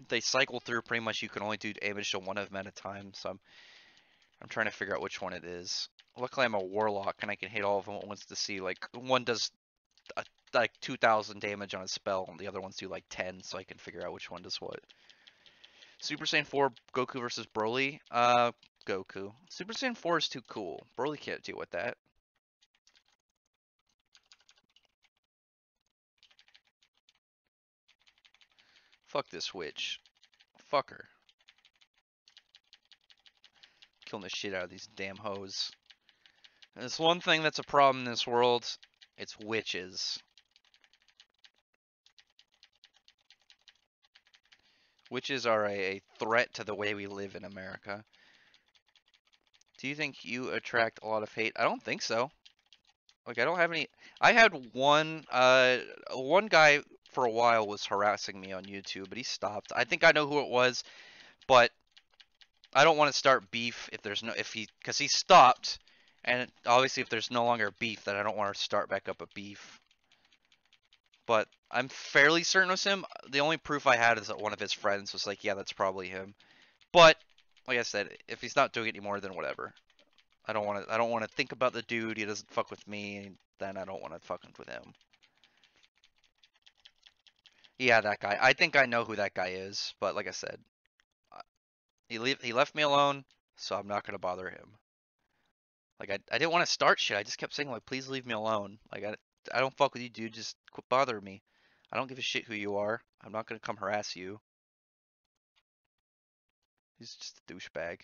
they cycle through pretty much. You can only do damage to one of them at a time, so I'm trying to figure out which one it is. Luckily, I'm a warlock, and I can hit all of them at once to see, like, one does like 2,000 damage on a spell, and the other ones do like 10, so I can figure out which one does what. Super Saiyan 4 Goku versus Broly. Goku. Super Saiyan 4 is too cool. Broly can't deal with that. Fuck this witch. Fuck her. Killing the shit out of these damn hoes. There's one thing that's a problem in this world. It's witches. Witches are a threat to the way we live in America. Do you think you attract a lot of hate? I don't think so. Like, I don't have any... I had one guy for a while was harassing me on YouTube, but he stopped. I think I know who it was, but I don't want to start beef because he stopped, and obviously if there's no longer beef, then I don't want to start back up a beef. But I'm fairly certain it was him. The only proof I had is that one of his friends was like, yeah, that's probably him. But, like I said, if he's not doing it anymore, then whatever. I don't want to think about the dude. He doesn't fuck with me, then I don't want to fuck with him. Yeah, that guy. I think I know who that guy is, but like I said, he left me alone, so I'm not gonna bother him. Like I didn't want to start shit. I just kept saying like, please leave me alone. Like I don't fuck with you, dude. Just quit bothering me. I don't give a shit who you are. I'm not gonna come harass you. He's just a douchebag.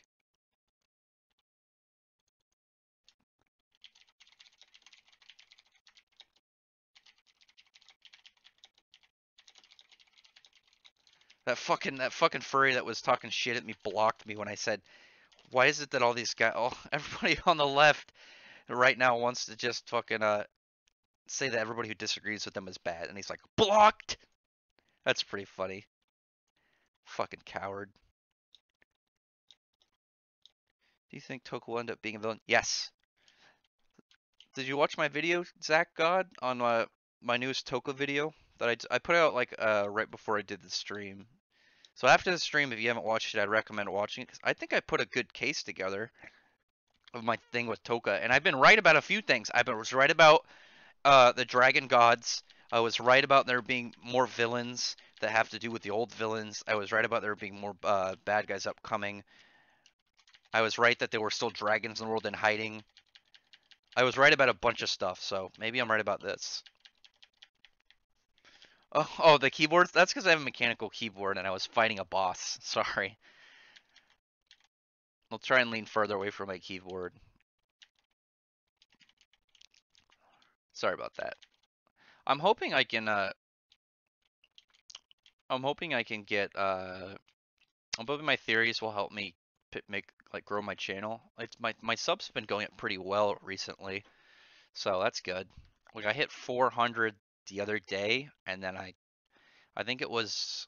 That fucking furry that was talking shit at me blocked me when I said, why is it that all these guys, everybody on the left right now wants to just fucking say that everybody who disagrees with them is bad, and he's like, blocked. That's pretty funny. Fucking coward. Do you think Toka will end up being a villain? Yes. Did you watch my video, Zach God, on my newest Toka video that I put out like right before I did the stream? So after the stream, if you haven't watched it, I'd recommend watching it because I think I put a good case together of my thing with Toka, and I've been right about a few things. Was right about the Dragon Gods. I was right about there being more villains that have to do with the old villains. I was right about there being more bad guys upcoming. I was right that there were still dragons in the world in hiding. I was right about a bunch of stuff, so maybe I'm right about this. Oh, the keyboards? That's because I have a mechanical keyboard and I was fighting a boss. Sorry. I'll try and lean further away from my keyboard. Sorry about that. I'm hoping I can I'm hoping I can get I'm hoping my theories will help me make like grow my channel. It's my subs been going up pretty well recently, so that's good. Like I hit 400 the other day, and then I think it was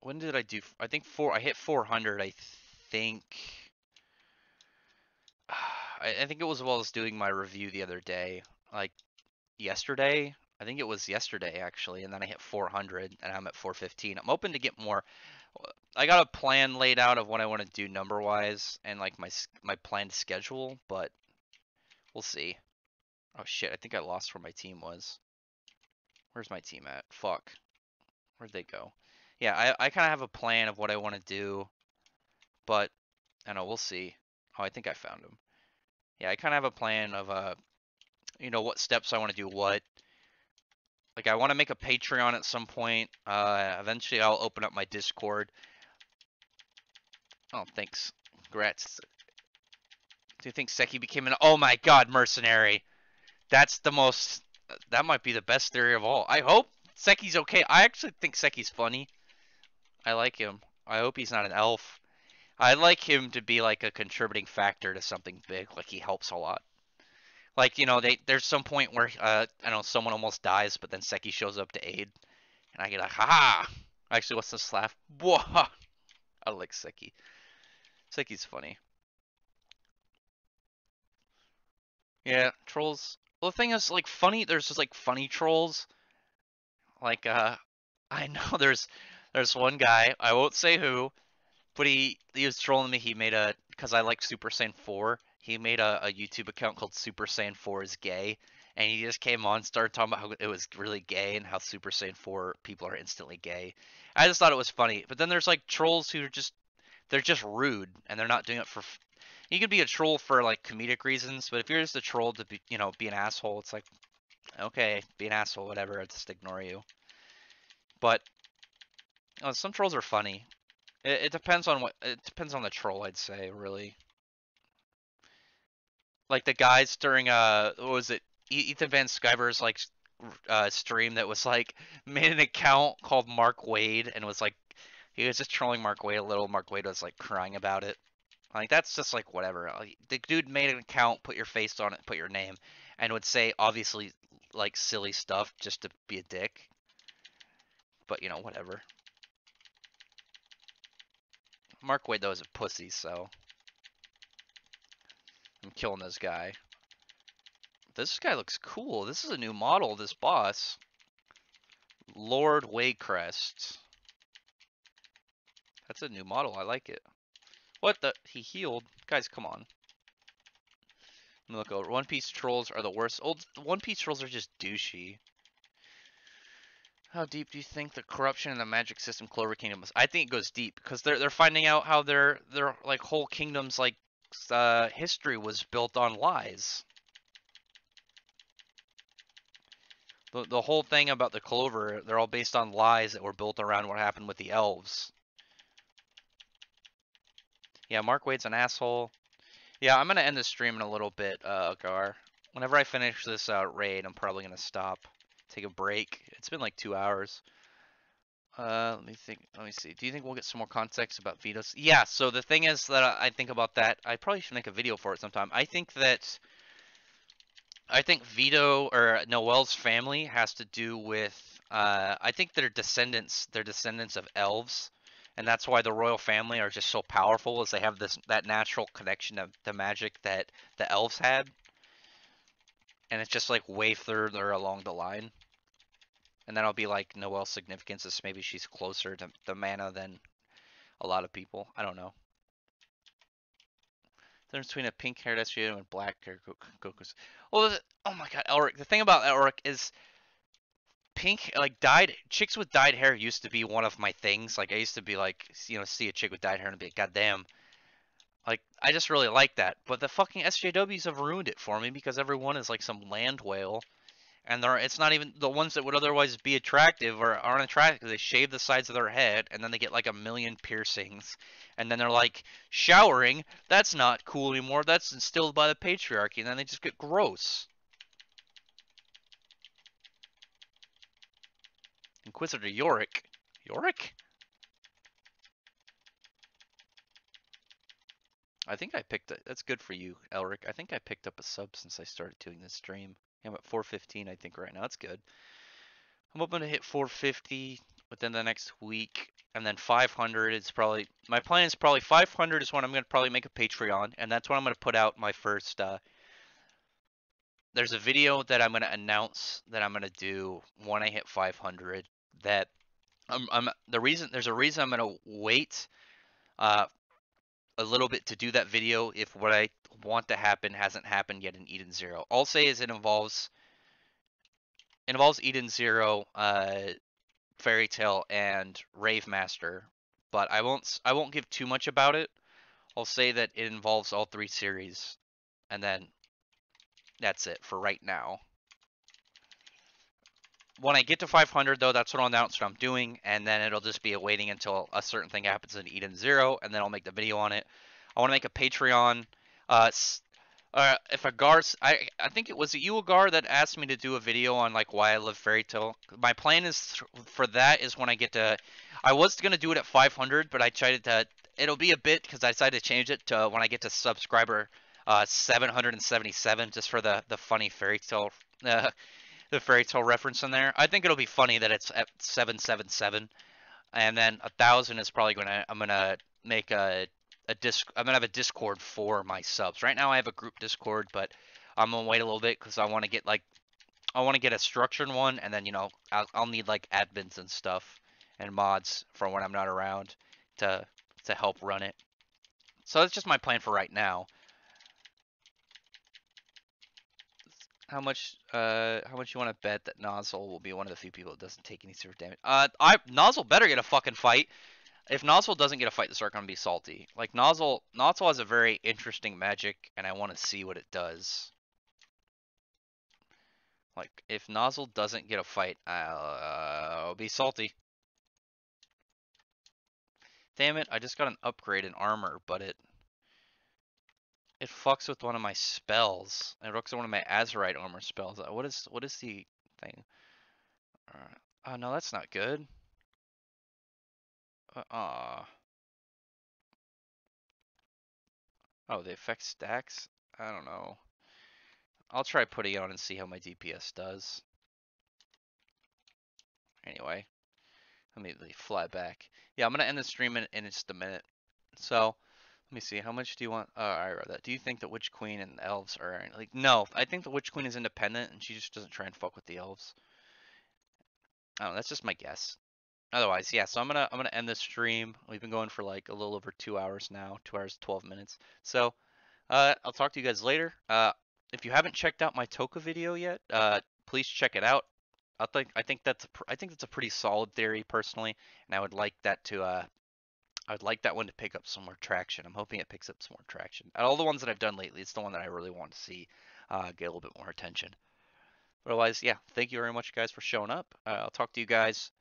when did I do? I think I hit 400. I think I think it was while I was doing my review the other day, like yesterday. I think it was yesterday actually, and then I hit 400, and I'm at 415. I'm hoping to get more. I got a plan laid out of what I want to do number wise and like my planned schedule, but we'll see. Oh shit, I think I lost where my team was. Where's my team at? Fuck. Where'd they go? Yeah, I kind of have a plan of what I want to do, but I don't know, we'll see. Oh, I think I found him. Yeah, I kind of have a plan of what steps I want to do what. Like I want to make a Patreon at some point. Eventually I'll open up my Discord. Oh, thanks. Congrats. Do you think Seki became an oh my god mercenary? That's the most. That might be the best theory of all. I hope Seki's okay. I actually think Seki's funny. I like him. I hope he's not an elf. I like him to be like a contributing factor to something big. Like he helps a lot. Like there's some point where I don't know someone almost dies, but then Seki shows up to aid, and I get like, haha. Actually, what's this laugh? Whoa. I like Seki. Seki's funny. Yeah, trolls. Well, the thing is, like, funny. There's just like funny trolls. Like, I know there's one guy. I won't say who, but he was trolling me. He made because I like Super Saiyan 4. He made a YouTube account called Super Saiyan 4 is gay, and he just came on, started talking about how it was really gay and how Super Saiyan 4 people are instantly gay. I just thought it was funny. But then there's like trolls who are they're just rude and they're not doing it for. You could be a troll for like comedic reasons, but if you're just a troll to be an asshole, it's like okay, be an asshole, whatever. I'll just ignore you. But some trolls are funny. It depends on it depends on the troll, I'd say, really. Like the guys during what was it? Ethan Van Sciver's like stream that was like made an account called Mark Wade and was like he was just trolling Mark Wade a little. Mark Wade was like crying about it. Like that's just like whatever. Like, the dude made an account, put your face on it, put your name, and would say obviously like silly stuff just to be a dick. But whatever. Mark Wade though is a pussy, so I'm killing this guy. This guy looks cool. This is a new model, this boss. Lord Waycrest. That's a new model. I like it. What the? He healed? Guys, come on. Let me look over. One Piece trolls are the worst. Old One Piece trolls are just douchey. How deep do you think the corruption in the magic system Clover Kingdom is? I think it goes deep because they're finding out how their like whole kingdom's like history was built on lies. The whole thing about the Clover, they're all based on lies that were built around what happened with the elves. Yeah, Mark Wade's an asshole. Yeah, I'm gonna end the stream in a little bit, Gar. Whenever I finish this raid, I'm probably gonna stop, take a break. It's been like 2 hours. Let me think. Let me see. Do you think we'll get some more context about Vito's? Yeah. So the thing is that I think about that. I probably should make a video for it sometime. I think Vito or Noel's family has to do with. I think they're descendants. They're descendants of elves, and that's why the royal family are just so powerful, is they have that natural connection to magic that the elves had, and it's just like way further along the line. And then I'll be like Noel's significance is maybe she's closer to the mana than a lot of people. I don't know. The difference between a pink-haired SGA and a black-haired Goku's. Well, oh my god, Elric. The thing about Elric is pink, like dyed chicks with dyed hair used to be one of my things. Like I used to be like, see a chick with dyed hair and be like, God damn. Like I just really like that. But the fucking SJWs have ruined it for me because everyone is like some land whale, and it's not even the ones that would otherwise be attractive or aren't attractive because they shave the sides of their head and then they get like a million piercings, and then they're like showering. That's not cool anymore. That's instilled by the patriarchy, and then they just get gross. Inquisitor Yorick. Yorick? I think I picked it. That's good for you, Elric. I think I picked up a sub since I started doing this stream. I'm at 415, I think, right now. That's good. I'm hoping to hit 450 within the next week, and then 500 is probably my plan. Is probably 500 is when I'm gonna probably make a Patreon, and that's when I'm gonna put out my first. There's a video that I'm gonna announce that I'm gonna do when I hit 500. That there's a reason I'm gonna wait uh, a little bit to do that video if what I want to happen hasn't happened yet in Eden Zero. All I'll say is it involves Eden Zero, Fairy Tail, and Rave Master, but I won't give too much about it. I'll say that it involves all three series, and then that's it for right now. When I get to 500, though, that's what I'll announce what I'm doing, and then it'll just be a waiting until a certain thing happens in Eden Zero, and then I'll make the video on it. I want to make a Patreon. If a Gar, I think it was you, Gar, that asked me to do a video on like why I love Fairy Tail. My plan is for that is when I get to. I was gonna do it at 500, but I tried to. It'll be a bit because I decided to change it to when I get to subscriber 777, just for the funny Fairy Tail. The Fairy Tail reference in there. I think it'll be funny that it's at 777, and then 1,000 is probably I'm gonna make I'm gonna have a Discord for my subs. Right now I have a group Discord, but I'm gonna wait a little bit because I want to get a structured one, and then I'll need like admins and stuff and mods for when I'm not around to help run it. So that's just my plan for right now. How much you want to bet that Nozzle will be one of the few people that doesn't take any serious damage? Nozzle better get a fucking fight. If Nozzle doesn't get a fight, the start gonna be salty. Like Nozzle has a very interesting magic, and I want to see what it does. Like if Nozzle doesn't get a fight, I'll be salty. Damn it! I just got an upgrade in armor, but it fucks with one of my spells. It fucks with one of my Azurite armor spells. What is the thing? Oh no, that's not good. Oh, the effect stacks? I don't know. I'll try putting it on and see how my DPS does. Anyway, let me fly back. Yeah, I'm gonna end the stream in just a minute. So, let me see. How much do you want? I read that. Do you think the Witch Queen and the elves are like? No, I think the Witch Queen is independent and she just doesn't try and fuck with the elves. I don't know. That's just my guess. Otherwise, yeah. So I'm gonna end this stream. We've been going for like a little over 2 hours now. 2 hours 12 minutes. So, I'll talk to you guys later. If you haven't checked out my Toka video yet, please check it out. I think that's a pretty solid theory personally, and I would like that one to pick up some more traction. I'm hoping it picks up some more traction. Out of all the ones that I've done lately, it's the one that I really want to see get a little bit more attention. Otherwise, yeah, thank you very much, guys, for showing up. I'll talk to you guys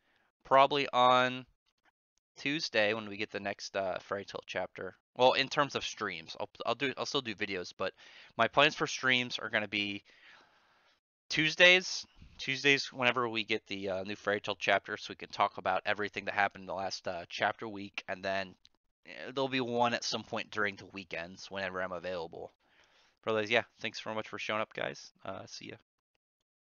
probably on Tuesday when we get the next Fairy Tail chapter. Well, in terms of streams, I'll still do videos, but my plans for streams are going to be Tuesdays whenever we get the new Fairy Tail chapter, so we can talk about everything that happened in the last chapter week, and then there'll be one at some point during the weekends whenever I'm available. But otherwise, yeah, thanks very much for showing up, guys. See ya.